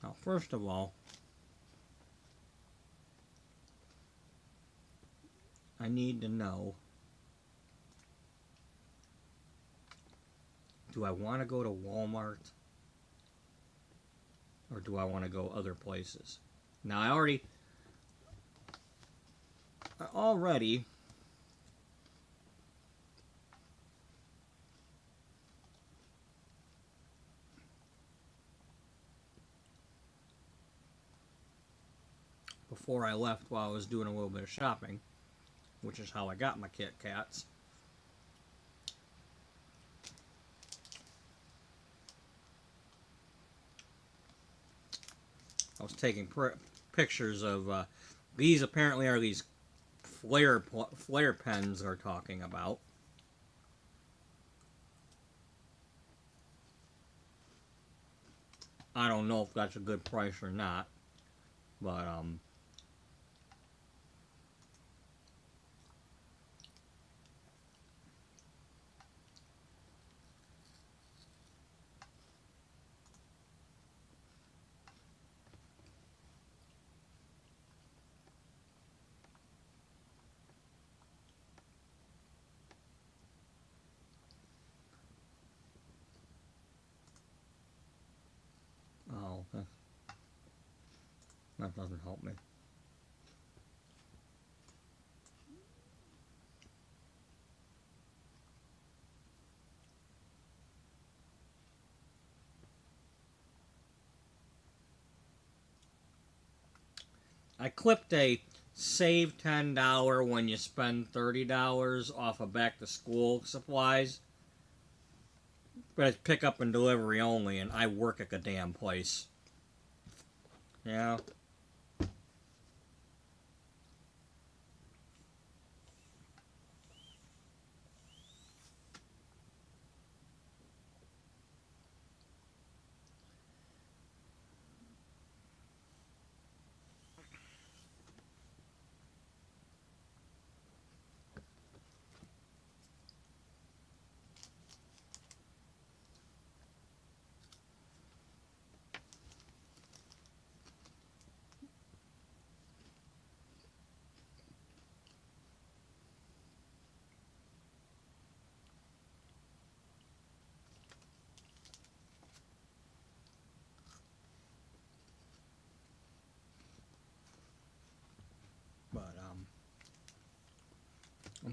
Now, first of all, I need to know, do I want to go to Walmart or do I want to go other places? Now, I already before I left, while I was doing a little bit of shopping, which is how I got my Kit Kats, I was taking pictures of these. Apparently are these flare pens they're talking about. I don't know if that's a good price or not, but oh, that doesn't help me. I clipped a save $10 when you spend $30 off of back to school supplies, but it's pickup and delivery only, and I work at the damn place. Yeah.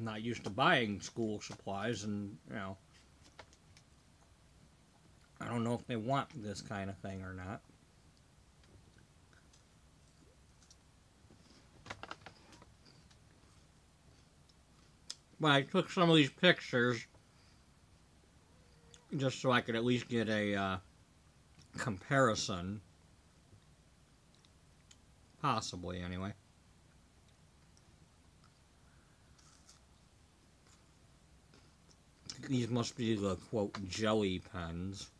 I'm not used to buying school supplies, and I don't know if they want this kind of thing or not. But I took some of these pictures just so I could at least get a comparison. Possibly, anyway. These must be the, quote, jelly pens.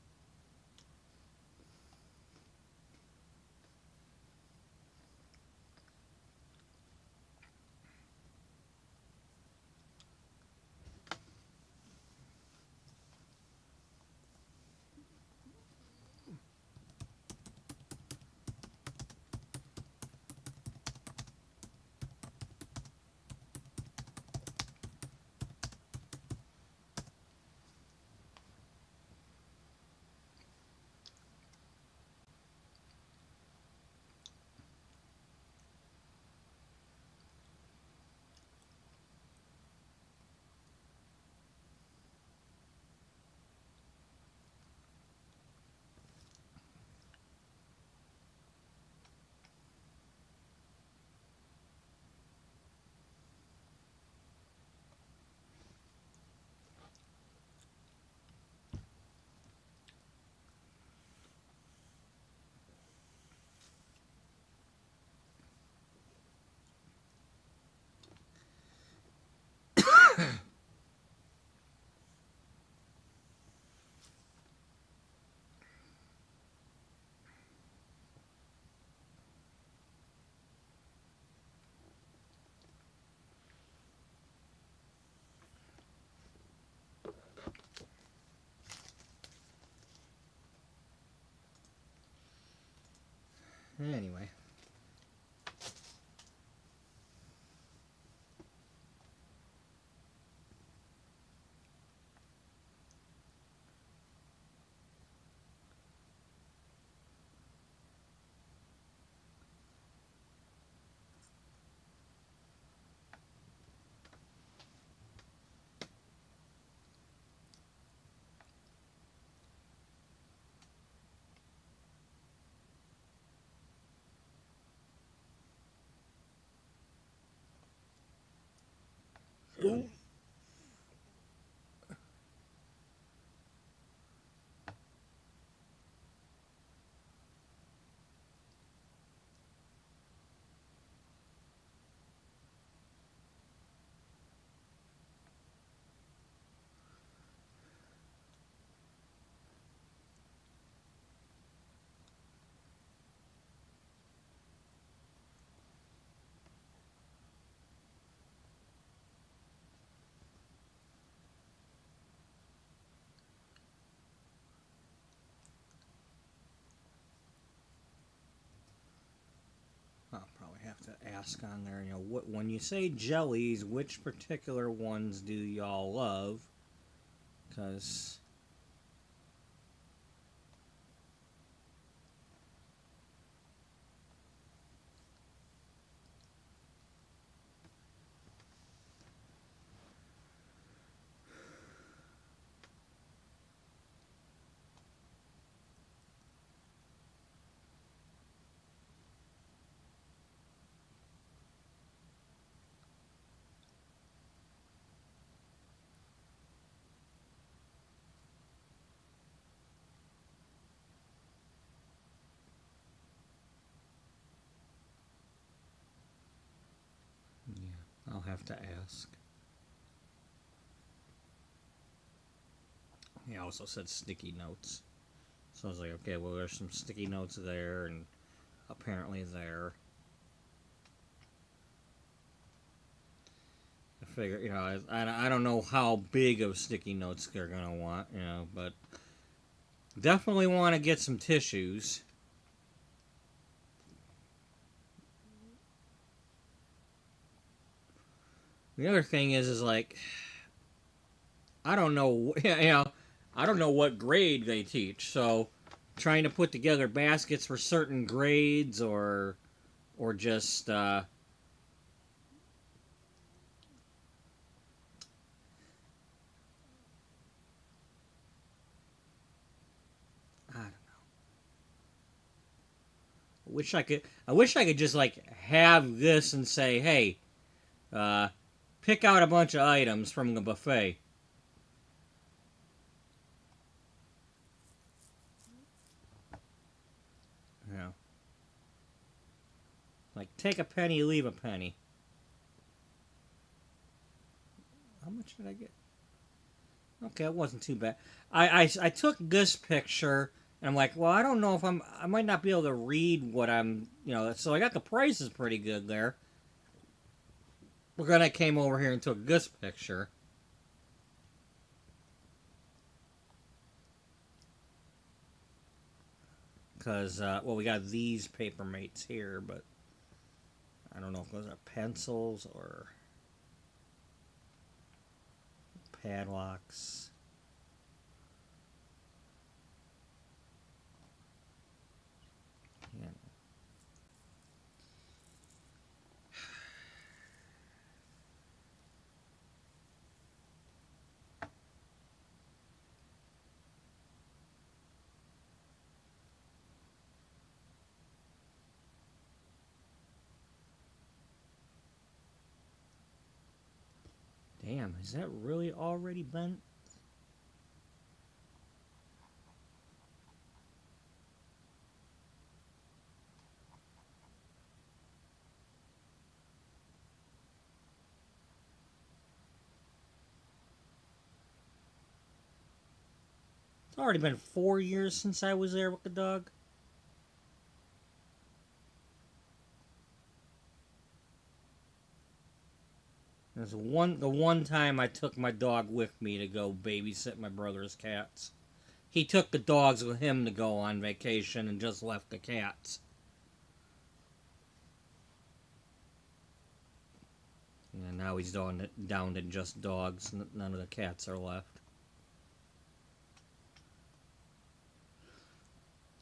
Anyway. Ooh. I'll probably have to ask on there, when you say jellies, which particular ones do y'all love? Because yeah, I'll have to ask. He also said sticky notes. So I was like, okay, well, there's some sticky notes there, and apparently there. I figure, I don't know how big of sticky notes they're going to want, but definitely want to get some tissues. The other thing is like, I don't know, I don't know what grade they teach, so trying to put together baskets for certain grades or just wish I could. I wish I could just like have this and say, "Hey, pick out a bunch of items from the buffet." Yeah. Like take a penny, leave a penny. How much did I get? Okay, it wasn't too bad. I took this picture and I'm like, well, I don't know if I might not be able to read what I'm, so I got the prices pretty good there. But then I came over here and took this picture. Because, well, we got these paper mates here, but I don't know if those are pencils or padlocks. Yeah. Damn, is that really already bent? It's already been 4 years since I was there with the dog. There's the one time I took my dog with me to go babysit my brother's cats. He took the dogs with him to go on vacation and just left the cats. And now he's down to just dogs. None of the cats are left.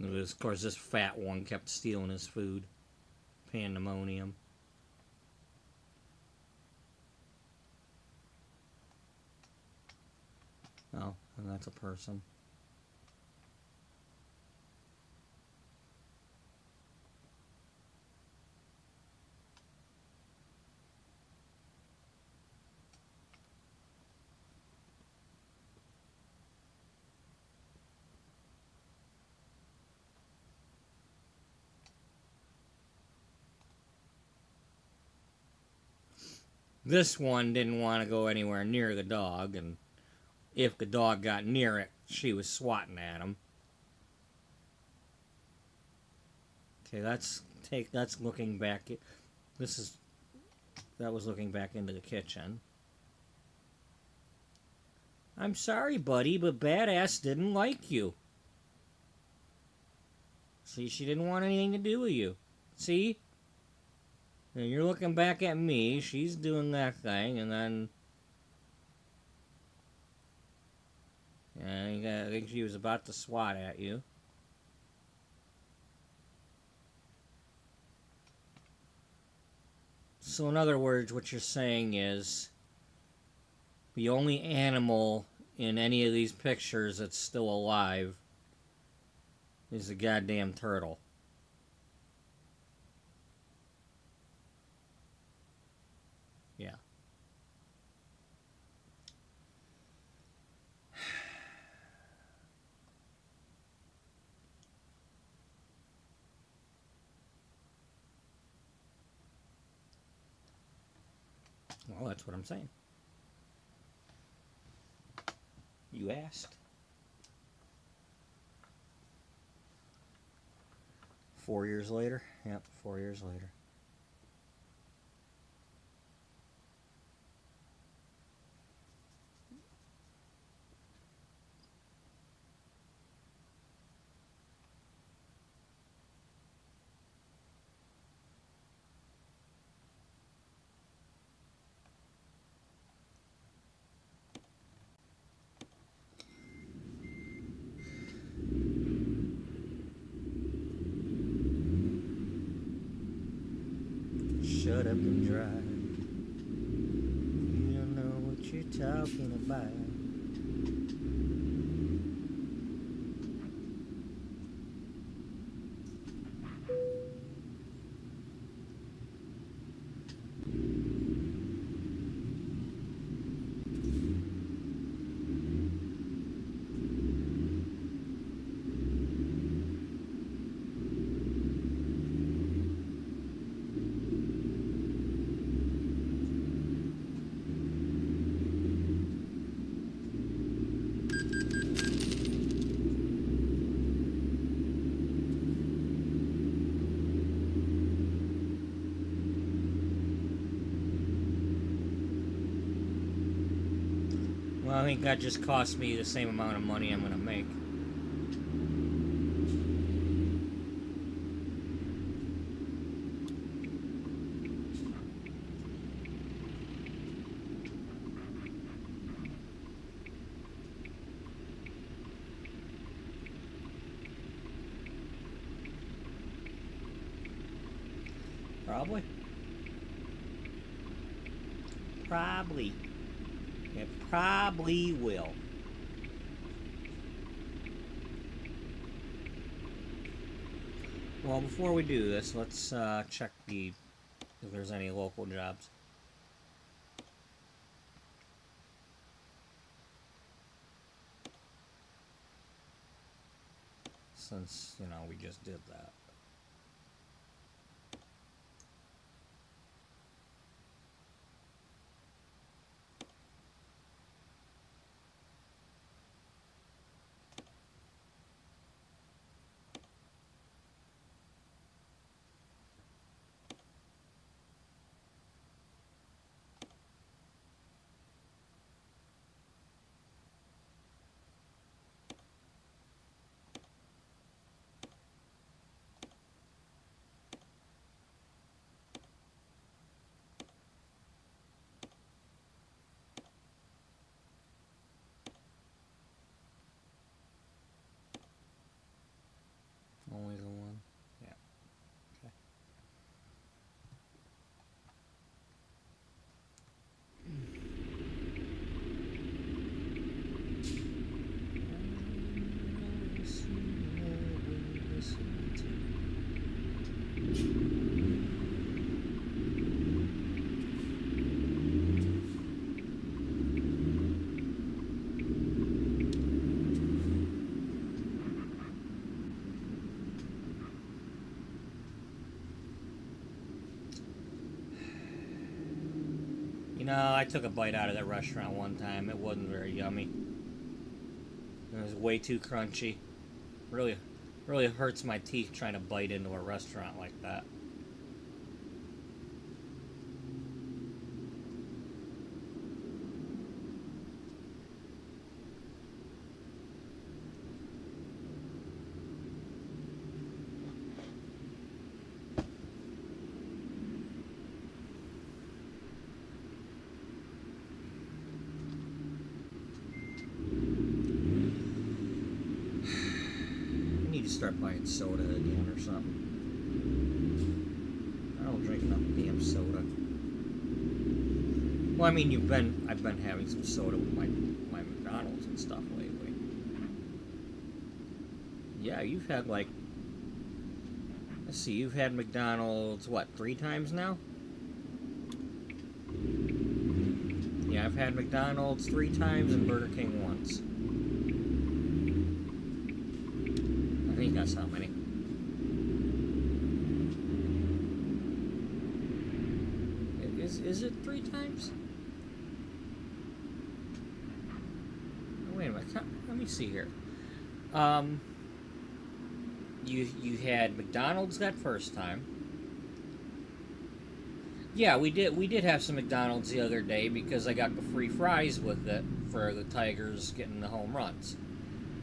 Of course, this fat one kept stealing his food. Pandemonium. Oh, and that's a person. This one didn't want to go anywhere near the dog, and if the dog got near it, she was swatting at him. Okay, that's looking back. That was looking back into the kitchen. I'm sorry, buddy, but Badass didn't like you. See, she didn't want anything to do with you. See? And you're looking back at me, she's doing that thing, and then... Yeah, I think she was about to swat at you. So in other words, what you're saying is... the only animal in any of these pictures that's still alive is the goddamn turtle. Yeah. Well, that's what I'm saying. You asked. 4 years later? Yep, 4 years later. Shut up and drive. You don't know what you're talking about. Well, I think that just cost me the same amount of money I'm going to make. Probably. Probably. It probably will. Well, before we do this, let's check if there's any local jobs. Since, you know, we just did that. Only the one? Yeah. Okay. You know, I took a bite out of that restaurant one time. It wasn't very yummy. It was way too crunchy. Really, really hurts my teeth trying to bite into a restaurant like that. I need to start buying soda again or something. I don't drink enough damn soda. Well, I mean, I've been having some soda with my McDonald's and stuff lately. Yeah, you've had like, let's see, you've had McDonald's, what, 3 times now? Yeah, I've had McDonald's 3 times and Burger King once. I think that's how many. Is it 3 times? Oh, wait a minute. Let me see here. You had McDonald's that first time. Yeah, we did have some McDonald's the other day because I got the free fries with it for the Tigers getting the home runs.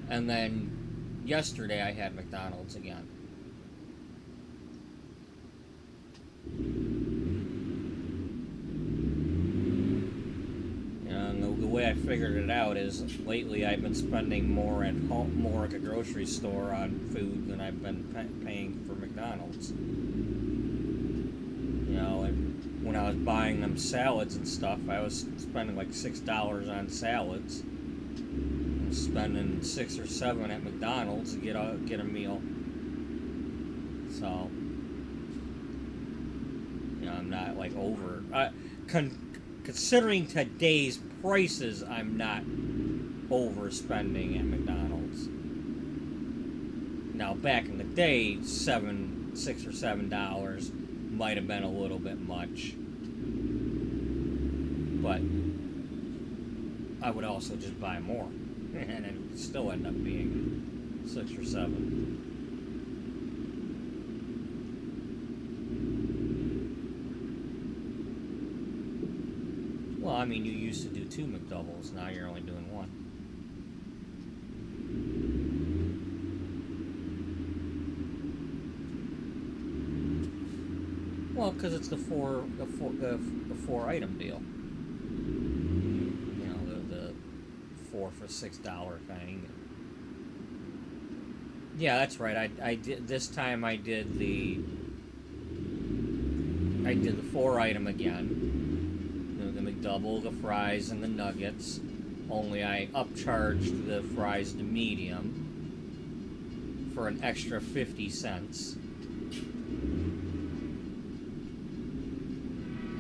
And then yesterday I had McDonald's again. And the way I figured it out is lately I've been spending more at home, more at the grocery store on food than I've been paying for McDonald's. You know, and when I was buying them salads and stuff, I was spending like $6 on salads. And spending 6 or 7 at McDonald's to get a meal. So, you know, I'm not like over. Considering today's prices, I'm not overspending at McDonald's. Now, back in the day, $6 or $7 might have been a little bit much, but I would also just buy more, and it would still end up being 6 or 7. Well, I mean, you used to do 2 McDoubles. Now you're only doing 1. Well, because it's the four item deal. You know, the 4 for $6 thing. Yeah, that's right. I did this time. I did the 4 item again. The McDouble, the fries, and the nuggets. Only I upcharged the fries to medium for an extra 50 cents.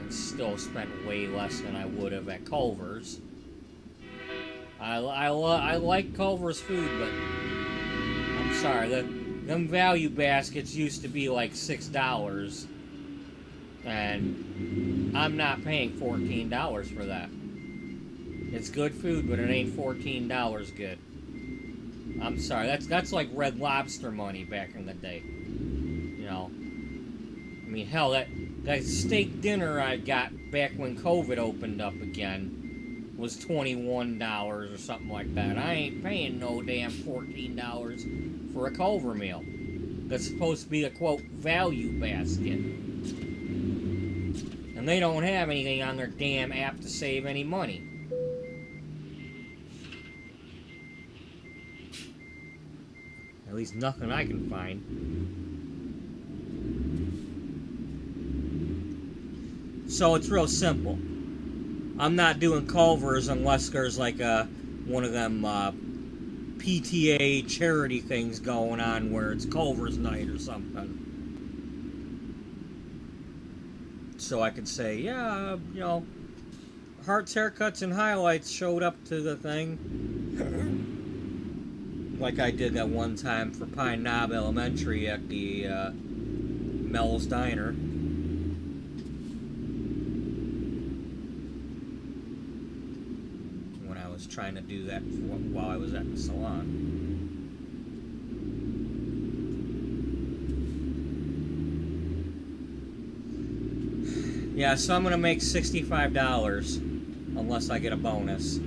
And still spent way less than I would have at Culver's. I like Culver's food, but I'm sorry, them value baskets used to be like $6, and I'm not paying $14 for that. It's good food, but it ain't $14 good. I'm sorry, that's like Red Lobster money back in the day. You know, I mean, hell, that steak dinner I got back when COVID opened up again was $21 or something like that. I ain't paying no damn $14 for a Culver meal. That's supposed to be a, quote, value basket. And they don't have anything on their damn app to save any money. At least nothing I can find. So it's real simple. I'm not doing Culver's unless there's like one of them PTA charity things going on where it's Culver's night or something. So I could say, yeah, you know, Hearts, Haircuts, and Highlights showed up to the thing. Like I did that one time for Pine Knob Elementary at the Mel's Diner. When I was trying to do that while I was at the salon. Yeah, so I'm going to make $65 unless I get a bonus.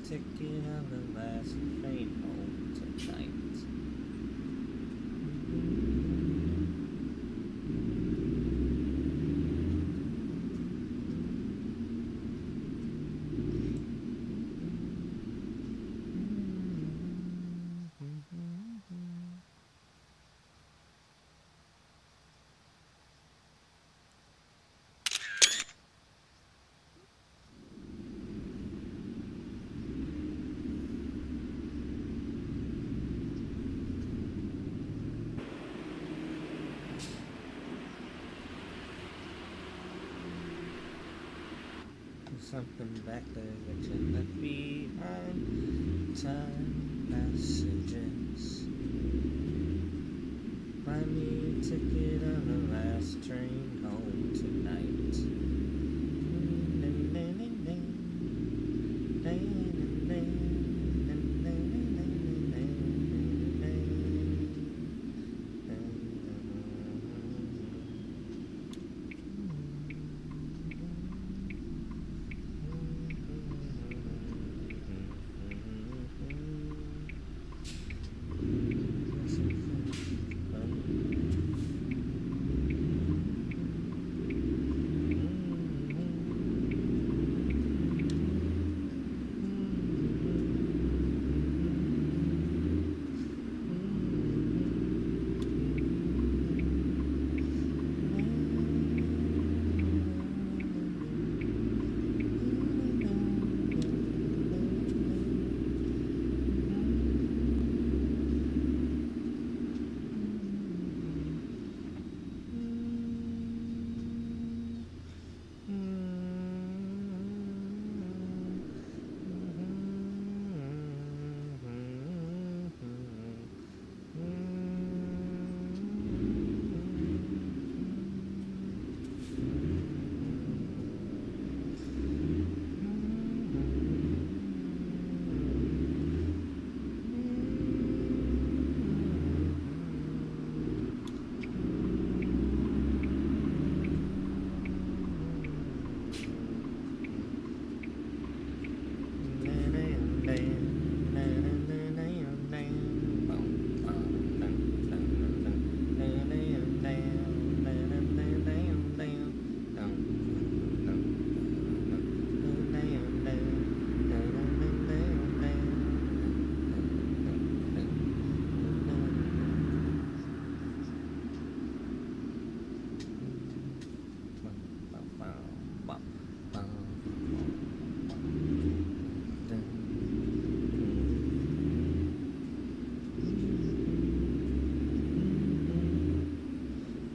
Ticket on the last train home tonight. something back there that you left behind. Time passages. Buy me a ticket on the last train home tonight.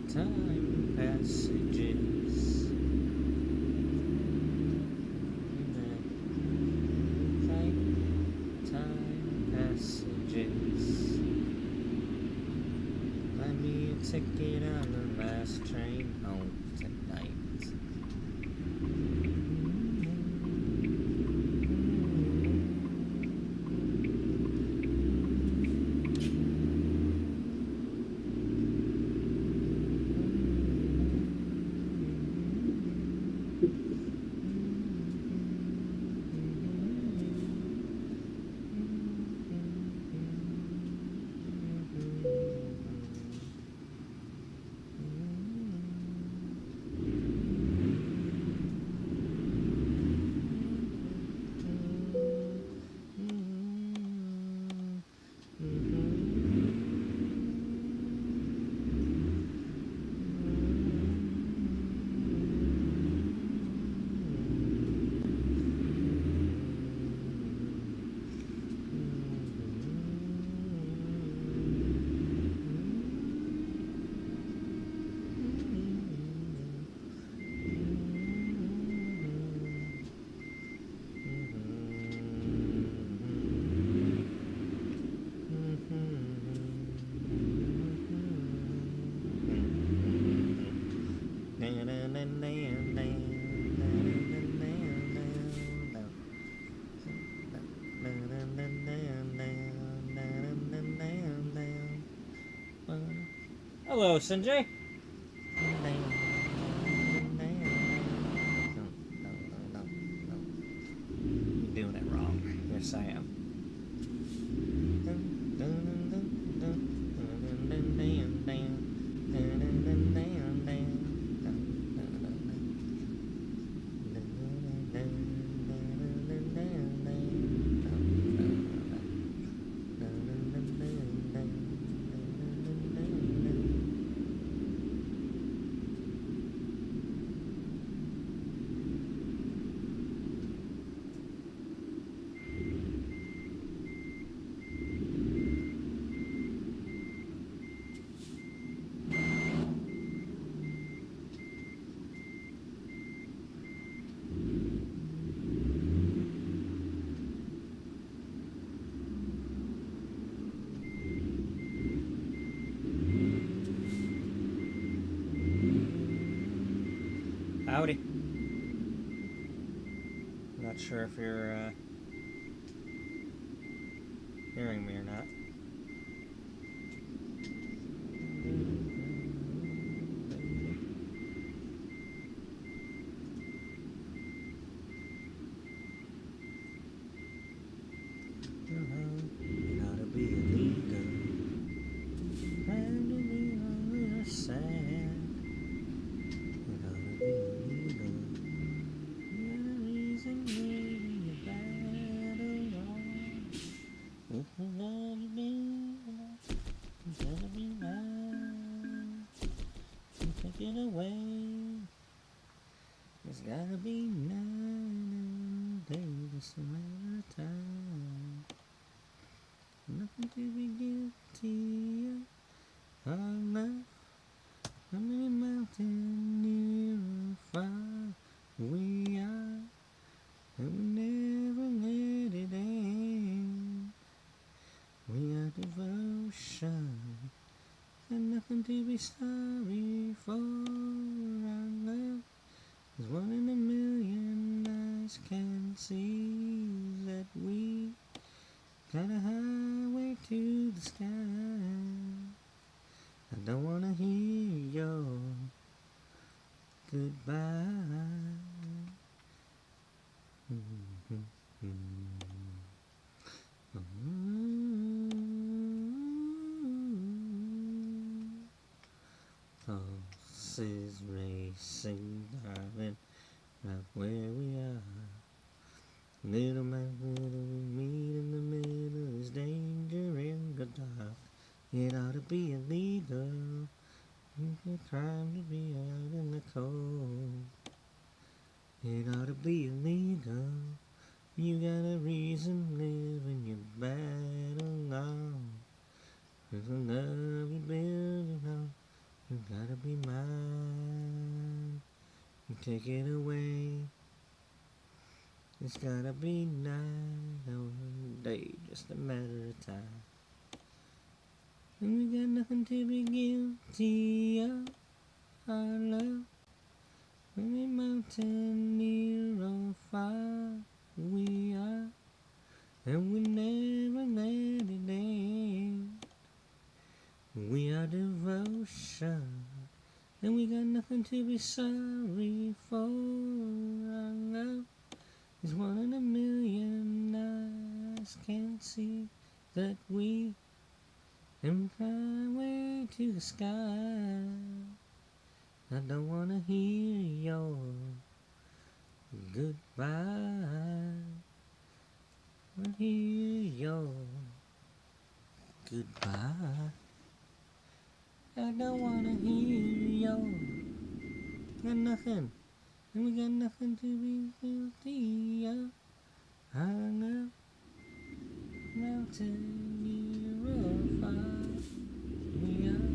Time passages. Time passages. Buy me a ticket on the last train home tonight. Hello, Sanjay. You're doing it wrong. Yes, I am. Howdy. Not sure if you're hearing me or not. It ought to be illegal. Trying to be a little sad. It ought to be illegal. The other reason maybe you're bad along. If you love me, you gotta be mine. You take it away. It's gotta be nine days, just a matter of time. Nothing to be guilty of. Our love, how many mountains near or far we are, and we never let it end. We are devotion, and nothing to be sorry for. Our love is one in a million. Eyes can see that we got a highway to the sky. I don't wanna hear your goodbye. Pulse is racing, darling, right where we are. Little by little we meet in the middle. There's danger in the dark. It ought to be illegal. It's a crime to be out in the cold. It ought to be illegal. You got a reason living your battle on. There's a love you build on. You gotta be mine. You take it away. It's gotta be night or day, just a matter of time. And we got nothing to be guilty of. Our love, any mountain near or far we are, and we never let it end. We are devotion, and we got nothing to be sorry for. Our love is one in a million. Eyes can't see that we am highway to the sky. I don't wanna hear your goodbye. I hear your goodbye. I don't wanna hear your got nothing. And we got nothing to be guilty of. I love mountain near or far we are.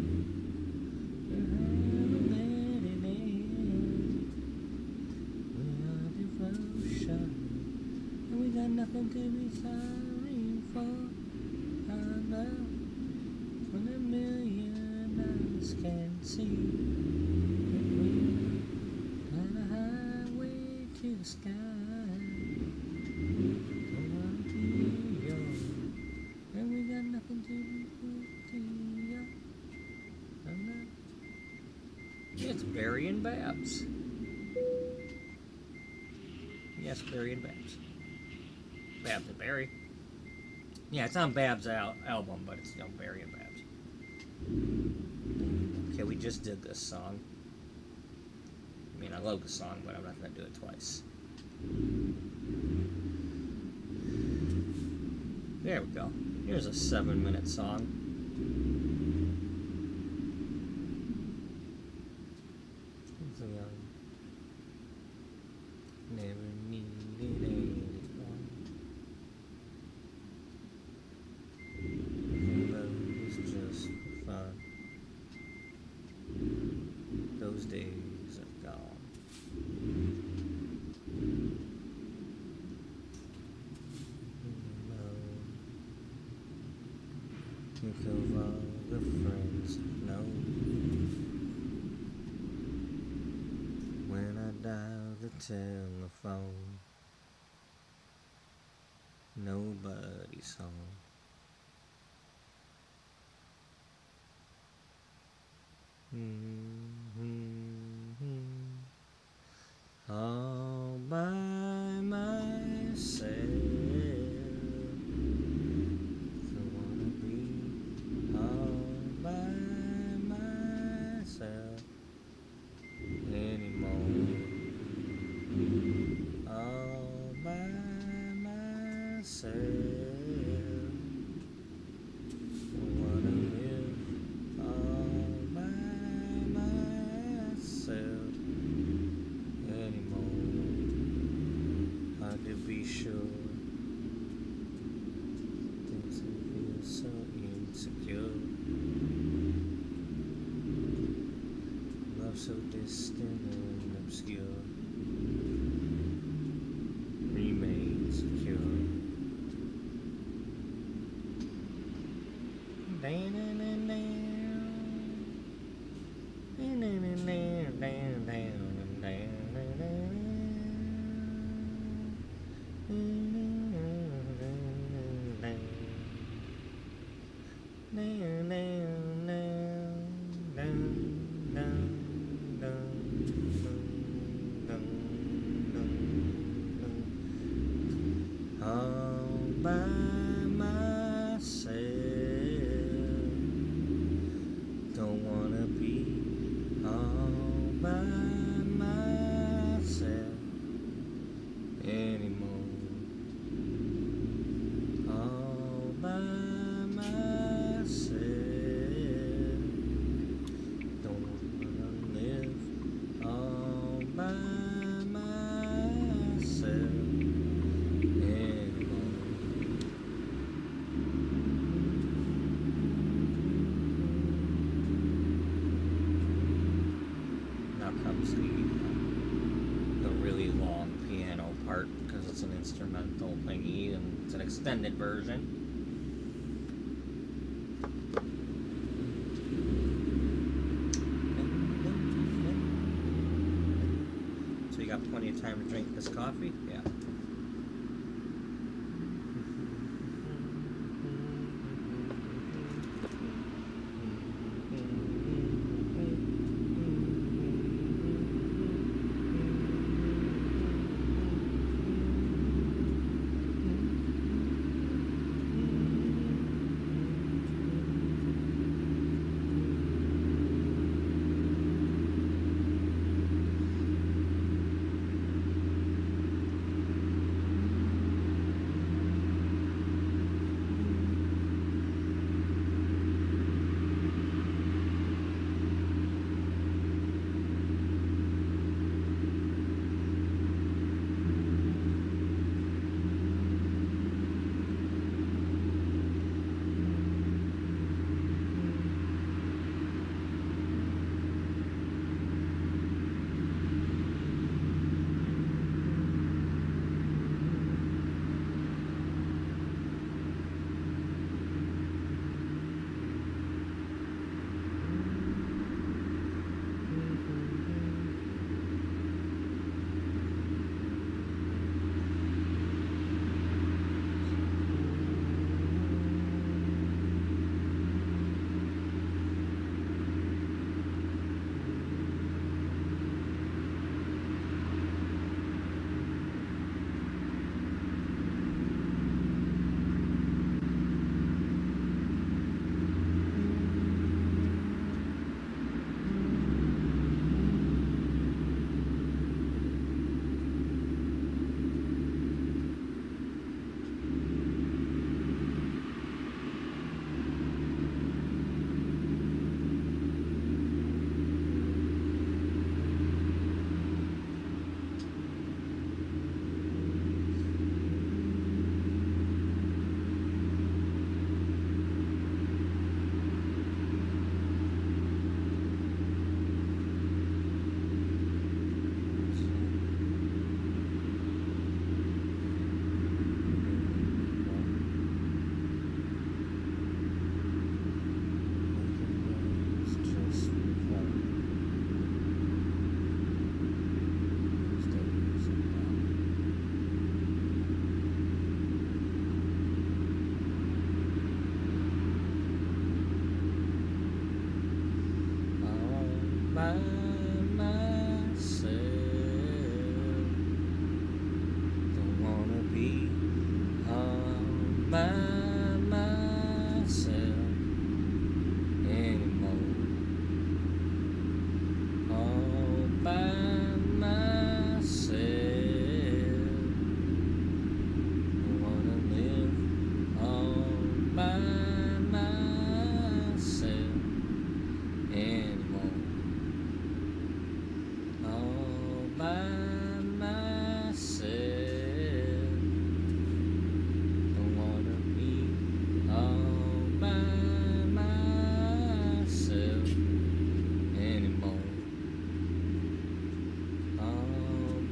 Never let it end. We are devotion, and we got nothing to be sorry for. Our love, when a million eyes can see. To the sky. Don't wanna be yours, and we got nothing to be guilty of. I'm not. It's Barry and Babs. Yes, Barry and Babs. Babs and Barry. Yeah, it's on Babs' album, but it's Barry and Babs. Okay, we just did this song. I mean, I love the song, but I'm not going to do it twice. There we go. Here's a 7-minute song. Never needed anyone. Love was just for fun. Those days are gone. Think of all the friends I've known. When I die, the telephone. Nobody's home. All by myself. Don't wanna be all by myself anymore. All by myself. Don't wanna live all by myself anymore. Hard to be sure. Things that feel so insecure. Love so distant and obscure. Remain secure. All by myself. Don't wanna be all by myself anymore. All by myself. Don't wanna live all by myself anymore. Now comes the really long piano part because it's an instrumental thingy and it's an extended version. So you got plenty of time to drink this coffee? Yeah.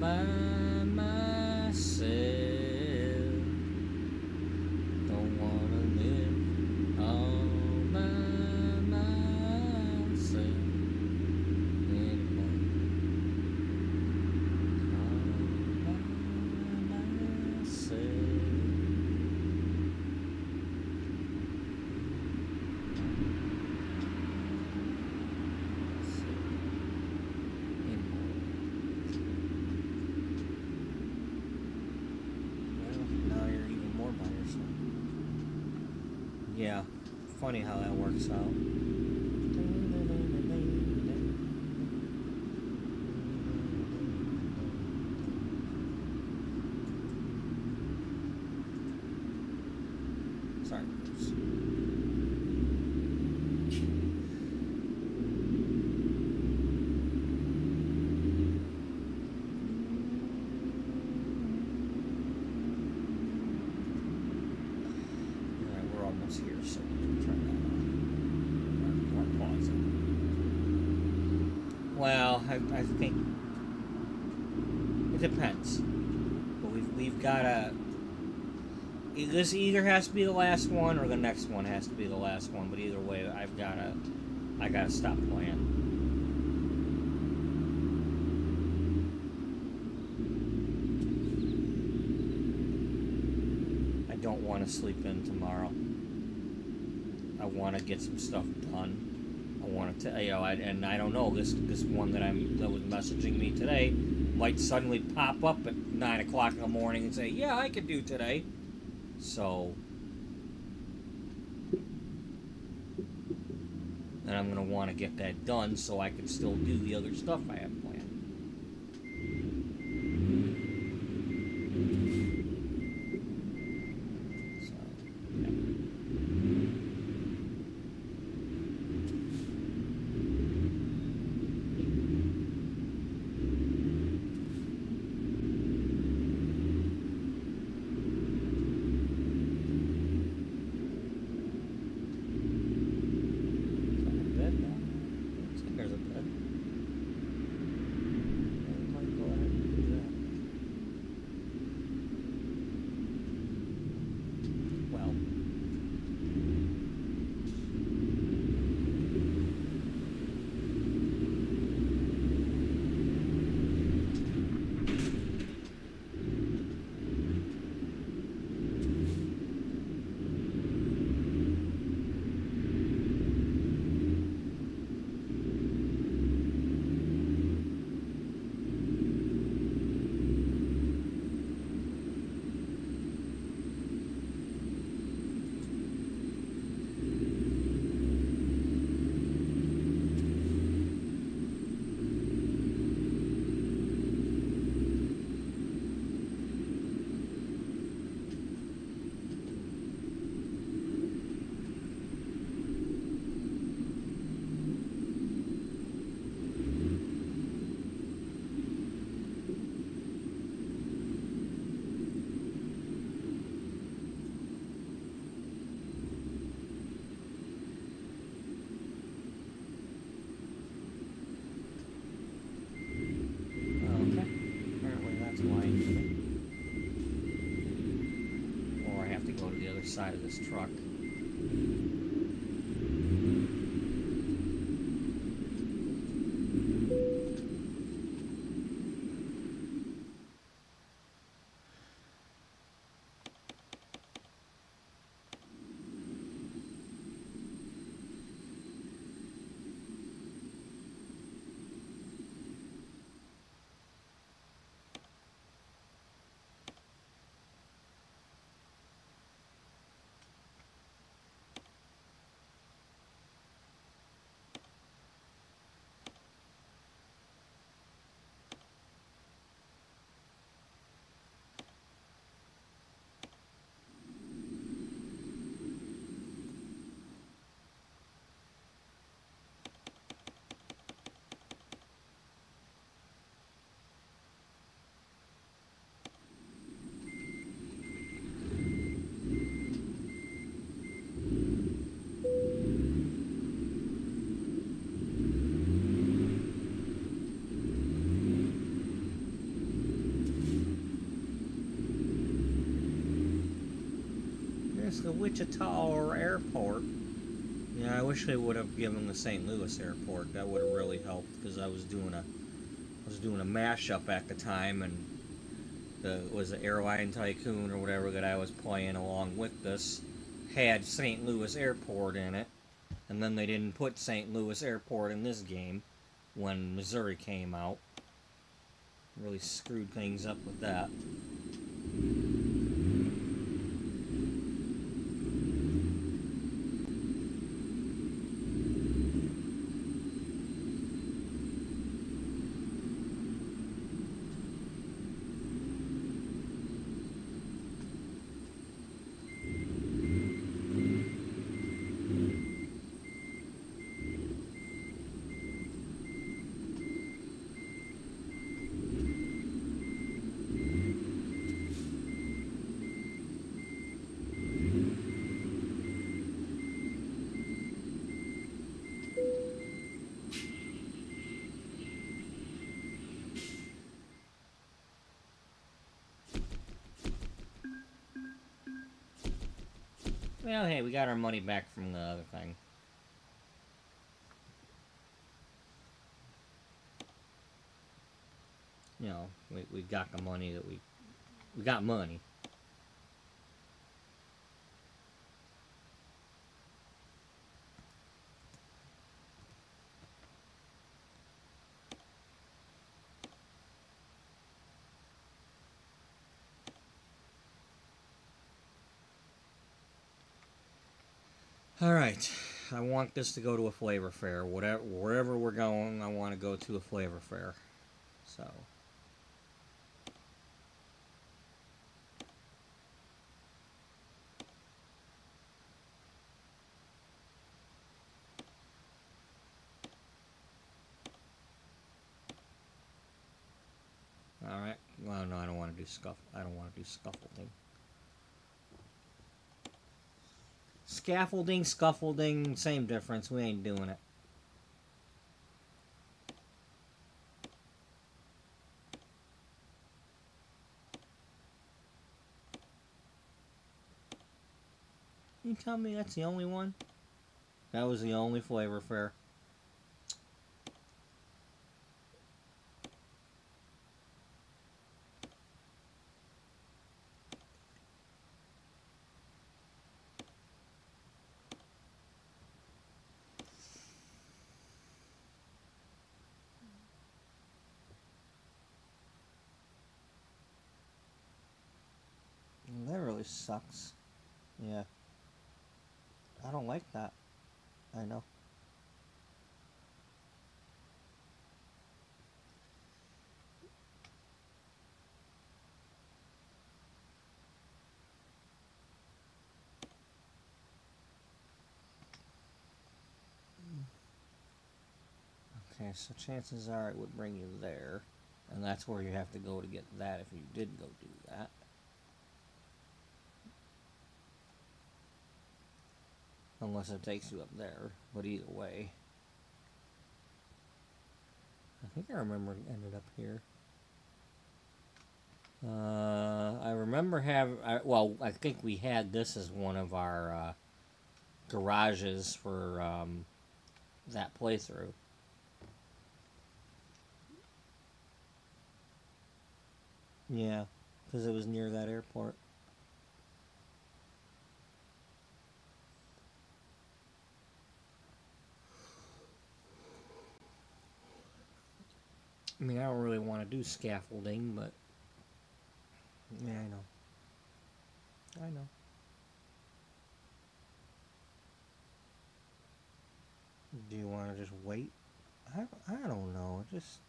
by myself. Don't wanna live all by myself anymore. All by myself. Now you're even more by yourself. Yeah, funny how that works out. Sorry, Bruce. Alright, we're almost here, so we can turn that on. Or pause it. Well, I think it depends. But we've got to. This either has to be the last one or the next one has to be the last one. But either way, I gotta stop playing. I don't want to sleep in tomorrow. I want to get some stuff done. I want to, and I don't know. This one that was messaging me today might suddenly pop up at 9 o'clock in the morning and say, "Yeah, I could do today." So, and I'm gonna want to get that done so I can still do the other stuff I have planned. So, yeah. Side of this truck. It's the Wichita Airport. Yeah, I wish they would have given the St. Louis airport. That would have really helped because I was doing a mashup at the time, and the Airline Tycoon or whatever that I was playing along with this had St. Louis Airport in it, and then they didn't put St. Louis Airport in this game when Missouri came out. Really screwed things up with that. Well, hey, we got our money back from the other thing. You know, we got the money that we got money. Alright, I want this to go to a flavor fair. Wherever we're going, I want to go to a flavor fair. So. Alright, well, no, I don't want to do scaffolding. Scaffolding, scaffolding, same difference. We ain't doing it. You tell me that's the only one? That was the only flavor fair. That really sucks. Yeah. I don't like that. I know. Okay, so chances are it would bring you there. And that's where you have to go to get that if you did go do that. Unless it takes you up there. But either way. I think I remember it ended up here. I remember well, I think we had this as one of our garages for that playthrough. Yeah, because it was near that airport. I mean, I don't really want to do scaffolding, but yeah, I know. I know. Do you want to just wait? I don't know. Just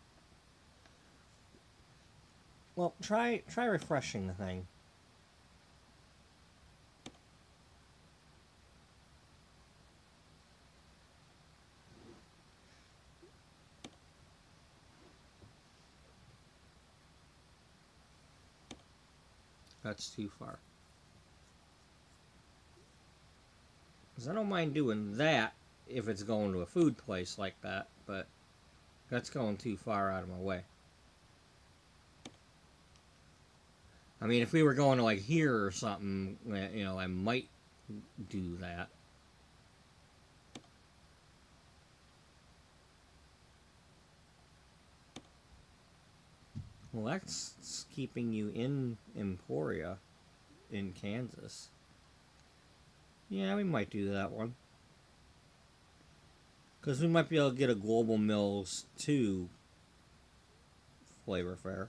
well, try refreshing the thing. That's too far. Because I don't mind doing that if it's going to a food place like that, but that's going too far out of my way. I mean, if we were going to like here or something, you know, I might do that. Well, that's keeping you in Emporia, in Kansas. Yeah, we might do that one. Because we might be able to get a Global Mills 2 flavor fair.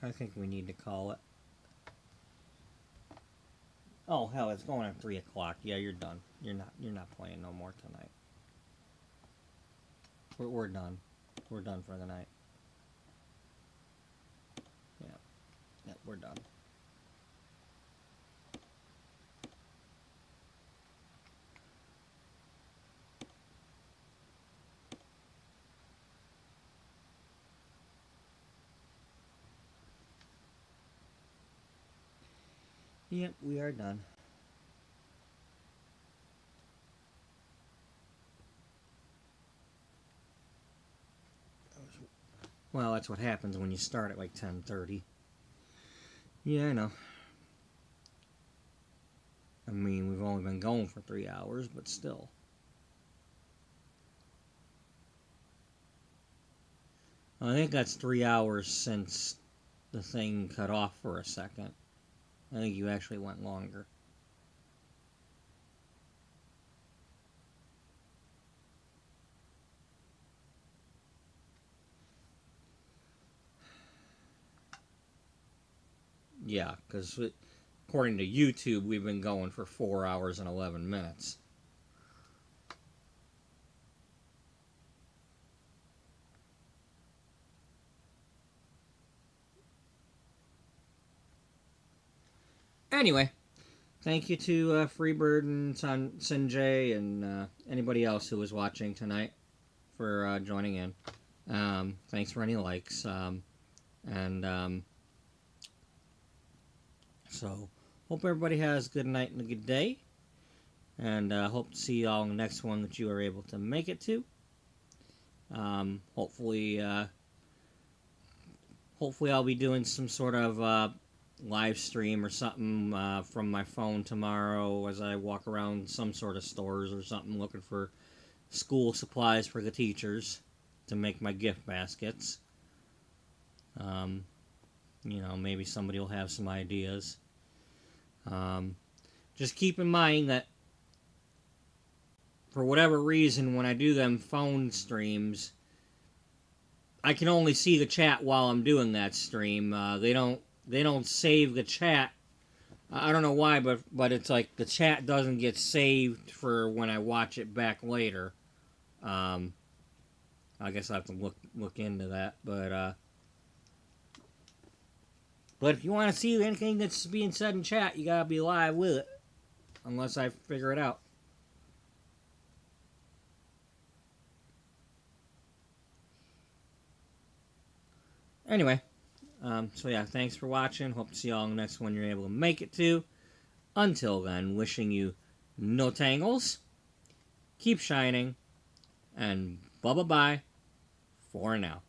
I think we need to call it. Oh hell, it's going at 3 o'clock. Yeah, you're done. You're not playing no more tonight. We're done. We're done for the night. Yeah, we're done. Yep, we are done. Well, that's what happens when you start at like 10:30. Yeah, I know. I mean, we've only been going for 3 hours, but still. I think that's 3 hours since the thing cut off for a second. I think you actually went longer. Yeah, because according to YouTube, we've been going for 4 hours and 11 minutes. Anyway, thank you to Freebird and Sanjay and anybody else who was watching tonight for joining in. Thanks for any likes. And so, hope everybody has a good night and a good day. And hope to see you all in the next one that you are able to make it to. Hopefully I'll be doing some sort of live stream or something from my phone tomorrow as I walk around some sort of stores or something looking for school supplies for the teachers to make my gift baskets. Maybe somebody will have some ideas. Just keep in mind that for whatever reason, when I do them phone streams, I can only see the chat while I'm doing that stream. They don't save the chat. I don't know why, but it's like the chat doesn't get saved for when I watch it back later. I guess I have to look into that, but if you want to see anything that's being said in chat, you gotta be live with it, unless I figure it out. Anyway, so yeah, thanks for watching. Hope to see you all in the next one you're able to make it to. Until then, wishing you no tangles, keep shining, and bye-bye for now.